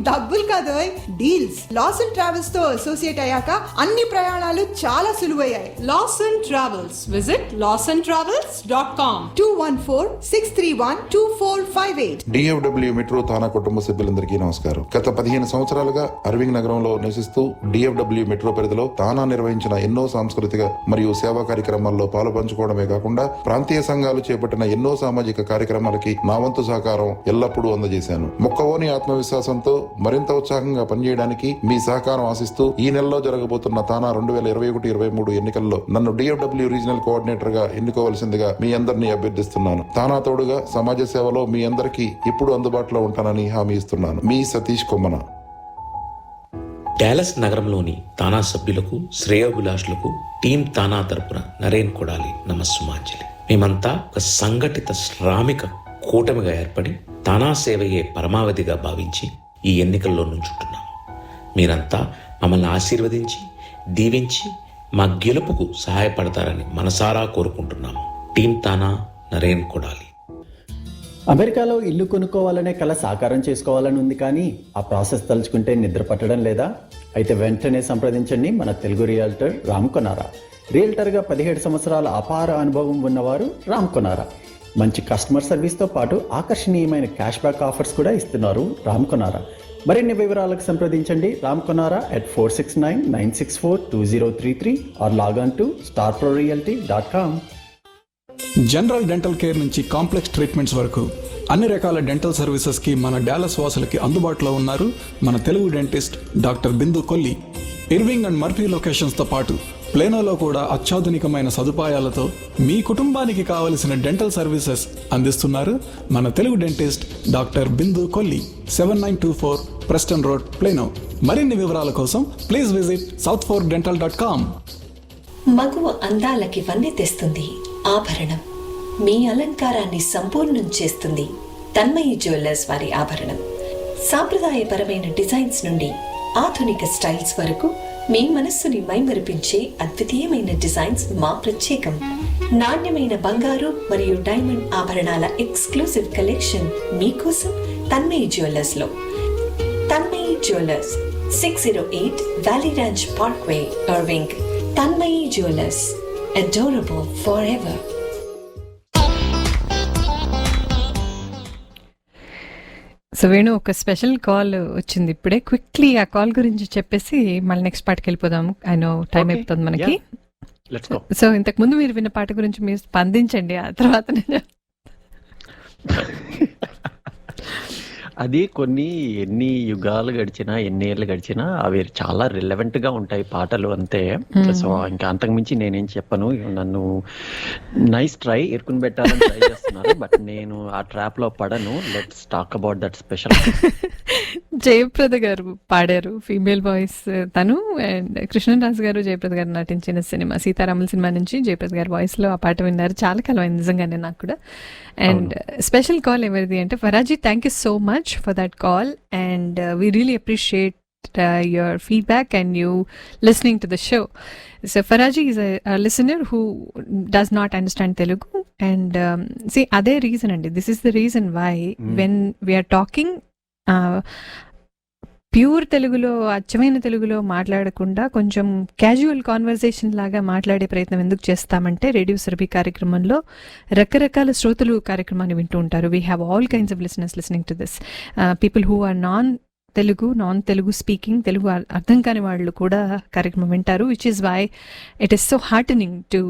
డబ్బులు కాదు, డీల్స్. లాస్ అండ్ ట్రావెల్స్ తో అసోసియేట్ అయ్యాక అన్ని ప్రయాణాలు చాలా సులువయ్యాయి. Laws and travels, visit lawsandtravels.com. 214-631-2458. DFW metro TANA కుటుంబ సభ్యులందరికీ నమస్కారం. గత 15 సంవత్సరాలుగా అరవింగ్ నగరంలో నివసిస్తూ DFW మెట్రో పరిధిలో తానా నిర్వహించిన ఎన్నో సాంస్కృతిక మరియు సేవా కార్యక్రమాల్లో పాలు పంచుకోవడమే కాకుండా ప్రాంతీయ సంఘాలు చేపట్టిన ఎన్నో సామాజిక కార్యక్రమాలకి నా వంతు సహకారం ఎల్లప్పుడూ అందజేశాను. మొక్కవోని ఆత్మవిశ్వాసంతో మరింత ఉత్సాహంగా పనిచేయడానికి మీ సహకారం ఆశిస్తూ ఈ నెలలో జరగబోతున్న తానా 2021-23 ఎన్నికల్లో నన్ను DFW రీజనల్ కోఆర్డినేటర్ గా ఎన్నుకోవాల్సిందిగా మీ అందరినీ అభ్యర్థిస్తున్నాను. తానా తోడుగా సమాజ సేవలో మీ అందరికీ ఎప్పుడు అందుబాటులో ఉంటానని హామీ ఇస్తున్నాను. మీ సతీష్ కొమ్మన. డాలస్ నగరంలోని తానా సభ్యులకు, శ్రేయోభిలాషులకు టీం తానా తరపున నరేన్ కొడాలి నమస్సుమాంజలి. మేమంతా ఒక సంఘటిత శ్రామిక కూటమిగా ఏర్పడి తానా సేవయే పరమావధిగా భావించి ఈ ఎన్నికల్లో నుంచుంటున్నాము. మీరంతా మమ్మల్ని ఆశీర్వదించి దీవించి మా గెలుపుకు సహాయపడతారని మనసారా కోరుకుంటున్నాము. టీం తానా, నరేన్ కొడాలి. అమెరికాలో ఇల్లు కొనుక్కోవాలనే కల సాకారం చేసుకోవాలని ఉంది, కానీ ఆ ప్రాసెస్ తలుచుకుంటే నిద్ర పట్టడం లేదా? అయితే వెంటనే సంప్రదించండి మన తెలుగు రియల్టర్ రామ్ కొనారా. రియల్టర్గా 17 సంవత్సరాల అపార అనుభవం ఉన్నవారు రామ్ కొనారా. మంచి కస్టమర్ సర్వీస్తో పాటు ఆకర్షణీయమైన క్యాష్ బ్యాక్ ఆఫర్స్ కూడా ఇస్తున్నారు రామ్ కొనారా. మరిన్ని వివరాలకు సంప్రదించండి Ram Konara at 469-964-2033 or log on to starprorealty.com. General dental care నుంచి కాంప్లెక్స్ ట్రీట్మెంట్స్ వరకు అన్ని రకాల డెంటల్ సర్వీసెస్కి మన డాలస్ వాసులకి అందుబాటులో ఉన్నారు మన Telugu dentist doctor Bindu Kolli. Irving and Murphy లొకేషన్స్తో పాటు ప్లేనోలో కూడా అత్యాధునికమైన సదుపాయాలతో మీ కుటుంబానికి కావలసిన డెంటల్ సర్వీసెస్ అందిస్తున్నారు మన Telugu dentist doctor Bindu Kolli. 7924 Preston road, plano. మరిన్ని వివరాల కోసం ప్లీజ్ విజిట్ south4dental.com. మగువ అందాలకి వన్నె తెస్తుంది ఆభరణం. మీ అలంకారాన్ని సంపూర్ణం చేస్తుంది తన్మయి జ్యువెలర్స్ వారి ఆభరణం. సాంప్రదాయపరమైన డిజైన్స్ నుండి ఆధునిక స్టైల్స్ వరకు మీ మనస్సుని మైమరిపించే అద్వితీయమైన డిజైన్స్ మా ప్రత్యేకం. నాణ్యమైన బంగారు మరియు డైమండ్ ఆభరణాల ఎక్స్క్లూసివ్ కలెక్షన్ మీకోసం తన్మయి జ్యువెలర్స్ లో. Tanmayi jewellers, 608 valley ranch parkway, Irving. Tanmayi jewellers, adorable forever. So Venu, ఒక స్పెషల్ కాల్ వచ్చింది ఇప్పుడే. క్విక్లీ ఆ కాల్ గురించి చెప్పేసి మళ్ళీ నెక్స్ట్ పాటకి వెళ్ళిపోదాము. ఐ నో టైం అయిపోతుంది మనకి. సో ఇంతకు ముందు మీరు విన్న పాట గురించి మీరు స్పందించండి, ఆ తర్వాత నేను అది ఎన్ని యుగాలు గడిచినా, ఎన్ని ఏళ్ళు గడిచినా అవి చాలా రిలవెంట్ గా ఉంటాయి పాటలు, అంతే. సో ఇంకా అంతకుమించి నేనేం చెప్పను. నన్ను నైస్ ట్రై ఇరుకుని పెట్టాలని ట్రై చేస్తున్నారు, బట్ నేను ఆ ట్రాప్ లో పడను. Let's talk about that special. Jayaprada garu పాడారు, ఫీమేల్ వాయిస్ తను. అండ్ కృష్ణరాజు గారు, జయప్రద గారు నటించిన సినిమా సీతారాముల సినిమా నుంచి జయప్రద గారి వాయిస్ లో ఆ పాట విన్నారు. చాలా కాలం అయింది నిజంగానే నాకు కూడా. అండ్ స్పెషల్ కాల్ ఎవరిది అంటే Faraji. Thank you so much for that call, and we really appreciate your feedback and you listening to the show. So Faraji is a listener who does not understand Telugu, and see, other reason, and this is the reason why when we are talking pure తెలుగులో, అచ్చమైన తెలుగులో మాట్లాడకుండా కొంచెం క్యాజువల్ కాన్వర్సేషన్ లాగా మాట్లాడే ప్రయత్నం ఎందుకు చేస్తామంటే, రేడియో సురభి కార్యక్రమంలో రకరకాల శ్రోతలు కార్యక్రమాన్ని వింటూ ఉంటారు. We have all kinds of listeners listening to this. People who are non Telugu non Telugu speaking Telugu అర్థం కాని వాళ్ళు కూడా కార్యక్రమం వింటారు, which is why it is so heartening to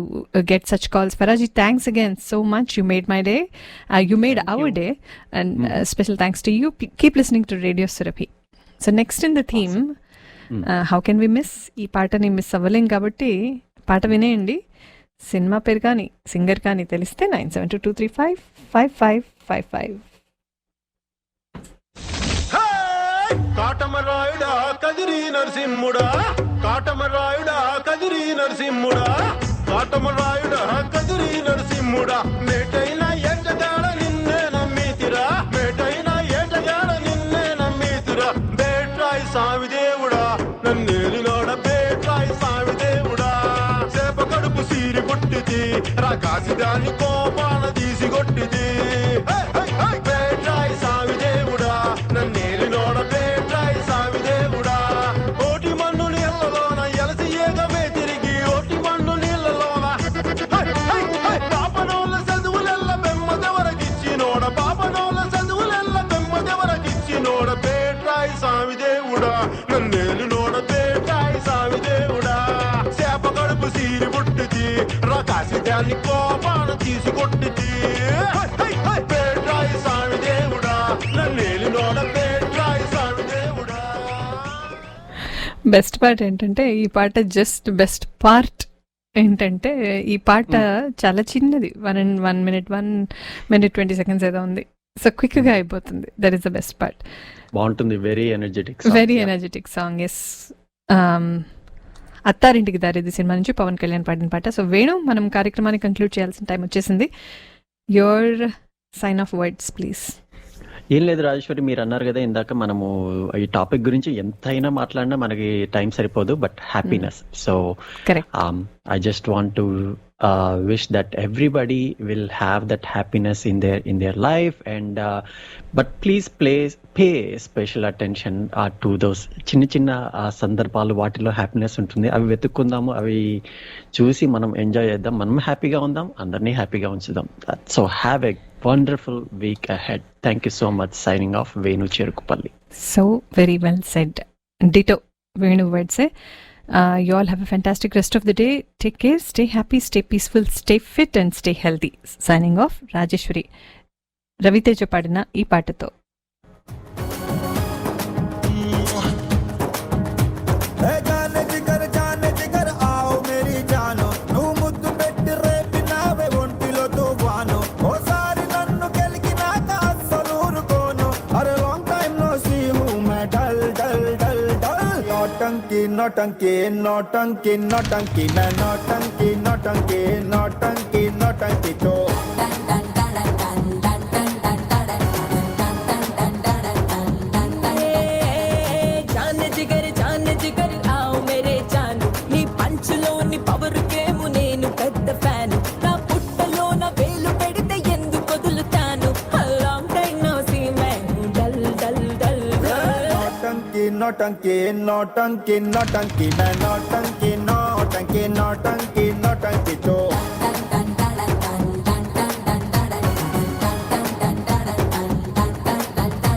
get such calls. Faraji, thanks again so much. You made my day, you made our day, and special thanks to you. Keep listening to radio Surabhi. So next in the theme, how can we miss, ఈ పాటని మిస్ అవ్వలేం కాబట్టి పాట వినేయండి. సినిమా పేరు కానీ సింగర్ కానీ తెలిస్తే 9722355555. కాటమరాయుడా కదిరి నరసింహుడా, కాటమరాయుడా కదిరి నరసింహుడా, కాటమరాయుడా కదిరి నరసింహుడా, మేటైన ఏటగాడ నిన్నే నమ్మితిరా, మేటైన ఏటగాడ నిన్నే నమ్మితిరా, బేట్రాయి స్వామి దేవుడా నన్నేలినోడ, బేట్రాయి స్వామి దేవుడా, చేప కడుపు సీరి పుట్టిది రాకాసి దాని కోపాన తీసి కొట్టిది, బేట్రాయి స్వామి దేవుడా నన్నేలినోడ, బేట్రాయి స్వామి దేవుడా, ఓటి మన్ను నీళ్ళలోన ఎలసి ఏగమే తిరిగి, ఓటి మన్ను నీళ్ళలోన పాపనోళ్ళ చదువులెల్ల బెమ్మదెవరకిచ్చినోడ, పాపనోళ్ళ చదువులెల్ల బెమ్మదెవరకిచ్చినోడ, బేట్రాయి స్వామి దేవుడా నన్నేలినోడ, బేట్రాయి స్వామి దేవుడా, చేప కడుపు సీరి పుట్టిది రాకాసి దాన్ని కోపాన తీసి కొట్టిది, బేట్రాయి స్వామి దేవుడా నన్నేలినోడ, బేట్రాయి స్వామి దేవుడా. బెస్ట్ పార్ట్ ఏంటంటే ఈ పాట జస్ట్ బెస్ట్ పార్ట్ ఏంటంటే ఈ పాట చాలా చిన్నది, 1 minute 20 seconds ఏదో ఉంది. సో క్విక్గా అయిపోతుంది. That is the best part. బాగుంటుంది. Very energetic song. Yes. Attarintiki Daredi సినిమా నుంచి పవన్ కళ్యాణ్ పాడిన పాట. సో వేణు, మనం కార్యక్రమాన్ని కంక్లూడ్ చేయాల్సిన టైం వచ్చేసింది. Your sign off words please. ఏం లేదు రాజేశ్వరి, మీరు అన్నారు కదా ఇందాక, మనము ఈ టాపిక్ గురించి ఎంతైనా మాట్లాడినా మనకి టైం సరిపోదు, but happiness. So I just want to wish that everybody will have that happiness in their life, and but please pay special attention to those చిన్న సందర్భాలు, వాటిలో హ్యాపీనెస్ ఉంటుంది. అవి వెతుక్కుందాము, అవి చూసి మనం ఎంజాయ్ చేద్దాం, మనం హ్యాపీగా ఉందాం, అందరినీ హ్యాపీగా ఉంచుదాం. So have a wonderful week ahead. Thank you so much. Signing off, Venu Cherukupalli. So very well said. Ditto Venu వర్డ్సే. You all have a fantastic rest of the day. Take care, stay happy, stay peaceful, stay fit and stay healthy. Signing off, Rajeshwari. Raviteja padina ee paatato. नौटंकी नौटंकी नौटंकी मैं नौटंकी नौटंकी नौटंकी नौटंकी तो जान जिगर आओ मेरे जानू नी पंचलो नी पवर के मुनेनु పెద్ద ఫ్యాను నా పుట్టలో నా వేలు పెడితే ఎందుకు వదులుతాను long time no see my dull dull dull नौटंकी नौटंकी नौटंकी नौटंकी मैं नौटंकी